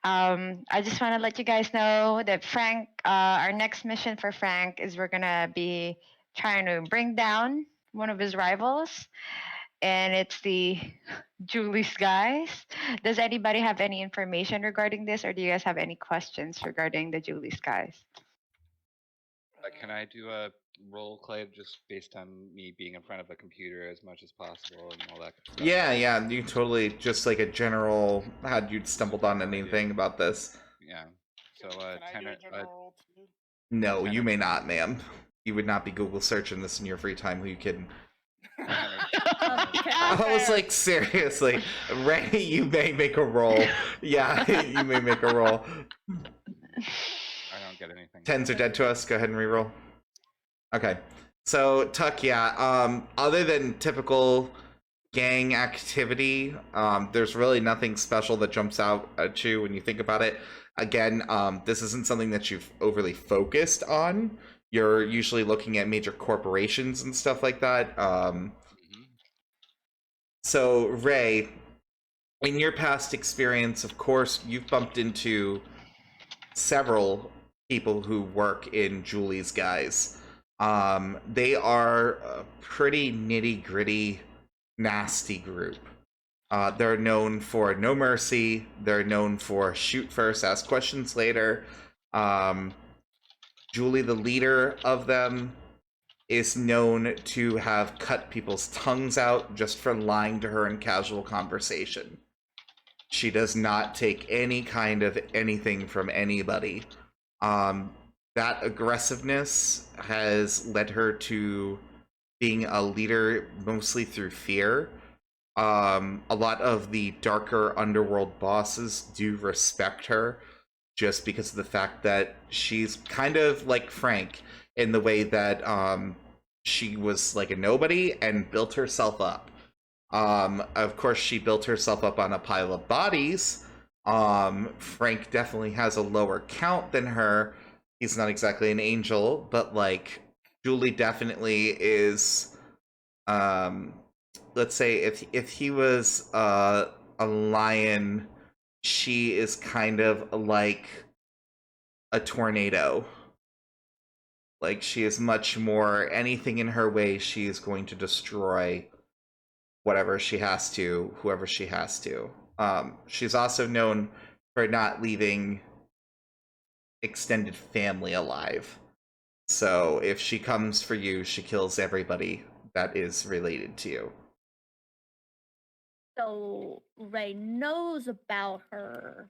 I just want to let you guys know that Frank, our next mission for Frank is we're gonna be trying to bring down one of his rivals, and it's the Julie's guys. Does anybody have any information regarding this, or do you guys have any questions regarding the Julie's guys? Can I do a role play just based on me being in front of a computer as much as possible and all that good stuff? Yeah, you totally, just like a general, had you stumbled on anything about this? Yeah. So, Can I do tenor, a general roll too? No, you Tenor- may not, ma'am. You would not be Google searching this in your free time. Who you kidding? I was Fair. like, seriously, Ray, you may make a roll. Yeah, you may make a roll. I don't get anything. Tens are dead to us. Go ahead and reroll. Okay. So Tuck, yeah. Other than typical gang activity, there's really nothing special that jumps out at you when you think about it. Again, this isn't something that you've overly focused on. You're usually looking at major corporations and stuff like that. Mhm. So Ray, in your past experience, of course, you've bumped into several people who work in Julie's guys. They are a pretty nitty gritty, nasty group. They're known for no mercy. They're known for shoot first, ask questions later. Julie, the leader of them, is known to have cut people's tongues out just for lying to her in casual conversation. She does not take any kind of anything from anybody. That aggressiveness has led her to being a leader mostly through fear. A lot of the darker underworld bosses do respect her just because of the fact that she's kind of like Frank in the way that she was like a nobody and built herself up. Of course, she built herself up on a pile of bodies. Frank definitely has a lower count than her. He's not exactly an angel, but like Julie definitely is. Let's say if he was a lion, she is kind of like a tornado. Like she is much more anything in her way, she is going to destroy whatever she has to, whoever she has to. She's also known for not leaving extended family alive. So if she comes for you, she kills everybody that is related to you. So Ray knows about her,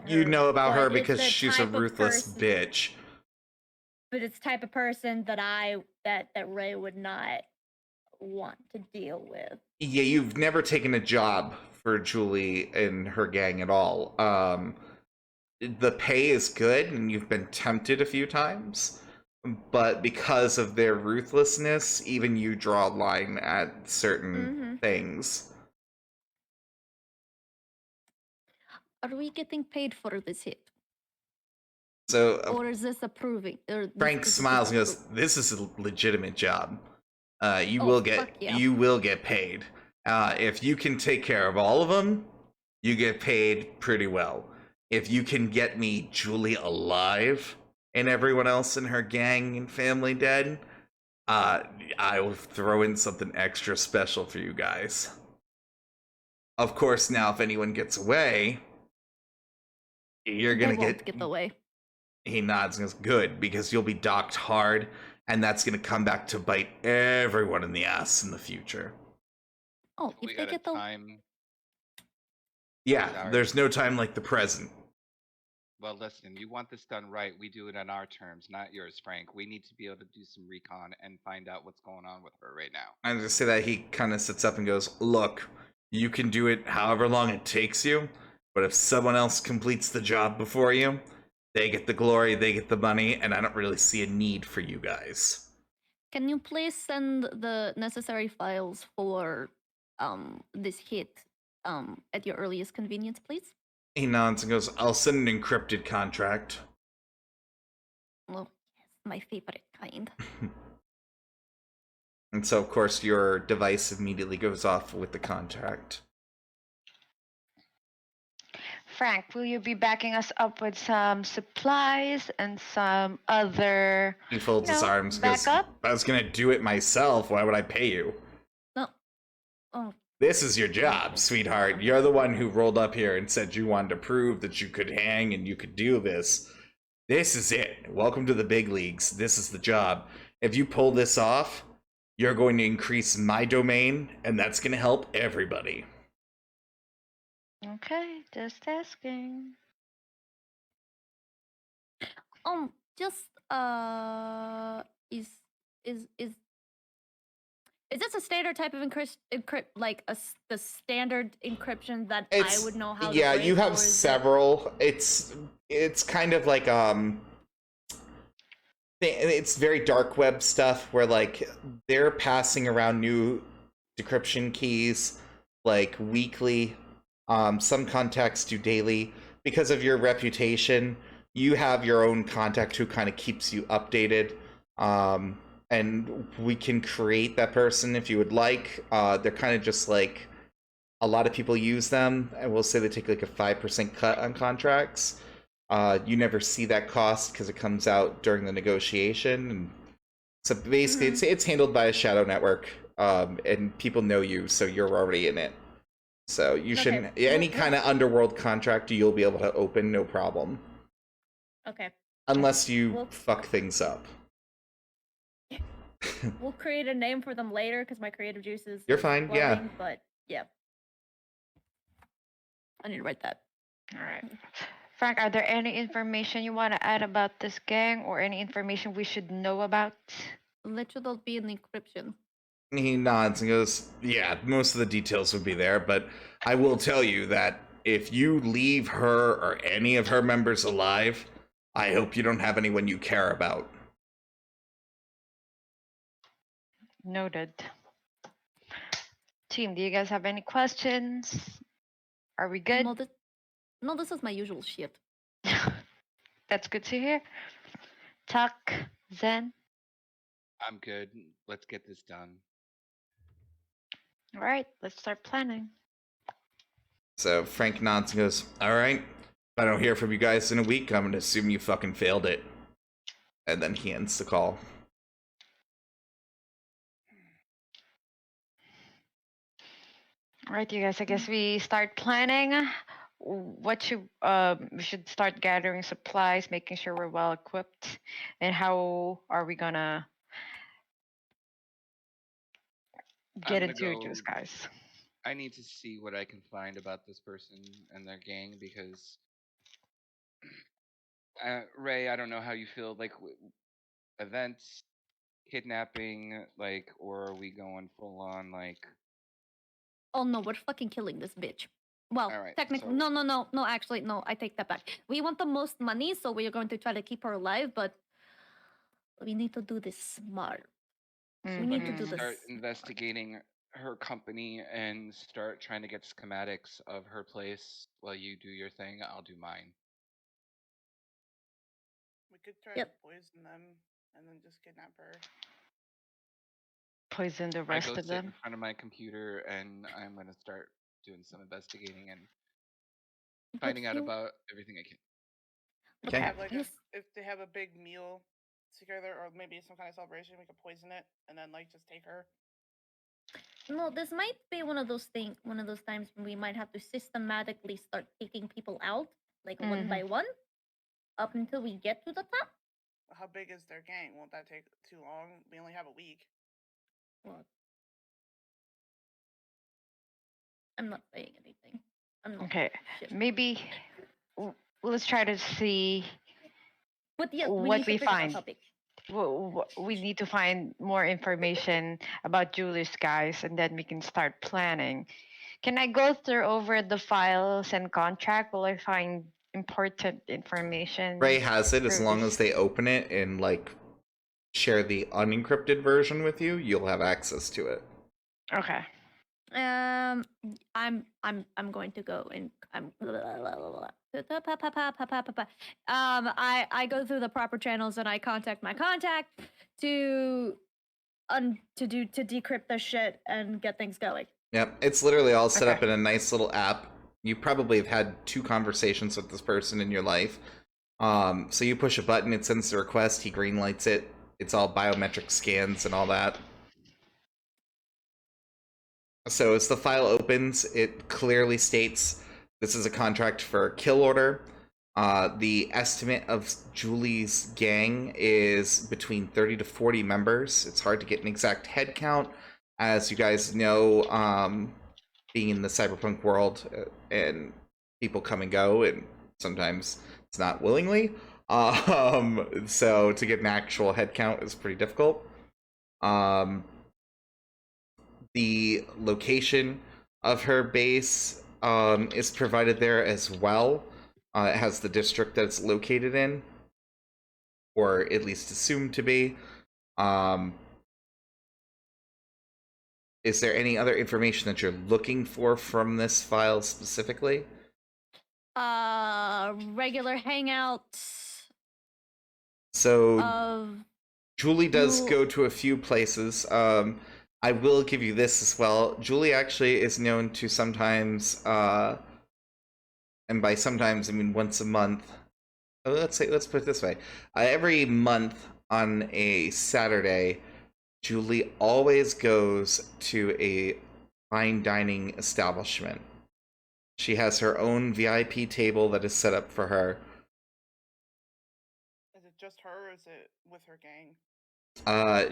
You know about her but it's because the she's a type of ruthless person- bitch. But it's the type of person that that Ray would not want to deal with. Yeah, you've never taken a job for Julie and her gang at all. The pay is good, and you've been tempted a few times, but because of their ruthlessness, even you draw a line at certain things. Are we getting paid for this hit? So Or is this approving? Frank smiles and goes, "This is a legitimate job. You Oh, will fuck yeah. get paid. If you can take care of all of them, you get paid pretty well. If you can get me Julie alive and everyone else in her gang and family dead, I will throw in something extra special for you guys. Of course, now if anyone gets away, you're gonna They won't get away. He nods and goes, "Good, because you'll be docked hard, and that's gonna come back to bite everyone in the ass in the future." Oh, We if they got a get the time. Yeah, Sorry. there's no time like the present. Well, listen, you want this done right. We do it on our terms, not yours, Frank. We need to be able to do some recon and find out what's going on with her right now. I just say that he kind of sits up and goes, "Look, you can do it however long it takes you, but if someone else completes the job before you, they get the glory, they get the money, and I don't really see a need for you guys." Can you please send the necessary files for this hit at your earliest convenience, please? He nods and goes, "I'll send an encrypted contract." Well, yes, my favorite kind. And so, of course, your device immediately goes off with the contract. Frank, will you be backing us up with some supplies and some other He folds his arms and goes, backup? "I was gonna do it myself. Why would I pay you? No. Oh, This is your job, sweetheart. You're the one who rolled up here and said you wanted to prove that you could hang and you could do this. This is it. Welcome to the big leagues. This is the job. If you pull this off, you're going to increase my domain, and that's going to help everybody." Okay, just asking. just is this a standard type of like the standard encryption that I would know how to Yeah, break, you have or is it- several. It's kind of like it's very dark web stuff where like they're passing around new decryption keys like weekly. Some contacts do daily. Because of your reputation, you have your own contact who kind of keeps you updated. And we can create that person if you would like. They're kind of just like a lot of people use them, and we'll say they take like a 5% cut on contracts. You never see that cost because it comes out during the negotiation. And so basically, it's handled by a shadow network, and people know you, so you're already in it. So you shouldn't any kind of underworld contract you'll be able to open, no problem. Okay. Unless you fuck things up. We'll create a name for them later because my creative juices. You're fine, yeah. flowing, but yeah. I need to write that. All right. Frank, are there any information you want to add about this gang or any information we should know about? Let you be an encryption. He nods and goes, "Yeah, most of the details would be there, but I will tell you that if you leave her or any of her members alive, I hope you don't have anyone you care about." Noted. Team, do you guys have any questions? Are we good? No, this is my usual shit. That's good to hear. Tuck, Zen. I'm good. Let's get this done. All right, let's start planning. So Frank nods and goes, "All right, if I don't hear from you guys in a week, I'm going to assume you fucking failed it." And then he ends the call. All right, you guys, I guess we start planning. What should we should start gathering supplies, making sure we're well equipped, and how are we gonna get into it, guys? I need to see what I can find about this person and their gang because Ray, I don't know how you feel like events, kidnapping, like, or are we going full on like? Oh no, we're fucking killing this bitch. Well, All right, technically, so- no, actually, no, I take that back. We want the most money, so we are going to try to keep her alive, but we need to do this smart. We need to do this. Start investigating her company and start trying to get schematics of her place while you do your thing. I'll do mine. We could try Yep. to poison them and then just kidnap her. Poison the I rest go of sit in them. front of my computer and I'm gonna start doing some investigating and But finding out you- about everything I can. but Okay. Have like he's- if they have a big meal together or maybe some kind of celebration, we could poison it and then like just take her. No, this might be one of those times when we might have to systematically start taking people out, like one by one, up until we get to the top. How big is their gang? Won't that take too long? We only have a week. Well, I'm not saying anything. I'm not. Okay, Shit. maybe let's try to see But yes, what we need we to figure out find. how big. We need to find more information about Julie's guys, and then we can start planning. Can I go through over the files and contract? Will I find important information? Ray has it as for long this? as they open it and like share the unencrypted version with you, you'll have access to it. Okay. I'm going to go and I go through the proper channels and I contact my contact to decrypt the shit and get things going. Yep, it's literally all set Okay. up in a nice little app. You probably have had 2 conversations with this person in your life. So you push a button, it sends the request, he greenlights it. It's all biometric scans and all that. So as the file opens, it clearly states this is a contract for a kill order. The estimate of Julie's gang is between 30 to 40 members. It's hard to get an exact head count. As you guys know, being in the cyberpunk world and people come and go, and sometimes it's not willingly. So to get an actual head count is pretty difficult. The location of her base is provided there as well. It has the district that it's located in, or at least assumed to be. Is there any other information that you're looking for from this file specifically? Regular hangouts So of Julie does Jul- go to a few places. I will give you this as well. Julie actually is known to sometimes, and by sometimes I mean once a month. Let's put it this way: every month on a Saturday, Julie always goes to a fine dining establishment. She has her own VIP table that is set up for her. Is it just her or is it with her gang?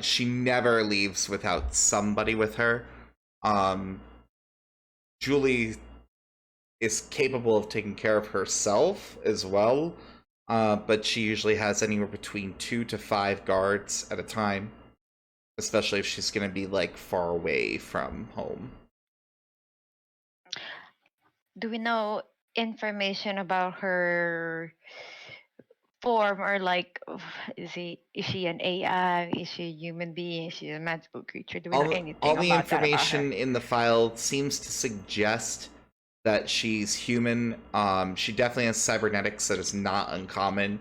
She never leaves without somebody with her. Julie is capable of taking care of herself as well, but she usually has anywhere between 2 to 5 guards at a time, especially if she's going to be like far away from home. Okay. Do we know information about her form, or like, is she an AI? Is she a human being? Is she a magical creature? Do we know anything all the about that about information her? in the file seems to suggest that she's human. She definitely has cybernetics that is not uncommon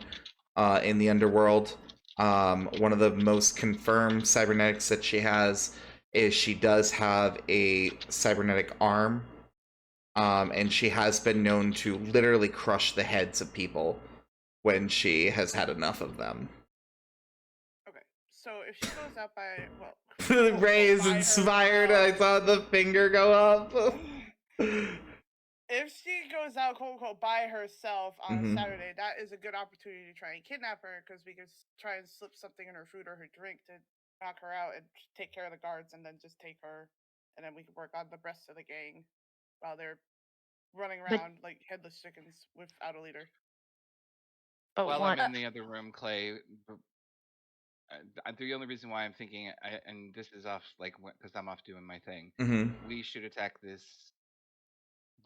in the underworld. One of the most confirmed cybernetics that she has is she does have a cybernetic arm, and she has been known to literally crush the heads of people when she has had enough of them. Okay. So if she goes out by well, Ray is by inspired. I herself- saw the finger go up. If she goes out, quote unquote, by herself on Mhm. Saturday, that is a good opportunity to try and kidnap her because we could try and slip something in her food or her drink to knock her out and take care of the guards and then just take her and then we can work on the rest of the gang while they're running But- around like headless chickens without a leader. But While one, I'm in the other room, Clay, the only reason why I'm thinking, and this is off, like, because I'm off doing my thing, we should attack this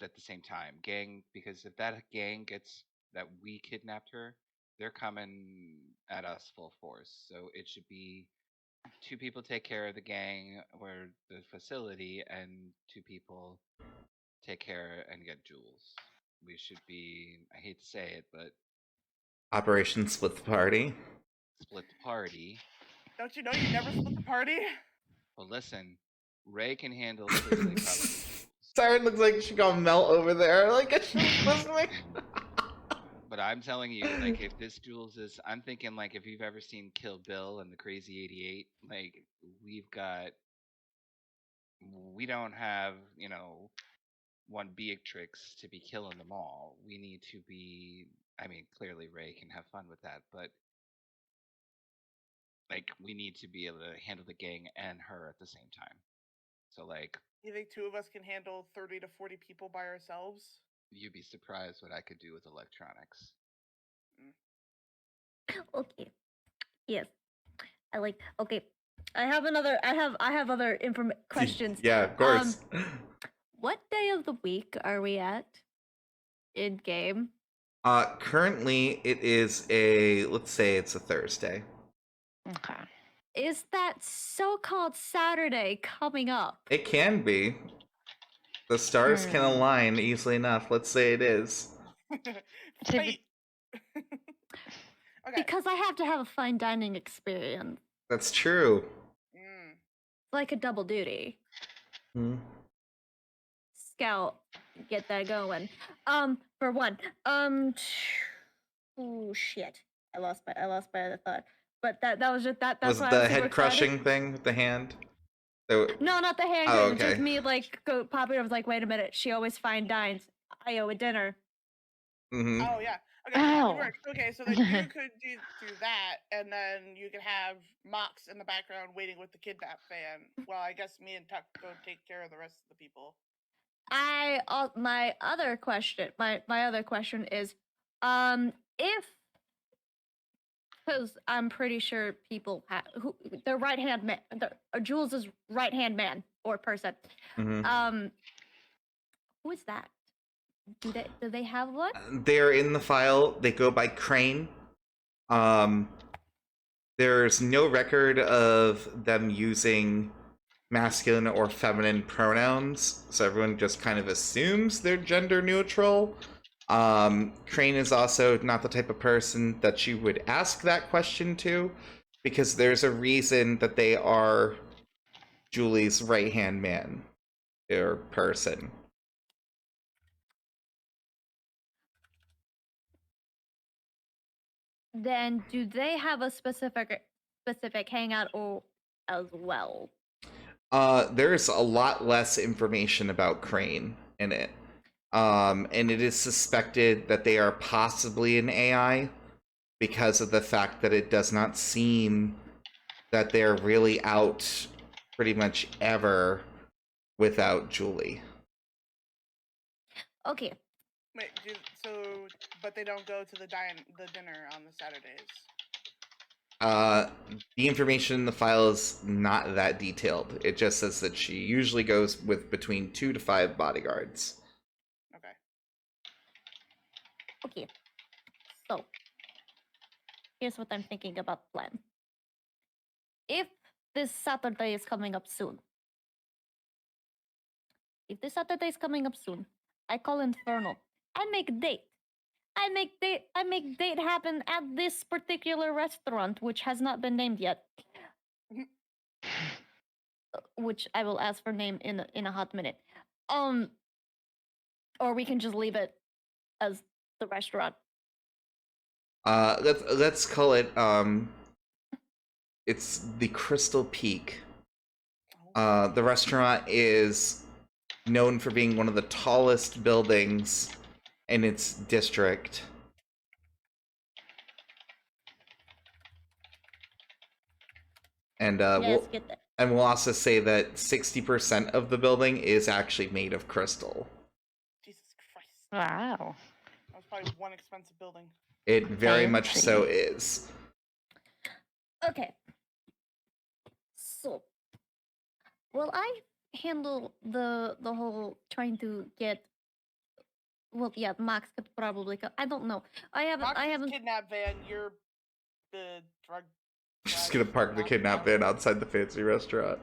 at the same time, gang, because if that gang gets that we kidnapped her, they're coming at us full force. So it should be 2 people take care of the gang or the facility, and 2 people take care and get jewels. We should be, I hate to say it, but Operation Split the Party. split the party. Don't you know you never split the party? Well, listen, Ray can handle clearly probably jewels. Siren looks like she got melt over there. Like she's listening. But I'm telling you, like, if this Jules is, I'm thinking, like, if you've ever seen Kill Bill and the Crazy 88, like, we don't have, one Beatrix to be killing them all. We need to be, I mean, clearly Ray can have fun with that, but, like, we need to be able to handle the gang and her at the same time. So, like, You think 2 of us can handle 30 to 40 people by ourselves? you'd be surprised what I could do with electronics. Okay. Yes. I like. Okay. I have other questions. Yeah, of course. What day of the week are we at in game? Currently it is let's say it's a Thursday. okay. Is that so-called Saturday coming up? It can be. The stars can align easily enough. Let's say it is. So Fate. Okay. Because I have to have a fine dining experience, That's true. like a double duty. Hmm. Scout, get that going. For one, oh shit, I lost my other thought. But that was just that. That's Was why the I was super head crushing excited. thing with the hand? No, not the hand. Oh, Just okay. me like popping. I was like, wait a minute. She always fine dines. I owe a dinner. Mm-hmm. Oh yeah. Okay. Ow. Good work. Okay, so then you could do that, and then you could have Mox in the background waiting with the kidnap fan. Well, I guess me and Tuck go take care of the rest of the people. My other question is, if, because I'm pretty sure people have their right hand man, Jules' right hand man or person. Mm-hmm. Who is that? Do they have one? They're in the file. They go by Crane. There's no record of them using masculine or feminine pronouns, so everyone just kind of assumes they're gender neutral. Crane is also not the type of person that you would ask that question to, because there's a reason that they are Julie's right-hand man or person. Then do they have a specific hangout or as well? There's a lot less information about Crane in it. And it is suspected that they are possibly an AI because of the fact that it does not seem that they're really out pretty much ever without Julie. Okay. Wait, but they don't go to the dinner on the Saturdays. The information in the file is not that detailed. It just says that she usually goes with between 2 to 5 bodyguards. Okay. Okay. So, here's what I'm thinking about the plan. If this Saturday is coming up soon, I call Infernal. I make a date. I make date happen at this particular restaurant, which has not been named yet. Which I will ask for name in a hot minute. Or we can just leave it as the restaurant. Let's call it it's the Crystal Peak. The restaurant is known for being one of the tallest buildings in its district. And Yes, we'll, get that. And we'll also say that 60% of the building is actually made of crystal. Jesus Christ. Wow. That was probably one expensive building. It very much so Fancy. is. Okay. So, well, I handle the whole trying to get. Well, yeah, Max could probably. I don't know. I Moxie's haven't. kidnap van, you're the drug. Just guy, gonna park the not kidnap van outside the fancy restaurant.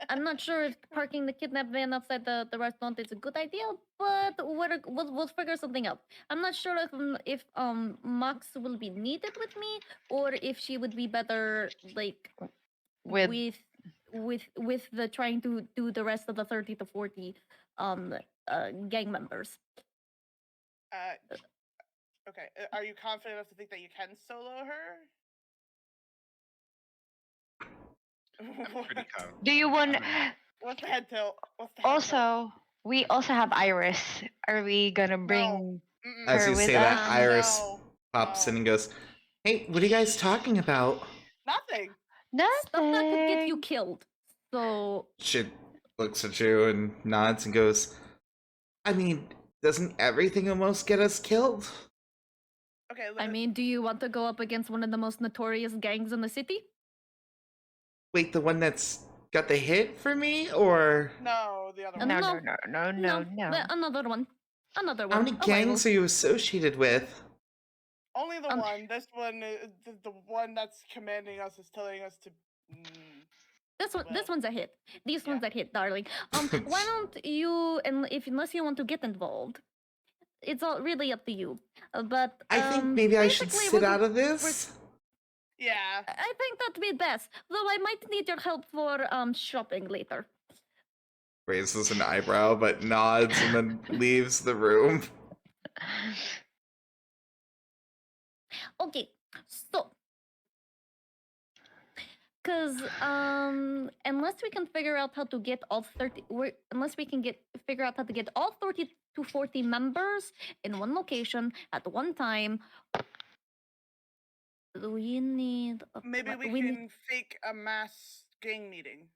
I'm not sure if parking the kidnap van outside the restaurant is a good idea, but we'll figure something out. I'm not sure if Max will be needed with me, or if she would be better like With with the trying to do the rest of the 30 to 40 gang members. Okay, are you confident enough to think that you can solo her? I'm pretty confident. do you want What's the head tilt? What's the head tilt? also we also have Iris. Are we gonna bring Mm-mm. As her you with say that, us? Iris No, pops no. in and goes, "Hey, what are you guys talking about?" Nothing. Stuff that could get you Nothing. killed. So She looks at you and nods and goes, "I mean, doesn't everything almost get us killed?" Okay, I mean, do you want to go up against one of the most notorious gangs in the city? Wait, the one that's got the hit for me, or no, the other one. No, No. no. Another one. Another one. how many A gangs rival. are you associated with? Only the Um, one. This one, the one that's commanding us is telling us to. This Well, one's a hit. These yeah. ones are hit, darling. Why don't you, and unless you want to get involved, it's all really up to you. But I think maybe I should basically, sit out of this. Yeah. I think that'd be best. Though I might need your help for shopping later. Raises an eyebrow, but nods and then leaves the room. Okay, so because unless we can figure out how to get all 30, unless we can figure out how to get all 30 to 40 members in one location at one time, we need Maybe we can fake a mass gang meeting.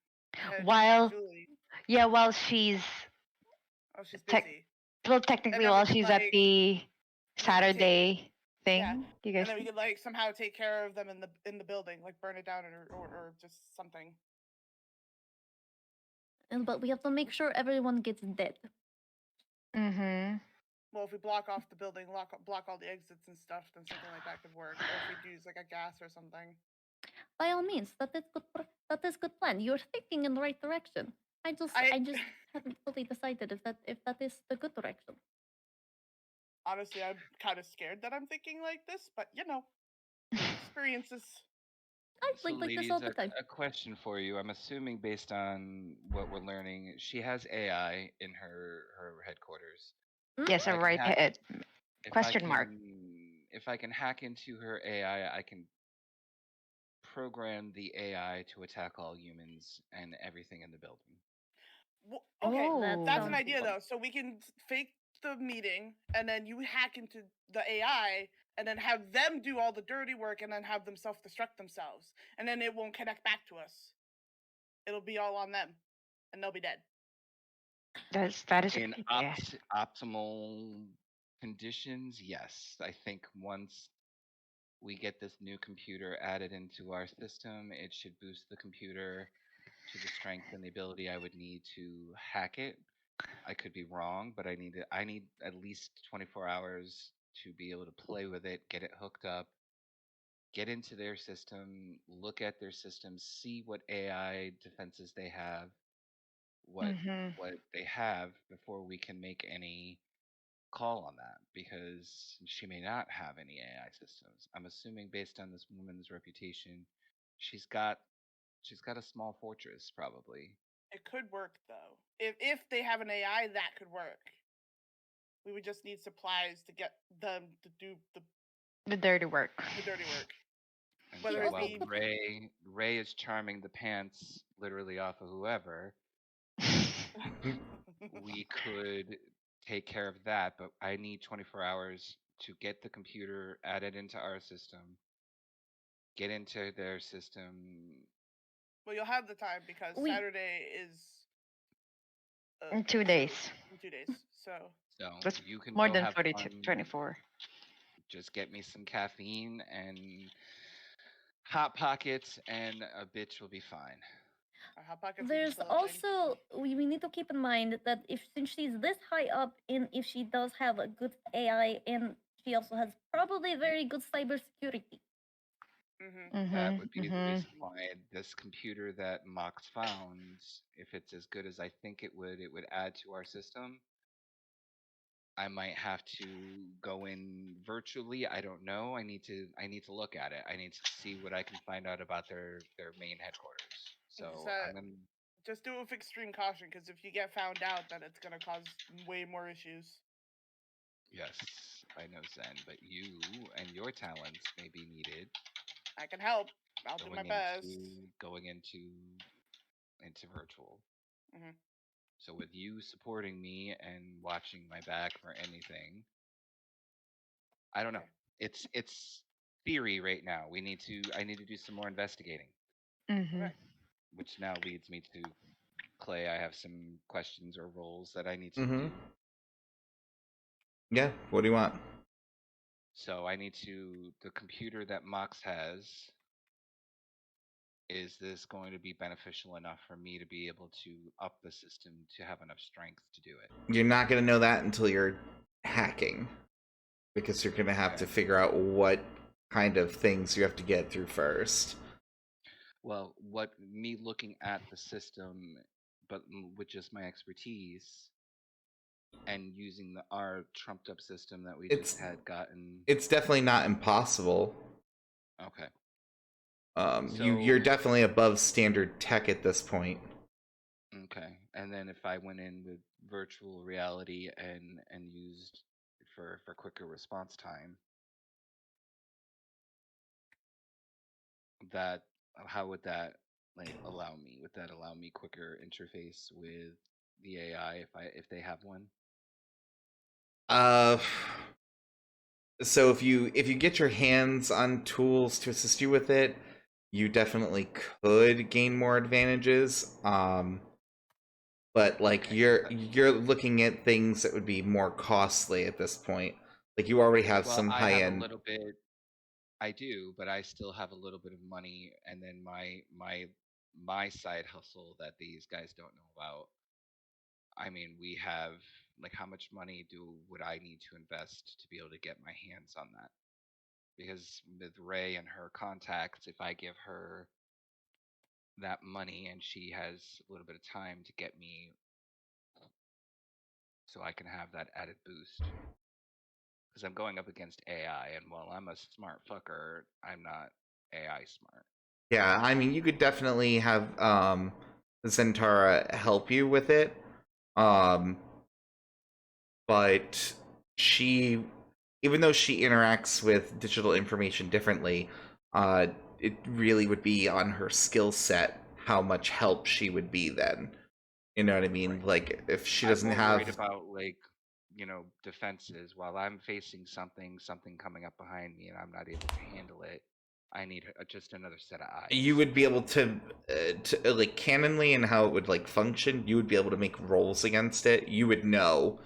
While Julie. yeah, while she's Oh, she's tech- busy. well, technically then we while could, she's at like, the Saturday thing, Yeah. you guys. And then we could like somehow take care of them in the building, like burn it down or just something. But we have to make sure everyone gets dead. Mm-hmm. Well, if we block off the building, block all the exits and stuff, then something like that could work. Or if we use like a gas or something. By all means, that is good. That is good plan. You're thinking in the right direction. I just haven't fully decided if that is the good direction. Honestly, I'm kind of scared that I'm thinking like this, but you know, experiences. I So, think like this ladies, all the time. a question for you. I'm assuming based on what we're learning, she has AI in her headquarters. Yes, If a I can right hack- head. if Question mark. If I can hack into her AI, I can program the AI to attack all humans and everything in the building. Well, okay, Oh. that's an sounds idea fun. though. So we can fake the meeting, and then you hack into the AI, and then have them do all the dirty work, and then have them self-destruct themselves, and then it won't connect back to us. It'll be all on them, and they'll be dead. That is a In good idea. optimal conditions, yes. I think once we get this new computer added into our system, it should boost the computer to the strength and the ability I would need to hack it. I could be wrong, but I need at least 24 hours to be able to play with it, get it hooked up, get into their system, look at their system, see what AI defenses they have, what Mm-hmm. they have before we can make any call on that, because she may not have any AI systems. I'm assuming based on this woman's reputation, she's got a small fortress probably. It could work though. If they have an AI, that could work. We would just need supplies to get them to do The dirty work. the dirty work. And Whether so it while be- Ray is charming the pants literally off of whoever, we could take care of that, but I need 24 hours to get the computer added into our system, get into their system, Well, you'll have the time because We- Saturday is In 2 days. in 2 days. So So That's you can more go than have 42, fun. 24. Just get me some caffeine and hot pockets, and a bitch will be fine. Hot Pockets is There's still a thing. also we need to keep in mind that since she's this high up, and if she does have a good AI, and she also has probably very good cybersecurity. That would be the Mm-hmm. reason why this computer that Mox found, if it's as good as I think it would add to our system. I might have to go in virtually. I don't know. I need to look at it. I need to see what I can find out about their main headquarters. So I'm gonna. Just do it with extreme caution, because if you get found out, then it's gonna cause way more issues. Yes, I know, Zen, but you and your talents may be needed. I can help. I'll do my best. Going into virtual. Mhm. So with you supporting me and watching my back for anything, I don't know. Okay. It's theory right now. I need to do some more investigating, Mm-hmm. Okay. which now leads me to Clay. I have some questions or roles that I need to Mm-hmm. do. Yeah. What do you want? So I need the computer that Mox has. Is this going to be beneficial enough for me to be able to up the system to have enough strength to do it? You're not going to know that until you're hacking, because you're going to have to figure out what kind of things you have to get through first. Well, what me looking at the system, but with just my expertise and using our trumped up system that we just had gotten. It's definitely not impossible. Okay. You're definitely above standard tech at this point. Okay, and then if I went in with virtual reality and used for quicker response time, that how would that allow me? Would that allow me quicker interface with the AI if they have one? So if you get your hands on tools to assist you with it, you definitely could gain more advantages. But like you're looking at things that would be more costly at this point. Like you already have some I high have end. a little bit. I do, but I still have a little bit of money, and then my side hustle that these guys don't know about. I mean, we have how much money would I need to invest to be able to get my hands on that? Because with Ray and her contacts, if I give her that money and she has a little bit of time to get me so I can have that added boost. Because I'm going up against AI, and while I'm a smart fucker, I'm not AI smart. Yeah, I mean, you could definitely have Zentara help you with it. But she, even though she interacts with digital information differently, it really would be on her skill set how much help she would be then. You know what I mean? Right. Like if she I'm doesn't more have worried about defenses while I'm facing something coming up behind me and I'm not able to handle it. I need just another set of eyes. you would be able to like canonly and how it would like function, you would be able to make rolls against it. You would know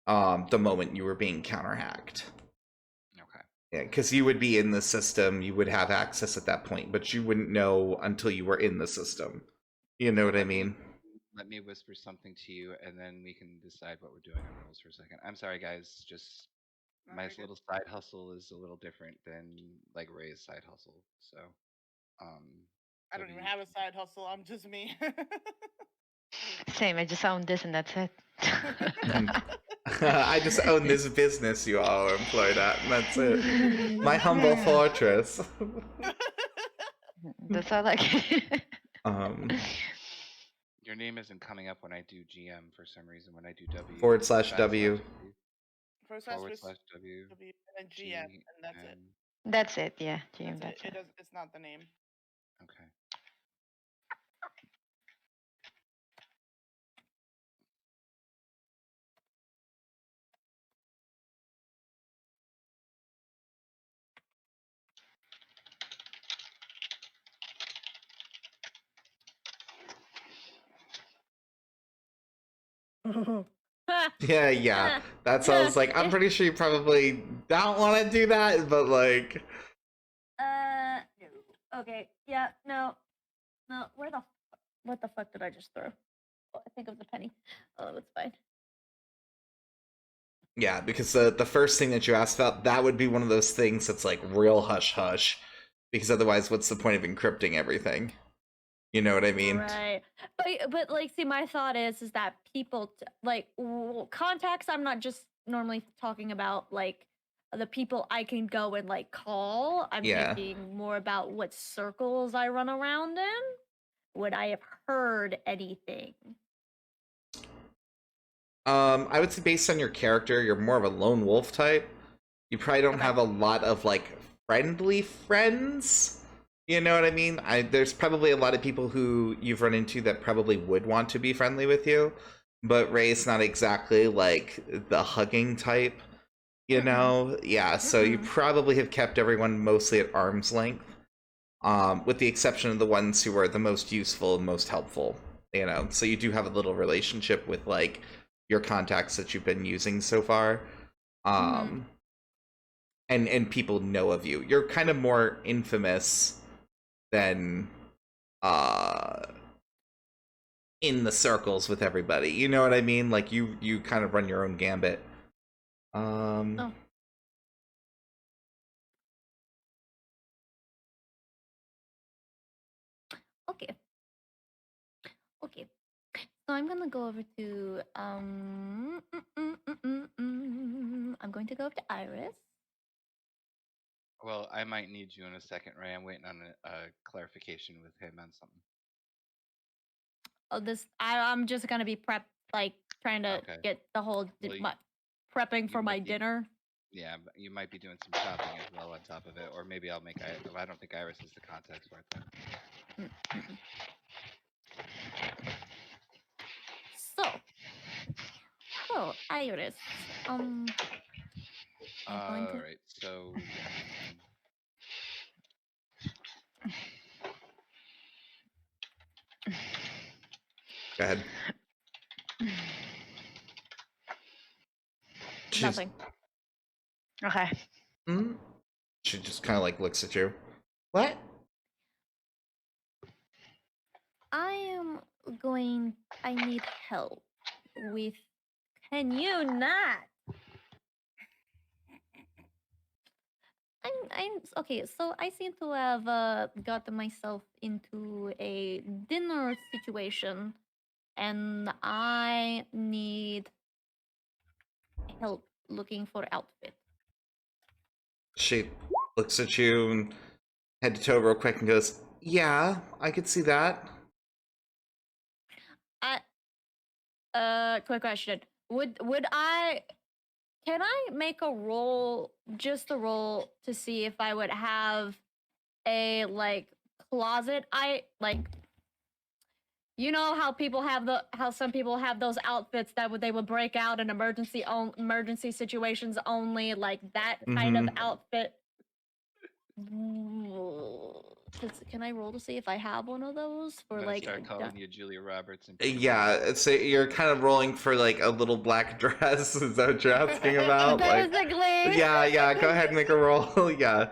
the moment you were being counterhacked. Okay. Yeah, because you would be in the system, you would have access at that point, but you wouldn't know until you were in the system. You know what I mean? Let me whisper something to you, and then we can decide what we're doing on rolls for a second. I'm sorry, guys. Just my little side hustle is a little different than like Ray's side hustle. So, I don't even have a side hustle. I'm just me. Same. I just own this and that's it. I just own this business you all are employed at, and that's it. My humble fortress. That's all I get. Your name isn't coming up when I do GM for some reason. When I do W /W. /W and GM, and that's it. That's it. Yeah, GM. That's it. It's not the name. Okay. Yeah. That's why I was like, I'm pretty sure you probably don't want to do that, but like, No. Okay. Yeah. No. No. What the fuck did I just throw? Oh, I think it was a penny. Oh, that's fine. yeah, because the first thing that you asked about, that would be one of those things that's like real hush hush, because otherwise, what's the point of encrypting everything? You know what I mean? Right. But like, see, my thought is that people like contacts. I'm not just normally talking about like the people I can go and like call. I'm Yeah. thinking more about what circles I run around in. Would I have heard anything? I would say based on your character, you're more of a lone wolf type. You probably don't Okay. have a lot of like friendly friends. You know what I mean? There's probably a lot of people who you've run into that probably would want to be friendly with you, but Ray's not exactly like the hugging type. You know? Yeah, so you probably have kept everyone mostly at arm's length. With the exception of the ones who are the most useful and most helpful. You know, so you do have a little relationship with like your contacts that you've been using so far. And people know of you. You're kind of more infamous than in the circles with everybody. You know what I mean? Like you kind of run your own gambit. Oh. Okay. Okay. So I'm gonna go over to I'm going to go over to Iris. Well, I might need you in a second, Ray. I'm waiting on a clarification with him on something. Oh, I'm just gonna be like trying to Okay. get the whole Well, prepping for you my might be- dinner. Yeah, but you might be doing some shopping as well on top of it, or maybe I'll make. I don't think Iris is the contact for it. So Iris, I'm going to. All right, so Go ahead. Nothing. Okay. She just kind of like looks at you. What? I need help with. Can you not? I'm okay. So I seem to have gotten myself into a dinner situation, and I need help looking for outfit. She looks at you and head to toe real quick and goes, "Yeah, I could see that." Quick question. Can I make a roll, just a roll, to see if I would have a like closet? You know how some people have those outfits that they would break out in emergency situations only, like that kind of outfit. Can I roll to see if I have one of those for I'm like? start calling you Julia Roberts. And Yeah, so you're kind of rolling for like a little black dress. Is that what you're asking about? Basically. Yeah. Go ahead and make a roll. Yeah,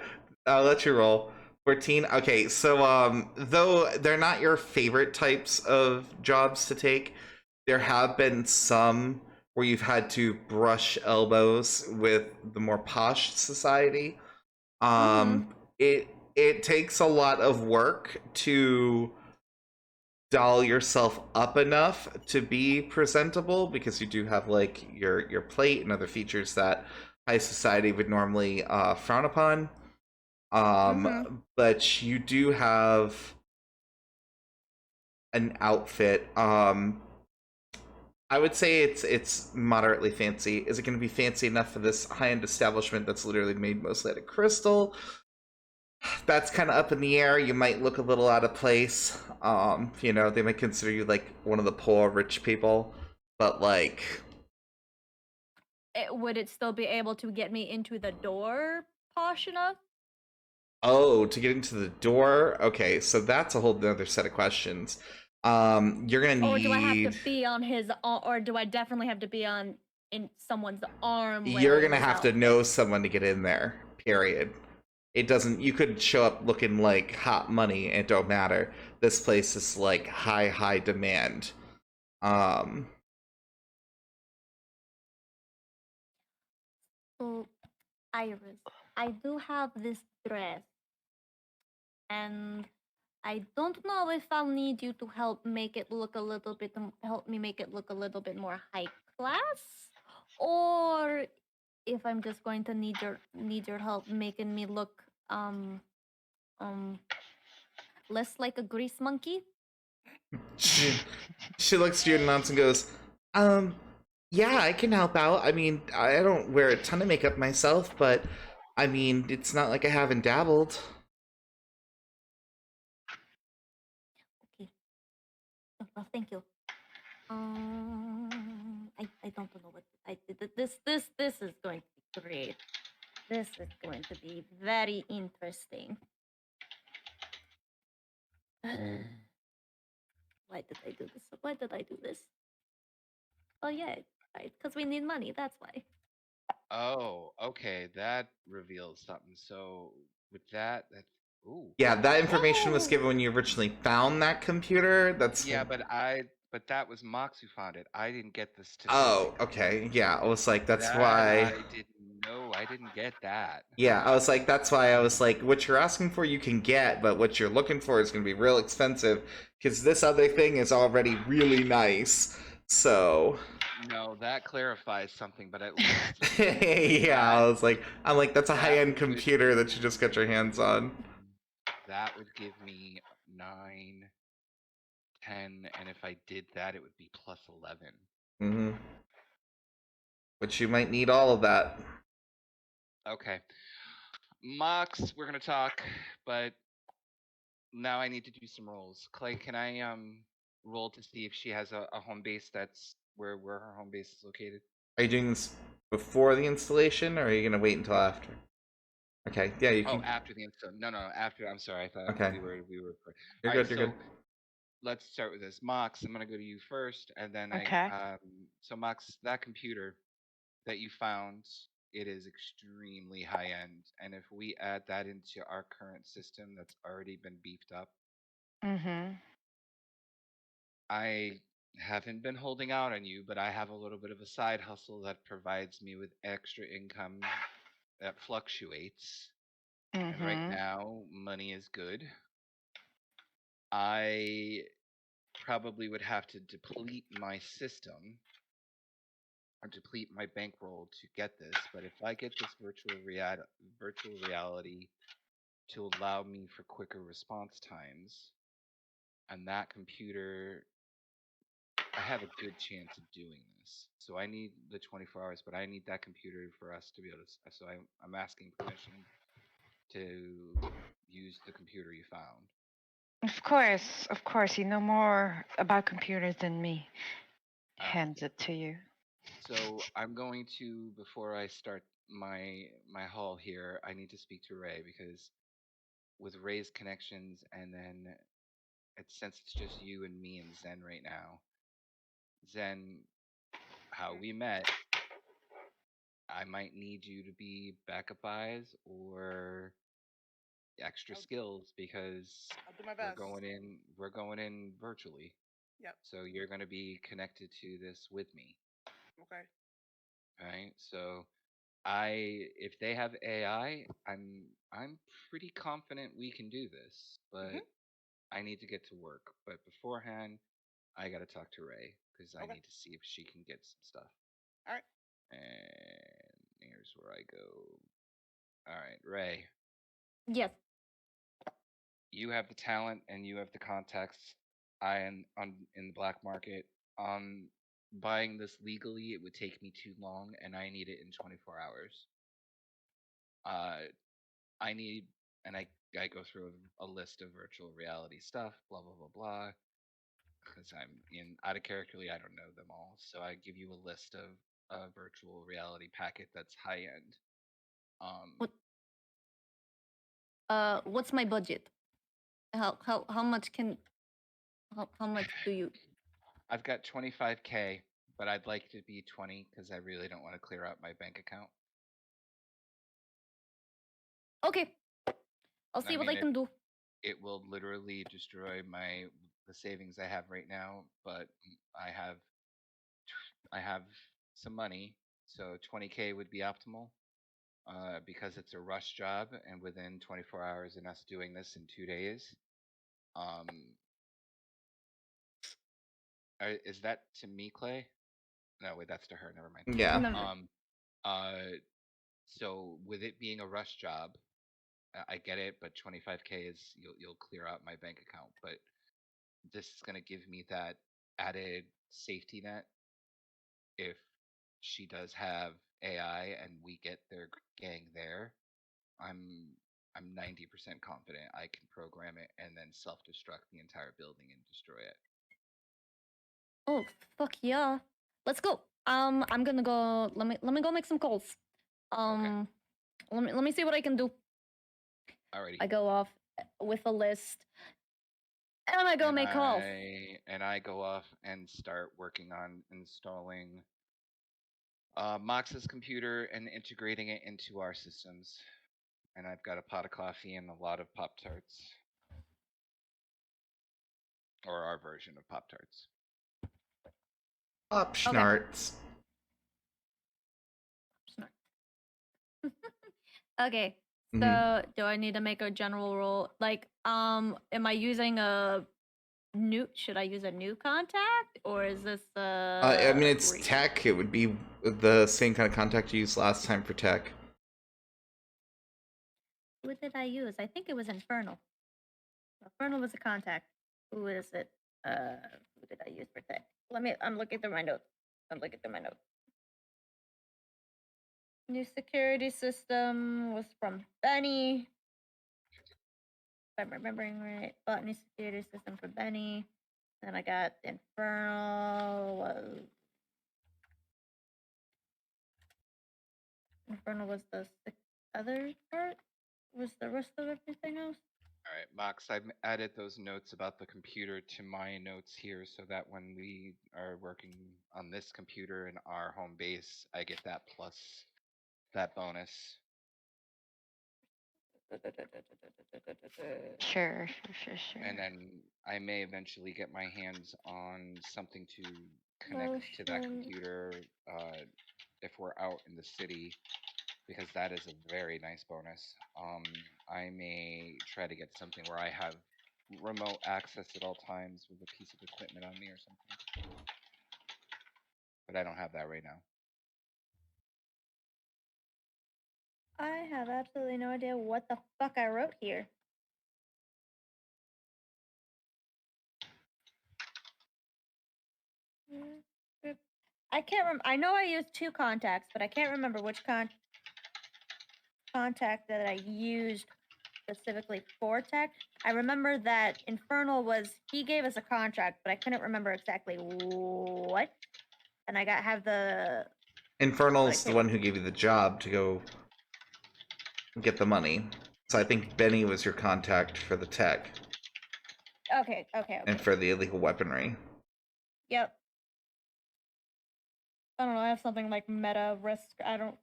I'll let you roll. 14. Okay, so though they're not your favorite types of jobs to take, there have been some where you've had to brush elbows with the more posh society. It takes a lot of work to doll yourself up enough to be presentable, because you do have like your plate and other features that high society would normally frown upon. But you do have an outfit. I would say it's moderately fancy. Is it going to be fancy enough for this high-end establishment that's literally made mostly out of crystal? That's kind of up in the air. You might look a little out of place. You know, they might consider you like one of the poor rich people, but like, Would it still be able to get me into the door posh enough? oh, to get into the door? Okay, so that's a whole other set of questions. You're gonna Or do I have need. to be on his, or do I definitely have to be on in someone's arm? You're wearing gonna this have to outfit? know someone to get in there. Period. It doesn't. You could show up looking like hot money. It don't matter. This place is like high demand. Um, So, Iris, I do have this dress, and I don't know if I'll need you to help make it look a little bit, help me make it look a little bit more high class, or if I'm just going to need your help making me look um less like a grease monkey. she she looks to you and nods and goes, yeah, I can help out. I mean, I don't wear a ton of makeup myself, but I mean, it's not like I haven't dabbled. Okay. Well, thank you. I don't know what I did. This is going to be great. This is going to be very interesting. Why did I do this? Why did I do this? Oh yeah, right. Because we need money. That's why. Oh, okay. That reveals something. So with that's ooh. Yeah, that information was Oh, given when you originally found that computer. Yeah, but that was Mox who found it. I didn't get the Oh, statistic. okay. Yeah, I was like, that's That why. I didn't know. I didn't get that. Yeah, I was like, that's why I was like, what you're asking for, you can get, but what you're looking for is going to be real expensive because this other thing is already really nice. So, No, that clarifies something, but at least yeah, that I'm like, that's a that high-end would give computer that you me just got your hands on. that would give me 9, 10, and if I did that, it would be plus 11. Hmm. But you might need all of that. Okay. Mox, we're gonna talk, but now I need to do some rolls. Clay, can I roll to see if she has a home base that's where her home base is located? Are you doing this before the installation, or are you going to wait until after? Okay, yeah, you Oh, can. after the install. No, after. I'm sorry. I thought Okay, we were. you're All right, good, you're so good. let's start with this. Mox, I'm gonna go to you first, and then Okay. so Mox, that computer that you found, it is extremely high end, and if we add that into our current system that's already been beefed up, Mm-hmm. I haven't been holding out on you, but I have a little bit of a side hustle that provides me with extra income that fluctuates. And right Mm-hmm. now, money is good. I probably would have to deplete my system or deplete my bankroll to get this. But if I get this virtual reality to allow me for quicker response times, and that computer, I have a good chance of doing this. So I need the 24 hours, but I need that computer for us to be able to. So I'm asking permission to use the computer you found. Of course. You know more about computers than me. All right. Hands it to you. So I'm going to, before I start my haul here, I need to speak to Ray because with Ray's connections, and then since it's just you and me and Zen right now, Zen, how we met, I might need you to be backup eyes or extra I'll, skills because I'll do my we're best. going in virtually. Yep. So you're going to be connected to this with me. Okay. Right? So if they have AI, I'm pretty confident we can do this, but Mhm. I need to get to work. But beforehand, I got to talk to Ray because I Okay. need to see if she can get some stuff. All right. And here's where I go. All right, Ray, yes. you have the talent and you have the contacts. I am in the black market. Buying this legally, it would take me too long, and I need it in 24 hours. Uh, I need, and I go through a list of virtual reality stuff, blah blah blah blah. Because I'm in out of characterly, I don't know them all, so I give you a list of a virtual reality packet that's high end. What? What's my budget? How much can How much do you? I've got 25K, but I'd like to be 20 because I really don't want to clear out my bank account. Okay, I'll see what I can do. It will literally destroy the savings I have right now, but I have some money, so 20K would be optimal. Because it's a rush job, and within 24 hours and us doing this in 2 days. Is that to me, Clay? No, wait, that's to her. Never mind. Yeah. No. So with it being a rush job, I get it, but 25K is you'll clear out my bank account, but this is gonna give me that added safety net if she does have AI and we get their gang there. I'm 90% confident I can program it and then self-destruct the entire building and destroy it. Oh fuck yeah! Let's go. I'm gonna go. Let me go make some calls. Okay. Let me see what I can do. Alrighty. I go off with a list, and I go make calls. And I go off and start working on installing Mox's computer and integrating it into our systems. And I've got a pot of coffee and a lot of Pop-Tarts. Or our version of Pop-Tarts. Pop schnarts. Okay. So do I need to make a general rule? Like, am I using a new? Should I use a new contact, or is this I mean, it's tech. It would be the same kind of contact you used last time for tech. Who did I use? I think it was Infernal. Infernal was a contact. Who is it? Who did I use for tech? I'm looking through my notes. New security system was from Benny. If I'm remembering right. Bought new security system for Benny. Then I got Infernal. Infernal was the other part? Was the rest of everything else? All right, Mox, I've added those notes about the computer to my notes here so that when we are working on this computer in our home base, I get that plus that bonus. Sure. And then I may eventually get my hands on something to connect to that computer if we're out in the city, because that is a very nice bonus. I may try to get something where I have remote access at all times with a piece of equipment on me or something. But I don't have that right now. I have absolutely no idea what the fuck I wrote here. I can't remember. I know I used 2 contacts, but I can't remember which contact that I used specifically for tech. I remember that Infernal he gave us a contract, but I couldn't remember exactly what. And I have the Infernal's the one who gave you the job to go get the money. So I think Benny was your contact for the tech. Okay. And for the illegal weaponry. Yep. I don't know, I have something like meta risk. I don't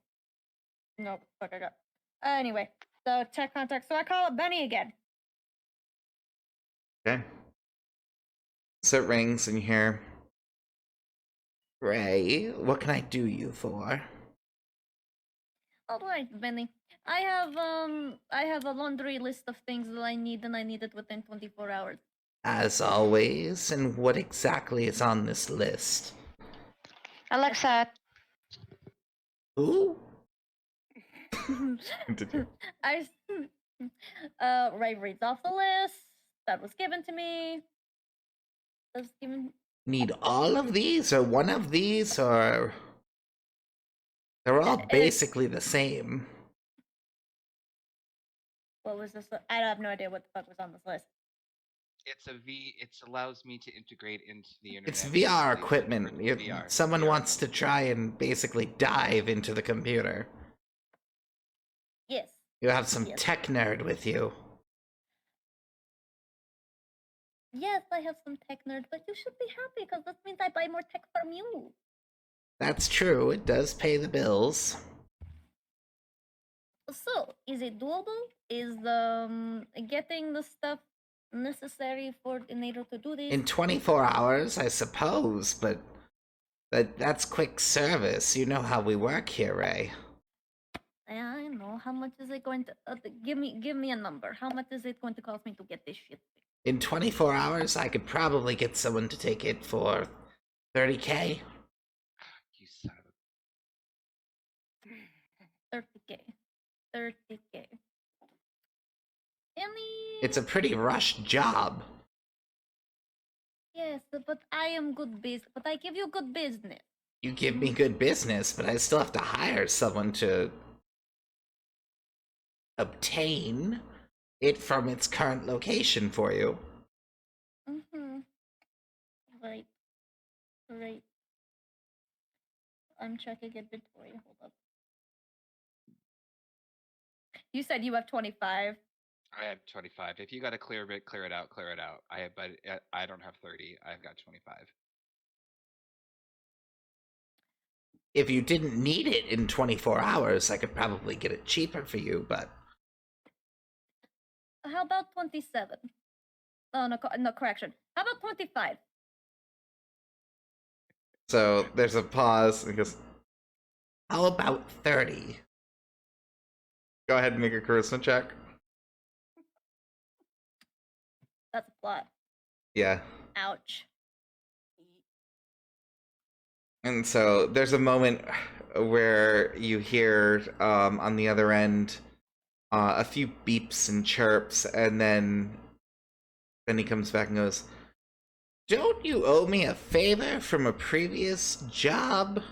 know. Fuck, I got. Anyway, the tech contact. So I call up Benny again. Okay. So it rings and you hear, Ray, what can I do you for? All right, Benny. I have a laundry list of things that I need, and I need it within 24 hours. As always, and what exactly is on this list? Alexa. Who? Ray reads off the list that was given to me. Need all of these, or one of these, or... They're all basically the same. What was this? I have no idea what the fuck was on this list. It allows me to integrate into the internet. It's VR equipment. Someone wants to try and basically dive into the computer. Yes. You have some tech nerd with you. Yes, I have some tech nerds, but you should be happy because that means I buy more tech from you. That's true. It does pay the bills. So, is it doable? Is getting the stuff necessary in order to do this? In 24 hours, I suppose, but that's quick service. You know how we work here, Ray. I know. How much is it going to give me a number? How much is it going to cost me to get this shit? In 24 hours, I could probably get someone to take it for 30K. You son of a. 30K. 30K. Any? It's a pretty rushed job. Yes, but I am good business. But I give you good business. You give me good business, but I still have to hire someone to obtain it from its current location for you. Mm-hmm. Right. Right. I'm checking inventory. Hold up. You said you have 25. I have 25. If you got a clear bit, clear it out. Clear it out. But I don't have 30. I've got 25. If you didn't need it in 24 hours, I could probably get it cheaper for you, but... How about 27? Oh, no, correction. How about 25? So there's a pause, and he goes, how about 30? Go ahead and make a charisma check. That's a plot. Yeah. Ouch. And so there's a moment where you hear on the other end a few beeps and chirps, and then he comes back and goes, don't you owe me a favor from a previous job?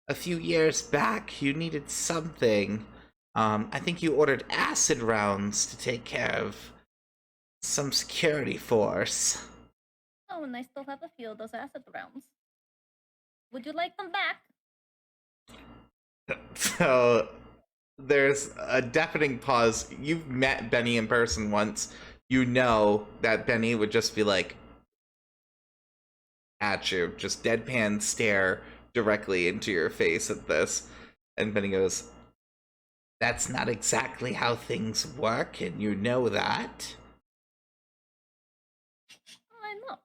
A few years back, you needed something. I think you ordered acid rounds to take care of some security force. Oh, and I still have a few of those acid rounds. Would you like them back? So there's a deafening pause. You've met Benny in person once. You know that Benny would just be like at you, just deadpan stare directly into your face at this. And Benny goes, that's not exactly how things work, and you know that. I know.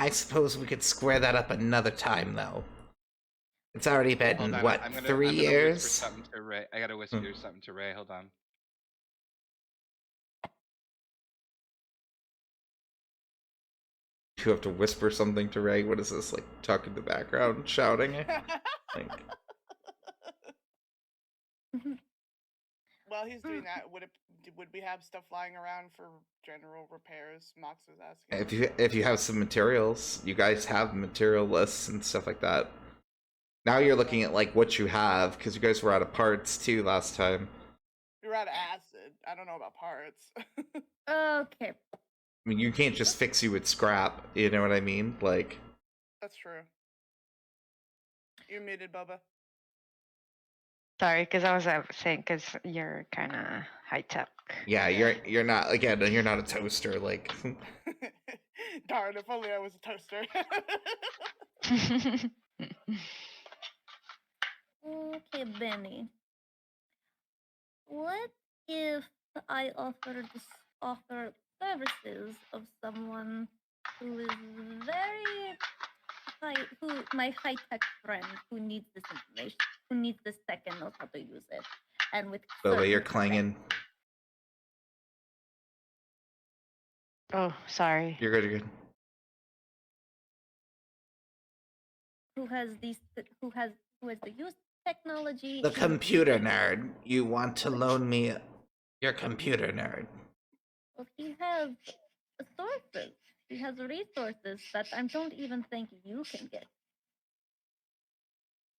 I suppose we could square that up another time, though. It's already been, Hold on, what, I'm gonna 3 years? Whisper something to Ray. I gotta whisper something to Ray. Hold on. You have to whisper something to Ray? What is this, like, talk in the background, shouting? Like... While he's doing that, would we have stuff lying around for general repairs? Mox was asking. If you have some materials, you guys have material lists and stuff like that. Now you're looking at like what you have, because you guys were out of parts too last time. We were out of acid. I don't know about parts. Okay. I mean, you can't just fix you with scrap. You know what I mean? Like. That's true. You're muted, Bubba. Sorry, because I was saying because you're kind of high tech. Yeah, you're not. Again, you're not a toaster. Like. Darn! If only I was a toaster. Okay, Benny. What if I offer services of someone who is very my high tech friend who needs this information, who needs this tech and knows how to use it, and with Boba, you're certain clanging. Oh, sorry. You're good. You're good. who has the use technology. The computer nerd. You want to loan me your computer nerd? Well, he has sources. He has resources that I don't even think you can get.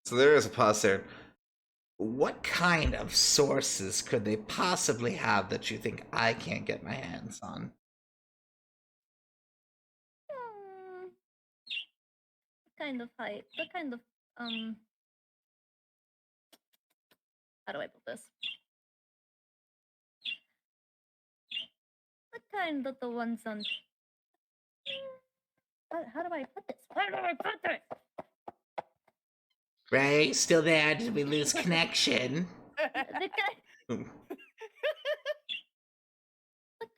So there is a pause there. What kind of sources could they possibly have that you think I can't get my hands on? The kind of how do I put this? The kind of the ones on. How do I put this? Where do I put this? Ray, still there? Did we lose connection? The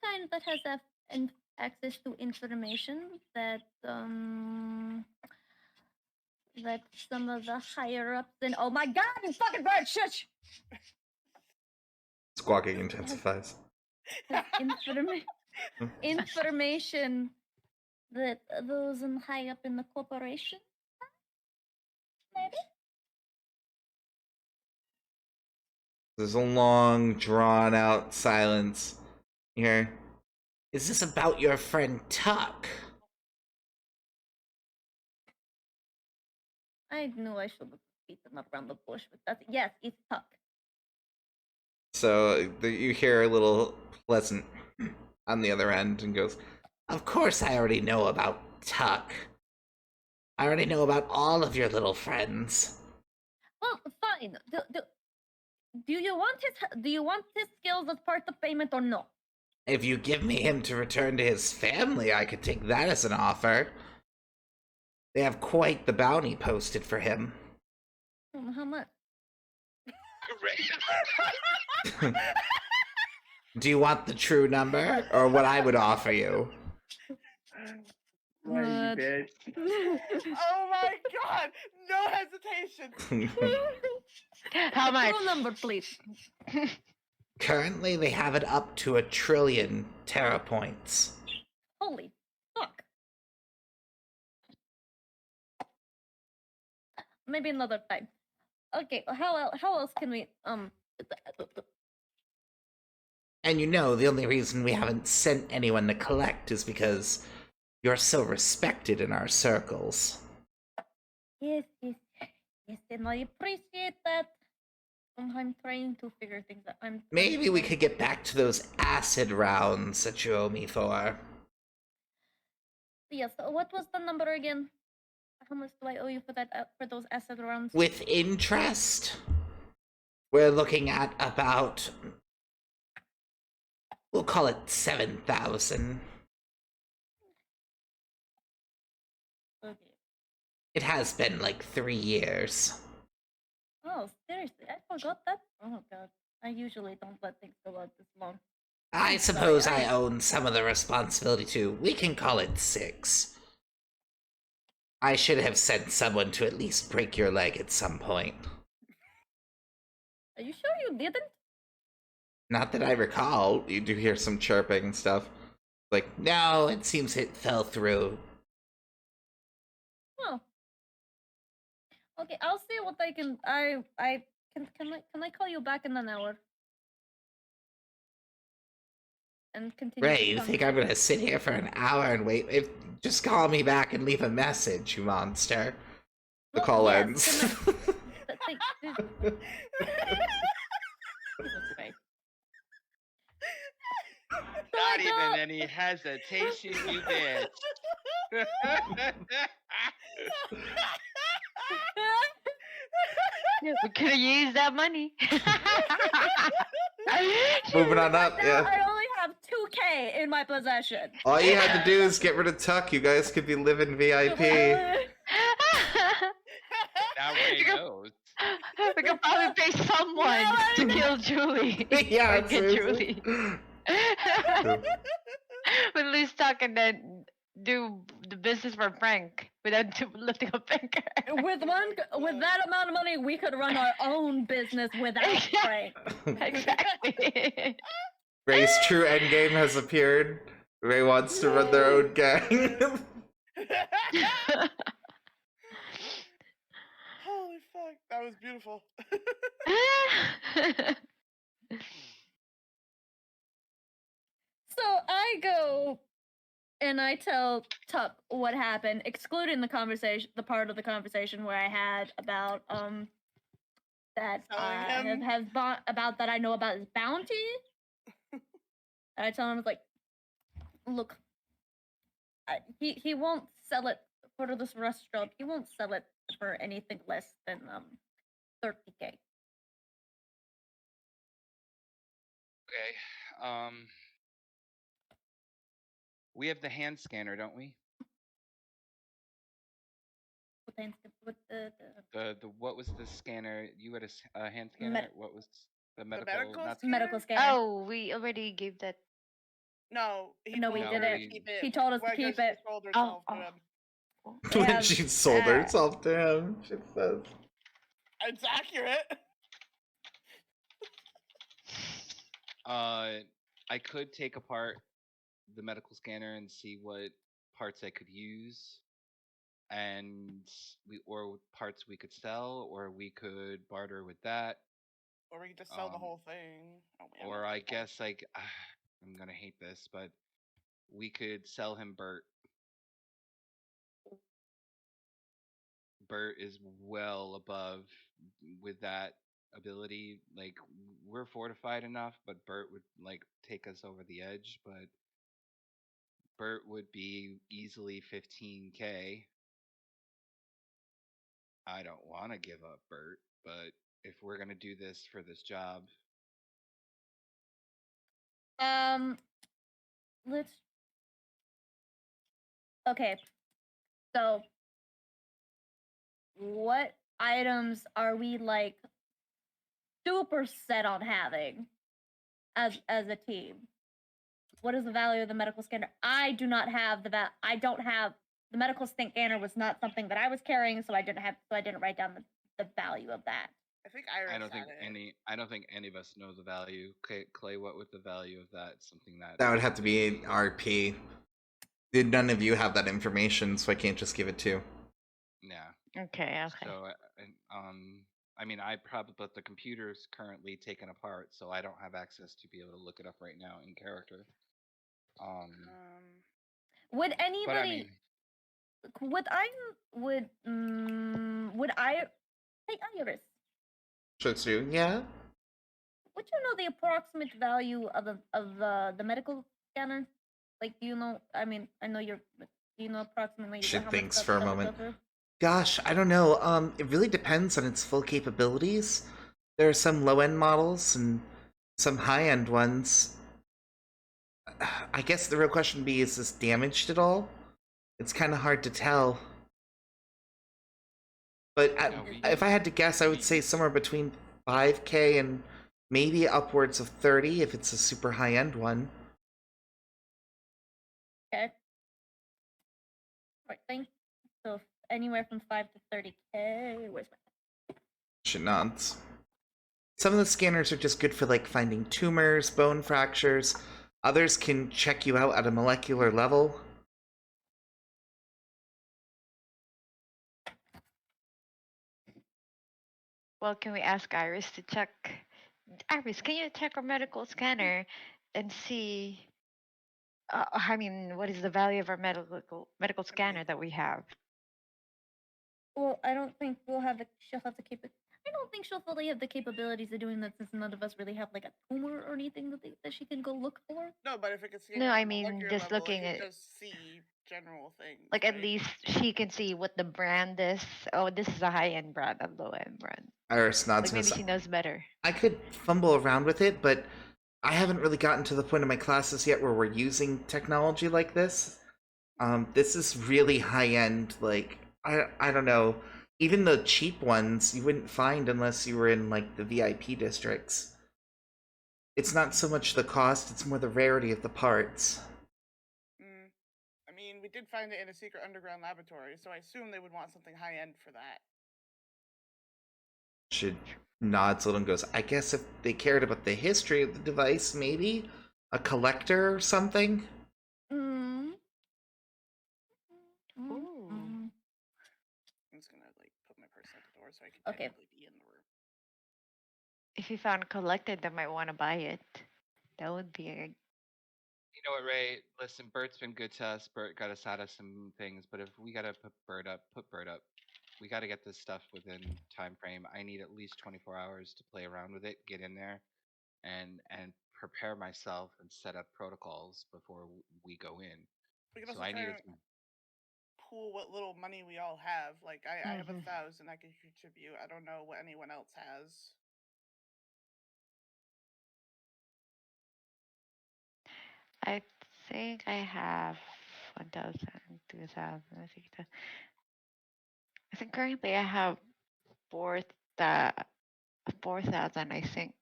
kind that has access to information that that some of the higher ups and oh my god, you fucking bird, shush! Squawking intensifies. Information that those high up in the corporation, maybe. There's a long, drawn-out silence here. Is this about your friend Tuck? I knew I should have beaten up around the bush with that. Yes, it's Tuck. So you hear a little pleasant on the other end and goes, "Of course I already know about Tuck. I already know about all of your little friends." Well, fine. Do you want his skills as part of payment or no? If you give me him to return to his family, I could take that as an offer. They have quite the bounty posted for him. How much? Do you want the true number, or what I would offer you? Why you bitch? Oh my god! No hesitation. How much? True number, please. Currently, they have it up to 1 trillion Terra points. Holy fuck. Maybe another time. Okay, how else can we And you know, the only reason we haven't sent anyone to collect is because you're so respected in our circles. Yes, and I appreciate that. I'm trying to figure things out. Maybe we could get back to those acid rounds that you owe me for. Yes, what was the number again? How much do I owe you for that for those acid rounds? With interest, we're looking at about, we'll call it 7,000. Okay. It has been like 3 years. Oh, seriously, I forgot that. Oh god, I usually don't let things go out this long. I suppose I own some of the responsibility too. We can call it 6. I should have sent someone to at least break your leg at some point. Are you sure you didn't? Not that I recall. You do hear some chirping and stuff. Like, no, it seems it fell through. Oh. Okay, I'll see what I can. Can I call you back in an hour? And continue. Ray, you think I'm gonna sit here for an hour and wait? Just call me back and leave a message, you monster. The Well, call yes, ends. Jesus Christ. Not even any hesitation, you bitch. We could have used that money. Moving on up, Now yeah. I only have 2K in my possession. All you had to do is get rid of Tuck. You guys could be living VIP. Now Ray You could- knows. We could probably pay someone to kill Julie. Yeah, Or get seriously. Julie. We lose Tuck and then do the business for Frank without lifting a finger. With that amount of money, we could run our own business without Frank. Exactly. Ray's true endgame has appeared. Ray wants to run their own gang. Holy fuck, that was beautiful. So I go and I tell Tuck what happened, excluding the part of the conversation where I had about that Telling him? about that I know about his bounty. And I tell him like, look, he won't sell it for this restaurant. He won't sell it for anything less than 30K. Okay. We have the hand scanner, don't we? With the The what was the scanner? You had a hand scanner. Med- What was the The medical? Not medical scanner? scanner. Oh, we already gave that. No, he No, we told No, her to didn't. keep it. He told us to because keep she it. sold Oh, herself to oh. him. They When have- she sold uh, herself to him, she says. It's accurate. I could take apart the medical scanner and see what parts I could use, and or parts we could sell, or we could barter with that, Or we could just sell the Um, whole thing. Oh, man, or I guess like I'm gonna hate this, but we could sell him Bert. Bert is well above with that ability. Like we're fortified enough, but Bert would like take us over the edge. But Bert would be easily 15K. I don't want to give up Bert, but if we're gonna do this for this job, Let's. Okay. So, what items are we like super set on having as a team? What is the value of the medical scanner? I do not have I don't have the medical scanner. Was not something that I was carrying, so I didn't write down the value of that. I think Iris I don't think had it. I don't think any of us know the value. Clay, what would the value of that? Something that That would have to be an RP. Did none of you have that information, so I can't just give it to you. Yeah. Okay, okay. So, I mean, but the computer's currently taken apart, so I don't have access to be able to look it up right now in character. Would But I anybody? mean, Would I? Hey, Iris. Shotsu, yeah? Would you know the approximate value of the medical scanner? Like, do you know? I mean, I know you're. Do you know approximately She how much thinks stuff for a that would go moment. through? Gosh, I don't know. It really depends on its full capabilities. There are some low-end models and some high-end ones. I guess the real question would be, is this damaged at all? It's kind of hard to tell. But if I had to guess, I would say somewhere between 5K and maybe upwards of 30 if it's a super high-end one. Okay. Right thing. So anywhere from 5 to 30K. Where's my? She nods. Some of the scanners are just good for like finding tumors, bone fractures. Others can check you out at a molecular level. Well, can we ask Iris to check? Iris, can you check our medical scanner and see? I mean, what is the value of our medical scanner that we have? Well, I don't think she'll have the I don't think she'll fully have the capabilities of doing that since none of us really have like a tumor or anything that she can go look for. No, but if it could see No, at I a mean, molecular just level, looking it at- could just see general things. Like, at right? least she can see what the brand is. Oh, this is a high-end brand, a low-end brand. Iris nods. Like, maybe she knows better. I could fumble around with it, but I haven't really gotten to the point in my classes yet where we're using technology like this. This is really high-end. Like, I don't know. Even the cheap ones you wouldn't find unless you were in like the VIP districts. It's not so much the cost; it's more the rarity of the parts. I mean, we did find it in a secret underground laboratory, so I assume they would want something high end for that. She nods a little and goes, I guess if they cared about the history of the device, maybe? A collector or something? Ooh. I'm just gonna like put my person at the door so I can Okay. technically be in the room. If you found collected, they might want to buy it. That would be a... you know what, Ray? Listen, Bert's been good to us. Bert got us out of some things, but if we gotta put Bert up. We gotta get this stuff within time frame. I need at least 24 hours to play around with it, get in there, and prepare myself and set up protocols before we go in. We can So also I try needed and pool what little money we all have. Like I have 1,000 I can contribute. I don't know what anyone else has. I think I have 1,000, 2,000. I think currently I have 4,000. I think.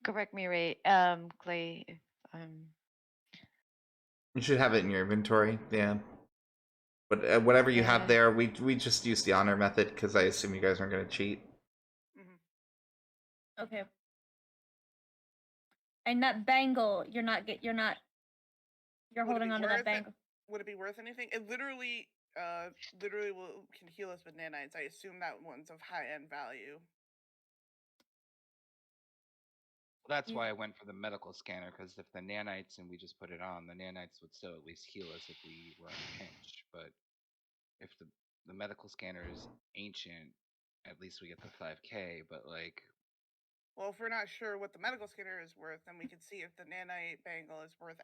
Correct me, Ray. Clay. If, You should have it in your inventory. Yeah. But whatever you have yeah. there, we just use the honor method because I assume you guys aren't going to cheat. Okay. And that bangle, you're Would it holding be onto that worth it? bangle. Would it be worth anything? It literally can heal us with nanites. I assume that one's of high end value. Well, that's Yeah. why I went for the medical scanner, because if the nanites and we just put it on, the nanites would still at least heal us if we were in a pinch. But if the medical scanner is ancient, at least we get the 5K. But like, Well, if we're not sure what the medical scanner is worth, then we can see if the nanite bangle is worth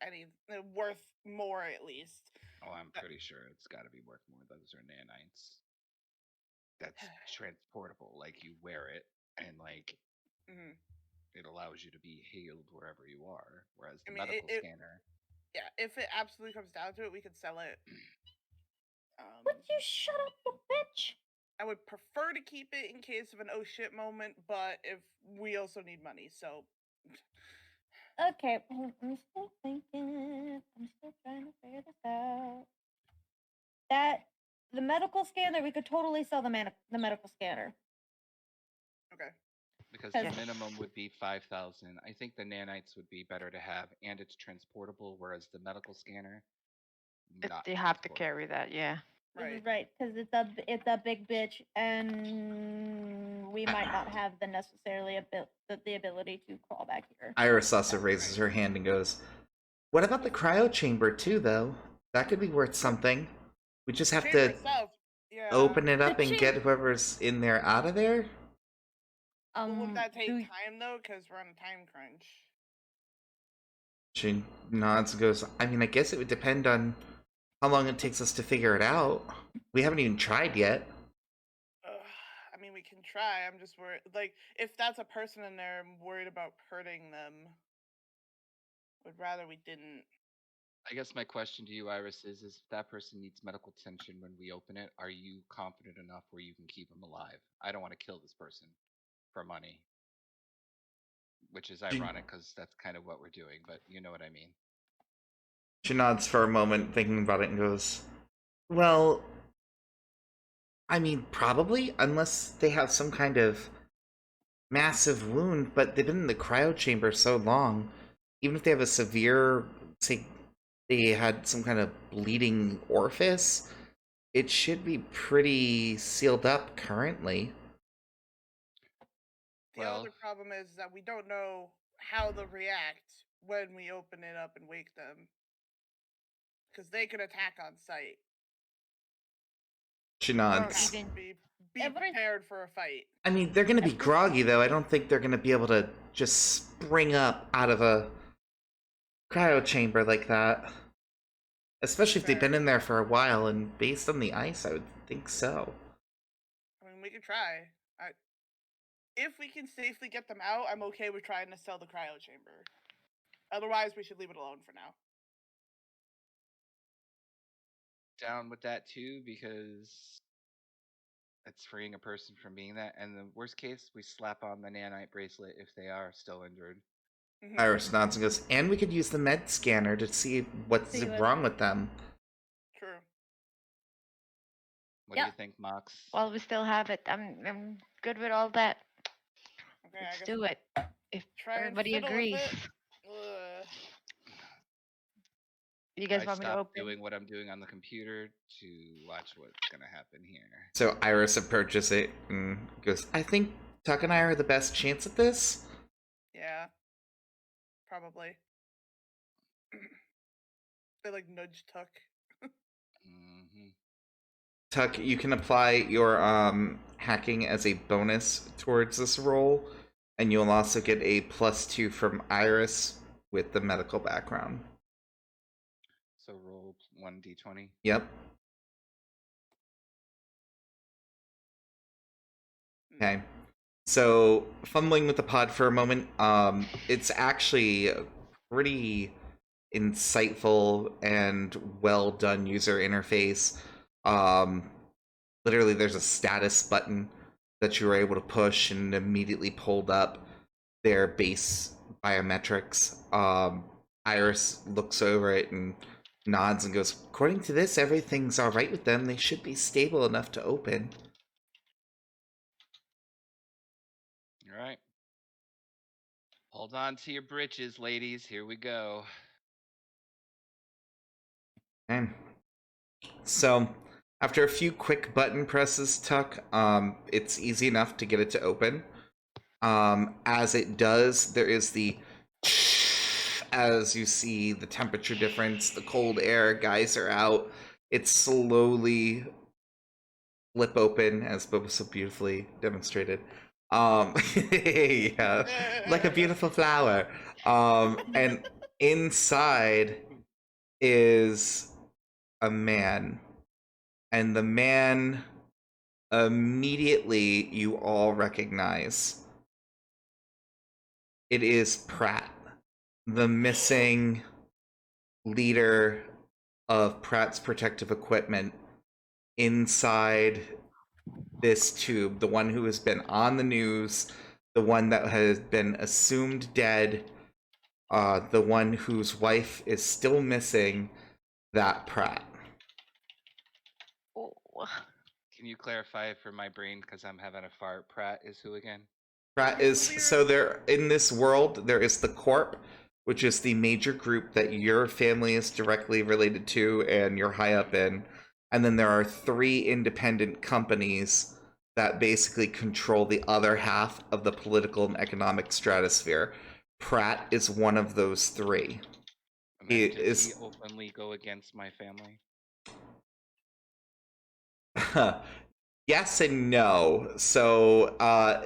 more at least. oh, I'm pretty sure it's got to be worth more. Those are nanites. That's transportable. Like you wear it, and like it allows you to be healed wherever you are. Whereas the medical scanner. Yeah, if it absolutely comes down to it, we could sell it. Would you shut up, you bitch? I would prefer to keep it in case of an oh shit moment, but if we also need money, so. Okay, I'm still thinking. I'm still trying to figure this out. The medical scanner, we could totally sell the medical scanner. Okay. Because Yes. the minimum would be 5,000. I think the nanites would be better to have, and it's transportable. Whereas the medical scanner, not You have to transportable. carry that, yeah. Right. Because it's a big bitch, and we might not have the ability to crawl back here. Iris also raises her hand and goes, "What about the cryo chamber too, though? That could be worth something. We just have Chamber to itself, yeah. open it up The and get whoever's in there out of there." Well, wouldn't that take time though? Because we're on a time crunch. She nods and goes, "I mean, I guess it would depend on how long it takes us to figure it out. We haven't even tried yet." I mean, we can try. I'm just worried. Like, if that's a person in there, I'm worried about hurting them. Would rather we didn't. I guess my question to you, Iris, is if that person needs medical attention when we open it, are you confident enough where you can keep them alive? I don't want to kill this person for money. Which is ironic because that's kind of what we're doing, but you know what I mean. She nods for a moment, thinking about it, and goes, "Well, I mean, probably, unless they have some kind of massive wound, but they've been in the cryo chamber so long. Even if they have a severe, say, they had some kind of bleeding orifice, it should be pretty sealed up currently." The other problem is that we don't know how they'll react when we open it up and wake them. Because they could attack on sight. She nods. Be prepared for a fight. I mean, they're gonna be groggy, though. I don't think they're gonna be able to just spring up out of a cryo chamber like that. Especially if they've been in there for a while, and based on the ice, I would think so. I mean, we could try. If we can safely get them out, I'm okay with trying to sell the cryo chamber. Otherwise, we should leave it alone for now. Down with that too, because it's freeing a person from being that. And the worst case, we slap on the nanite bracelet if they are still injured. Iris nods and goes, "And we could use the med scanner to see what's wrong with them." True. What do you think, Mox? Well, we still have it. I'm good with all that. Okay, Let's do it. If everybody agrees. You guys want me to open? Doing what I'm doing on the computer to watch what's gonna happen here. So Iris approaches it and goes, "I think Tuck and I are the best chance at this." Yeah. Probably. They like nudge Tuck. Tuck, you can apply your hacking as a bonus towards this roll, and you'll also get a +2 from Iris with the medical background. So roll 1d20. Yep. Okay. So, fumbling with the pod for a moment, it's actually pretty insightful and well done user interface. Literally, there's a status button that you were able to push and immediately pulled up their base biometrics. Iris looks over it and nods and goes, "According to this, everything's all right with them. They should be stable enough to open." All right. Hold on to your britches, ladies. Here we go. Okay. So, after a few quick button presses, Tuck, it's easy enough to get it to open. As it does, there is the as you see the temperature difference, the cold air, geyser out. It slowly flip open, as Boba so beautifully demonstrated. Yeah, like a beautiful flower. And inside is a man, and the man immediately you all recognize. It is Pratt, the missing leader of Pratt's protective equipment, inside this tube, the one who has been on the news, the one that has been assumed dead, the one whose wife is still missing, that Pratt. Oh. Can you clarify for my brain because I'm having a fart? Pratt is who again? Pratt is, so there in this world there is the Corp, which is the major group that your family is directly related to and you're high up in, and then there are 3 independent companies that basically control the other half of the political and economic stratosphere. Pratt is one of those 3. And He then does he is openly go against my family? yes and no. So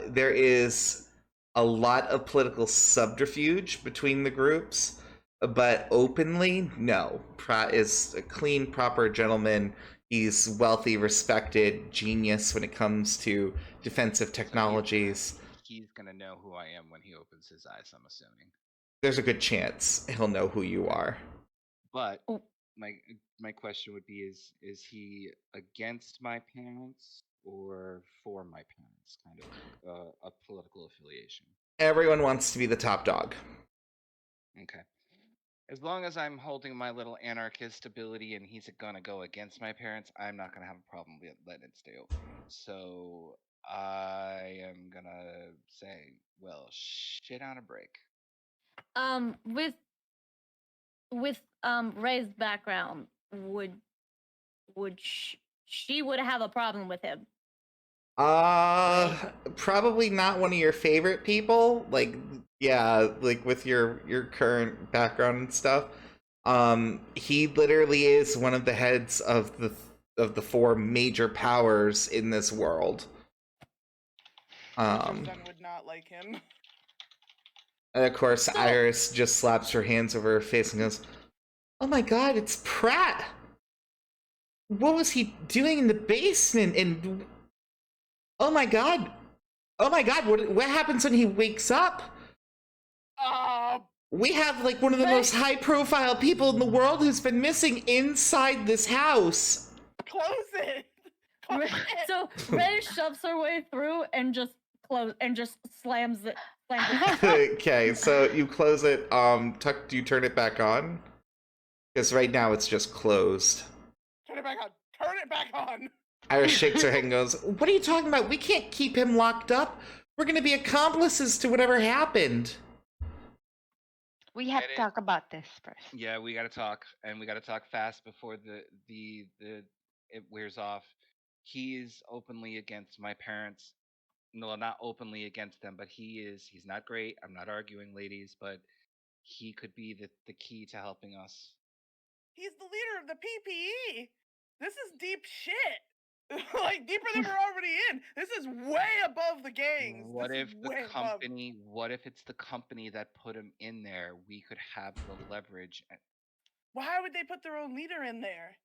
there is a lot of political subterfuge between the groups, but openly, no. Pratt is a clean, proper gentleman. He's wealthy, respected, genius when it comes to defensive technologies. He's gonna know who I am when he opens his eyes, I'm assuming. There's a good chance he'll know who you are. But Oh. my question would be: is he against my parents or for my parents? Kind of a political affiliation. Everyone wants to be the top dog. Okay. As long as I'm holding my little anarchist ability and he's gonna go against my parents, I'm not gonna have a problem letting it stay open. So I am gonna say, well, shit on a break. With Ray's background, would she would have a problem with him? Probably not one of your favorite people. Like, yeah, like with your current background and stuff. He literally is one of the heads of the 4 major powers in this world. Son would not like him. And of course, Iris just slaps her hands over her face and goes, "Oh my god, it's Pratt! What was he doing in the basement? And oh my god, what happens when he wakes up? We have like one of the most high-profile people in the world who's been missing inside this house." Close it. So Ray shoves her way through and just slams it. Okay, so you close it. Tuck, do you turn it back on? Because right now it's just closed. Turn it back on. Turn it back on. Iris shakes her head and goes, "What are you talking about? We can't keep him locked up. We're going to be accomplices to whatever happened." We have to talk about this first. Yeah, we gotta talk, and we gotta talk fast before it wears off. He's openly against my parents. No, not openly against them, but he's not great. I'm not arguing, ladies, but he could be the key to helping us. He's the leader of the PPE. This is deep shit. Like deeper than we're already in. This is way above the gangs. What if it's the company that put him in there? We could have the leverage. Why would they put their own leader in there?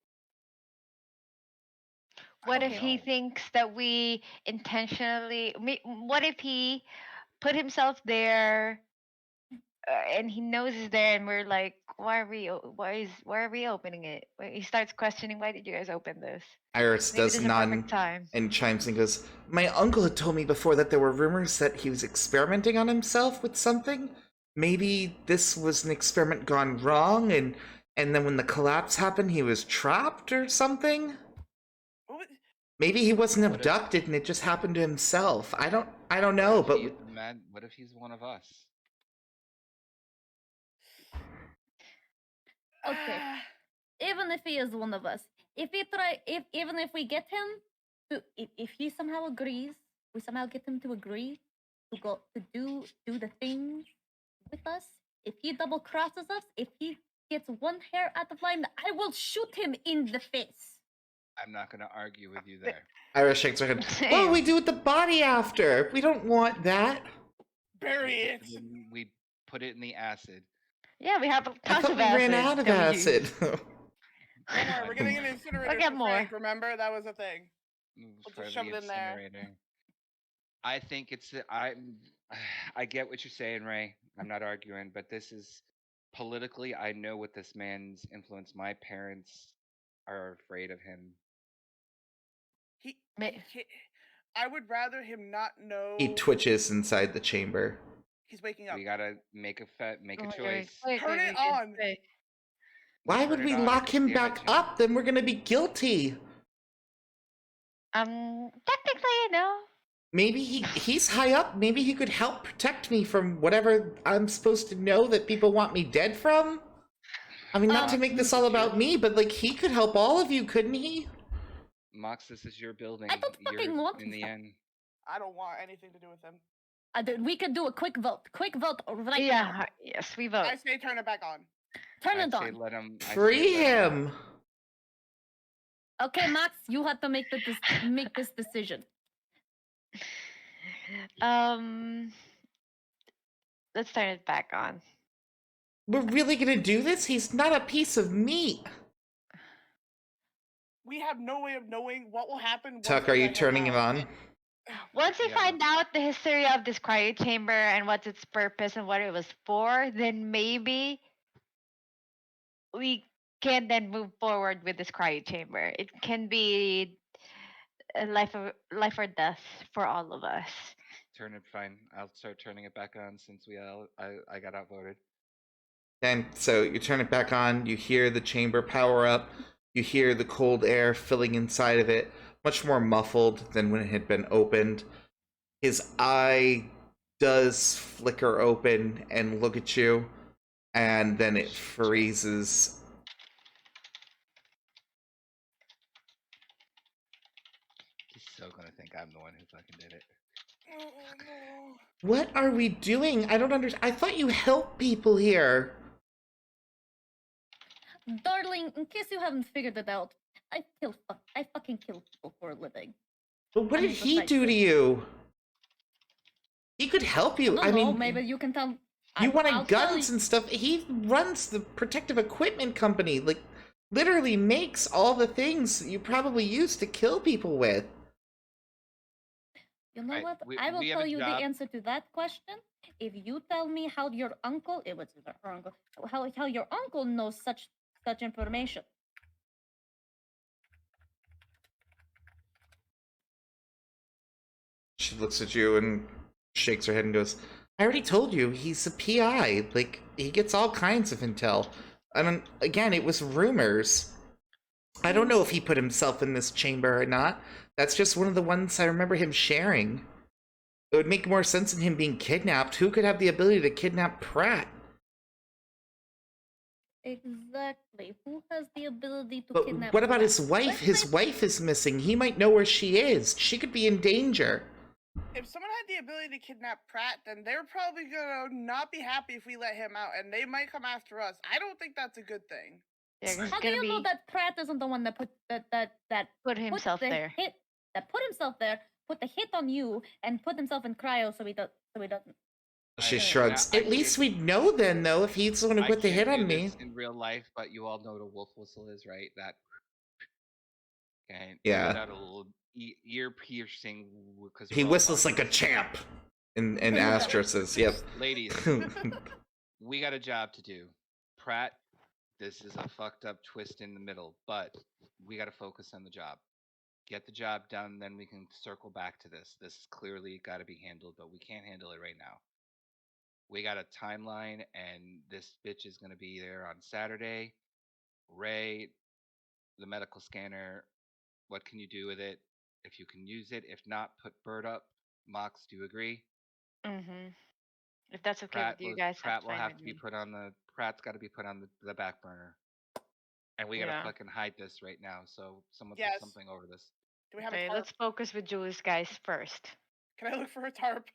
What if he thinks that we intentionally? What if he put himself there and he knows it's there, and we're like, why are we opening it? He starts questioning, why did you guys open this? Iris Maybe does this is a nod perfect time. and chimes in and goes, "My uncle had told me before that there were rumors that he was experimenting on himself with something. Maybe this was an experiment gone wrong, and then when the collapse happened, he was trapped or something. What? Maybe he wasn't What if- abducted and it just happened to himself. I don't What know, if but he's mad? What if he's one of us? Okay. Even if he is one of us, even if we get him to, if he somehow agrees, we somehow get him to agree to go to do the thing with us. If he double crosses us, if he gets one hair out of line, I will shoot him in the face. I'm not gonna argue with you there. Iris shakes her head. Same. What do we do with the body after? We don't want that. Bury it. We put it in the acid. Yeah, we have a I ton thought of we ran out of that we use. acid. Don't worry, we're getting an incinerator get for more. Frank, remember? That was a thing. We'll just shove it in there. I think it's I get what you're saying, Ray. I'm not arguing, but this is politically. I know what this man's influence. My parents are afraid of him. I would rather him not know. He twitches inside the chamber. He's waking up. We gotta make a Oh, choice. Turn it on. Why would we lock him back up? Then we're gonna be guilty. Technically, no. Maybe he's high up. Maybe he could help protect me from whatever I'm supposed to know that people want me dead from. I mean, not to make this all about me, but like he could help all of you, couldn't he? Mox, this is your building. I don't fucking want in the end. I don't want anything to do with him. We could do a quick vote. Quick vote right Yeah, now. yes, we vote. I say turn it back on. Turn I'd it say on. let him Free him. Okay, Max, you have to make make this decision. Let's turn it back on. We're really gonna do this? He's not a piece of meat. We have no way of knowing what will happen. once Tuck, we are you let him turning it out. on? Once we Yeah. find out the history of this cryo chamber and what's its purpose and what it was for, then maybe we can then move forward with this cryo chamber. It can be a life or death for all of us. Turn it fine. I'll start turning it back on since I got outvoted. And so you turn it back on, you hear the chamber power up, you hear the cold air filling inside of it, much more muffled than when it had been opened. His eye does flicker open and look at you, and then it freezes. He's so gonna think I'm the one who fucking did it. Oh, no. What are we doing? I don't understand. I thought you helped people here. Darling, in case you haven't figured it out, I fucking kill people for a living. But what I'm did just he like do to this. you? He could help you. I I don't know, mean, maybe you can tell. you I'll wanted tell guns you- and stuff. He runs the protective equipment company. Like, literally makes all the things you probably use to kill people with. You know Right, what? we- I will we have tell a you job. the answer to that question if you tell me how your uncle, it was her uncle, how your uncle knows such information. She looks at you and shakes her head and goes, I already told you, he's a PI. Like, he gets all kinds of intel. And again, it was rumors. I don't know if he put himself in this chamber or not. That's just one of the ones I remember him sharing. It would make more sense in him being kidnapped. Who could have the ability to kidnap Pratt? Exactly. Who has the ability to But kidnap? what about Pratt? his wife? Let's His say- wife is missing. He might know where she is. She could be in danger. If someone had the ability to kidnap Pratt, then they're probably gonna not be happy if we let him out, and they might come after us. I don't think that's a good thing. Yeah, 'cause it's How do gonna you know be that Pratt isn't the one that put put himself the there. hit, that put himself there, put the hit on you, and put himself in cryo so he doesn't. She I- shrugs. I At least can't- we'd know then, though, if he's the one who I put the hit can't do on me. this in real life, but you all know what a wolf whistle is, right? That. Okay. Yeah. Let out a little ear piercing because He whistles like a champ. And Astra says, yep. Ladies, we got a job to do. Pratt, this is a fucked up twist in the middle, but we got to focus on the job. Get the job done, then we can circle back to this. This is clearly got to be handled, but we can't handle it right now. We got a timeline, and this bitch is going to be there on Saturday. Ray, the medical scanner, what can you do with it? If you can use it, if not, put Bird up. Mox, do you agree? Mm-hmm. If that's okay with you guys, Pratt that's will fine have with to be me. put on the Pratt's got to be put on the back burner, and we gotta Yeah. fucking hide this right now. So someone Yes. put something over this. Do we have a Okay, tarp? let's focus with Jules guys first. Can I look for a tarp?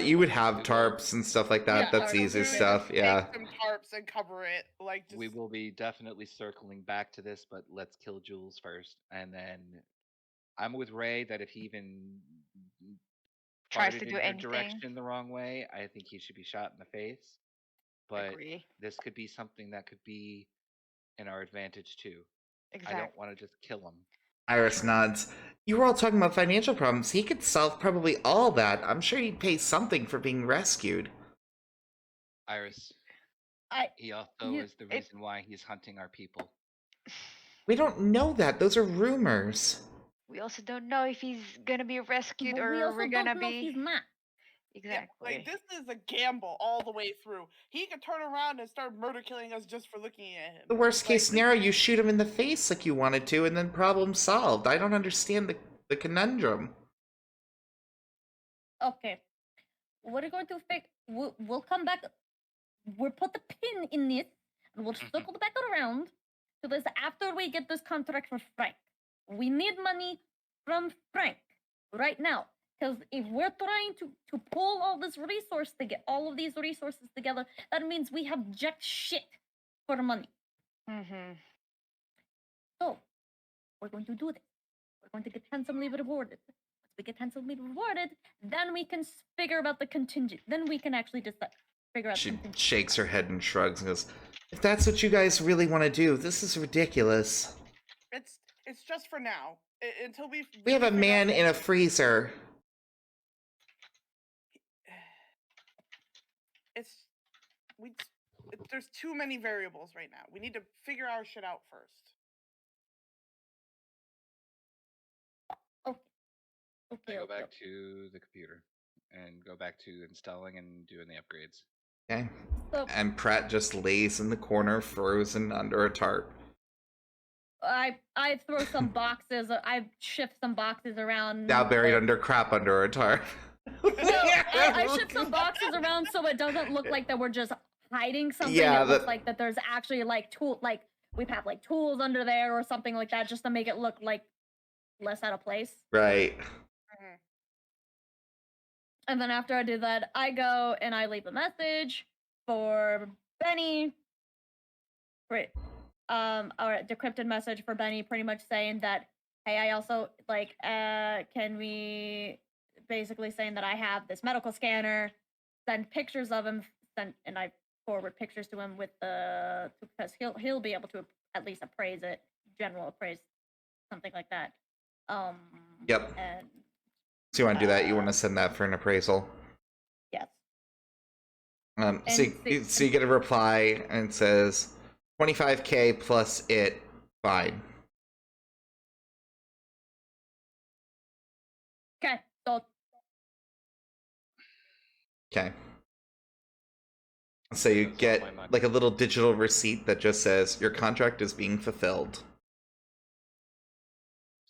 You would have We will- tarps and stuff like that. Yeah, That's tarps, easy yeah. stuff. Yeah. Take some tarps and cover it. Like just We will be definitely circling back to this, but let's kill Jules first, and then I'm with Ray that if he even Tries farted to in do your anything. direction the wrong way, I think he should be shot in the face. But Agree. this could be something that could be in our advantage too. Exactly. I don't want to just kill him. Iris nods. You were all talking about financial problems. He could solve probably all that. I'm sure he'd pay something for being rescued. Iris, I he also you- is the reason why he's hunting our people. We don't know that. Those are rumors. We also don't know if he's gonna be rescued but we or also we're gonna don't know if be. he's not. Exactly. like this is a gamble all the way through. He could turn around and start murder killing us just for looking at him. The worst case Like, scenario, you shoot him in the face like you wanted to, and then problem solved. I don't understand the conundrum. Okay, we're going to fix. We'll come back. We'll put the pin in it, and we'll circle back around to this after we get this contract from Frank. We need money from Frank right now, because if we're trying to pull all this resource to get all of these resources together, that means we have jack shit for money. Mm-hmm. So we're going to do this. We're going to get handsomely rewarded. Once we get handsomely rewarded, then we can figure about the contingent. Then we can actually decide. Figure out the She contingent. shakes her head and shrugs and goes, if that's what you guys really want to do, this is ridiculous. it's just for now until we. We have a figure out- man in a freezer. It's there's too many variables right now. We need to figure our shit out first. Okay. I go okay. back to the computer and go back to installing and doing the upgrades. Okay. So And Pratt just lays in the corner, frozen under a tarp. I throw some boxes. I shift some boxes around. Now buried like- under crap under a tarp. No, I shift some boxes around so it doesn't look like that we're just hiding something. Yeah, it looks that- like that there's actually like we have like tools under there or something like that, just to make it look like less out of place. Right. Mhm. And then after I do that, I go and I leave a message for Benny. Right. Or a decrypted message for Benny, pretty much saying that, hey, I also like, can we, basically saying that I have this medical scanner, send pictures of him, and I forward pictures to him with the, because he'll be able to at least appraise it, general appraise, something like that. Yep. And So you want to do that? You want to send that for an appraisal? yes. So And so you get a reply and it says 25K plus it. Fine. Okay, so Okay. So you That's all get my money. like a little digital receipt that just says your contract is being fulfilled.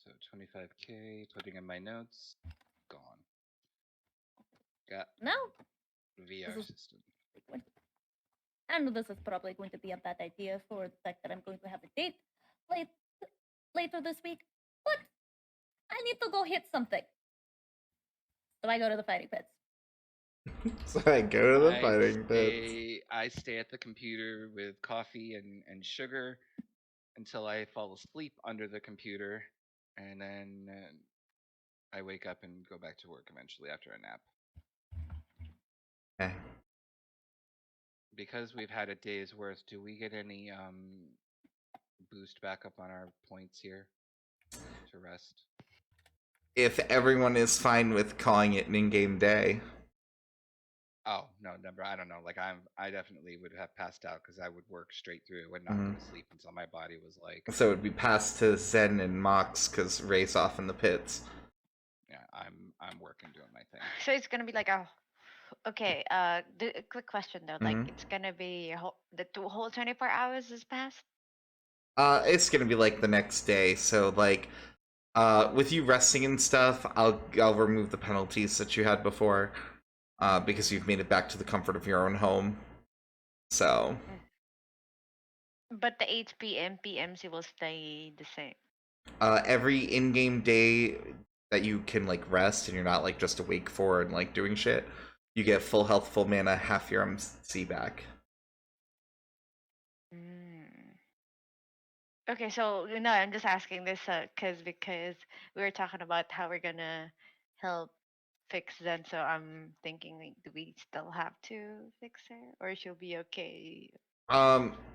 So 25K, putting in my notes, gone. Got now VR This is- system. I know this is probably going to be a bad idea for the fact that I'm going to have a date later this week, but I need to go hit something. So I go to the fighting pits. So I go to the fighting pits. I stay at the computer with coffee and sugar until I fall asleep under the computer, and then I wake up and go back to work eventually after a nap. Okay. Because we've had a day's worth, do we get any boost back up on our points here to rest? If everyone is fine with calling it an in-game day. Oh no, never. I don't know. Like I definitely would have passed out because I would work straight through. I would not go to sleep until my body was like. So it would be passed to Zen and Mox because Ray's off in the pits. Yeah, I'm working doing my thing. So it's gonna be like a okay. A quick question though. Like it's gonna be the whole 24 hours is passed. It's gonna be like the next day. So like, with you resting and stuff, I'll remove the penalties that you had before, because you've made it back to the comfort of your own home. So. But the HP and PMC will stay the same. Every in-game day that you can like rest and you're not like just awake for and like doing shit, you get full health, full mana, half your MC back. Okay, so no, I'm just asking this because we were talking about how we're gonna help fix Zen. So I'm thinking, like, do we still have to fix her, or she'll be okay?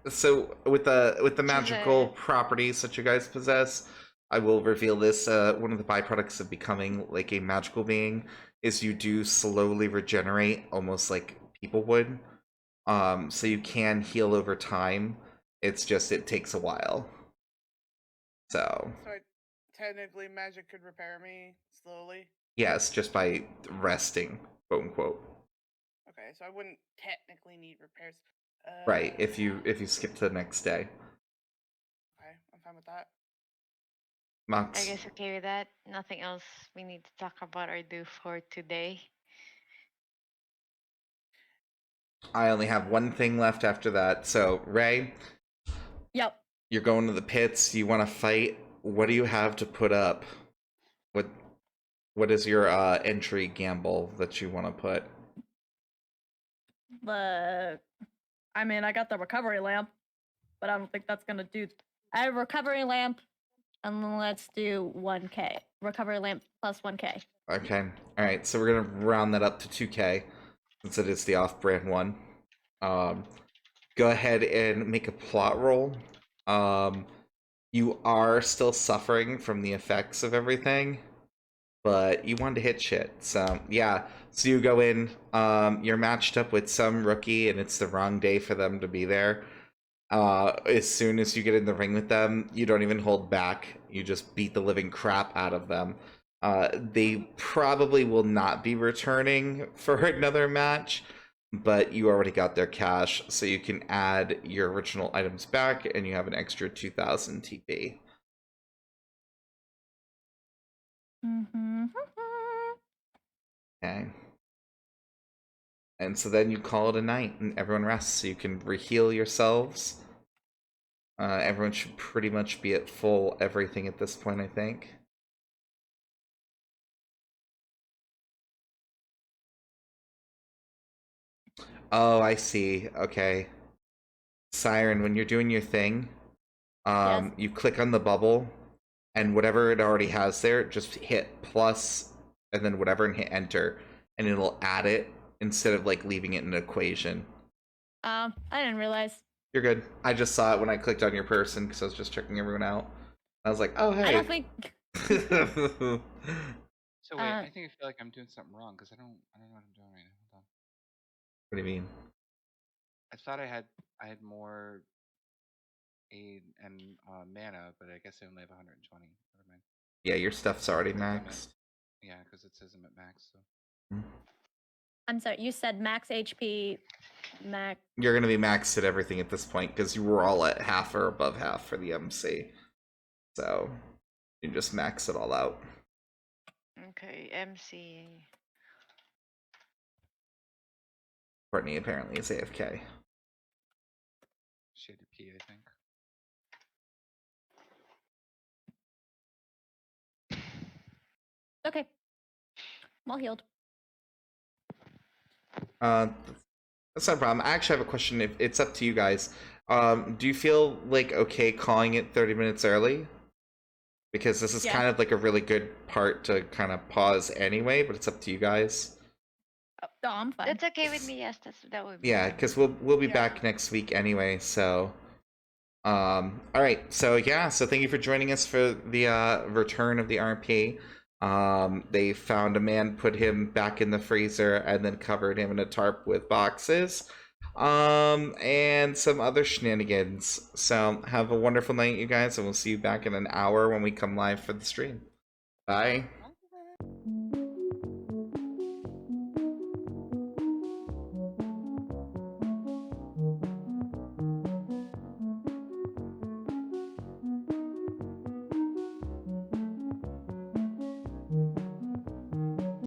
So with the magical a- properties that you guys possess, I will reveal this. One of the byproducts of becoming like a magical being is you do slowly regenerate, almost like people would. So you can heal over time. It's just it takes a while. So technically, magic could repair me slowly. yes, just by resting, quote unquote. Okay, so I wouldn't technically need repairs. Right, if you skip to the next day. Okay, I'm fine with that. Mox. I guess okay with that. Nothing else we need to talk about or do for today. I only have one thing left after that. So, Ray, Yep. you're going to the pits. You want to fight. What do you have to put up? What is your entry gamble that you want to put? I mean, I got the recovery lamp, but I don't think that's gonna do. I have a recovery lamp, and then let's do 1K. Recovery lamp plus 1K. Okay. All right. So we're gonna round that up to 2K, since it is the off-brand one. Go ahead and make a plot roll. You are still suffering from the effects of everything, but you wanted to hit shit. So yeah. So you go in. You're matched up with some rookie, and it's the wrong day for them to be there. As soon as you get in the ring with them, you don't even hold back. You just beat the living crap out of them. They probably will not be returning for another match, but you already got their cash, so you can add your original items back, and you have an extra 2,000 TP. Okay. And so then you call it a night, and everyone rests, so you can reheal yourselves. Everyone should pretty much be at full everything at this point, I think. Oh, I see. Okay. Siren, when you're doing your thing, Yes. you click on the bubble, and whatever it already has there, just hit plus, and then whatever, and hit enter, and it'll add it instead of like leaving it in an equation. I didn't realize. You're good. I just saw it when I clicked on your person because I was just checking everyone out. I was like, oh hey. I don't think. So wait, I think I feel like I'm doing something wrong because I don't know what I'm doing right now. Hold on. What do you mean? I thought I had more aid and mana, but I guess I only have 120. Never mind. Yeah, your stuff's already Because I'm at- maxed. Yeah, because it says I'm at max. So I'm sorry. You said max HP, max. You're gonna be maxed at everything at this point because you were all at half or above half for the MC. So you just max it all out. Okay, MC. Courtney apparently is AFK. she had to pee, I think. Okay. I'm all healed. That's not a problem. I actually have a question. If it's up to you guys. Do you feel like okay calling it 30 minutes early? Because this is kind of like a really good part to kind of pause anyway, but it's up to you guys. Oh, I'm fine. That's okay with me. Yes, that would be. Yeah, fine. because we'll be back next week anyway. So, all right. So yeah. So thank you for joining us for the return of the RP. They found a man, put him back in the freezer, and then covered him in a tarp with boxes. And some other shenanigans. So have a wonderful night, you guys, and we'll see you back in an hour when we come live for the stream. Bye. Bye.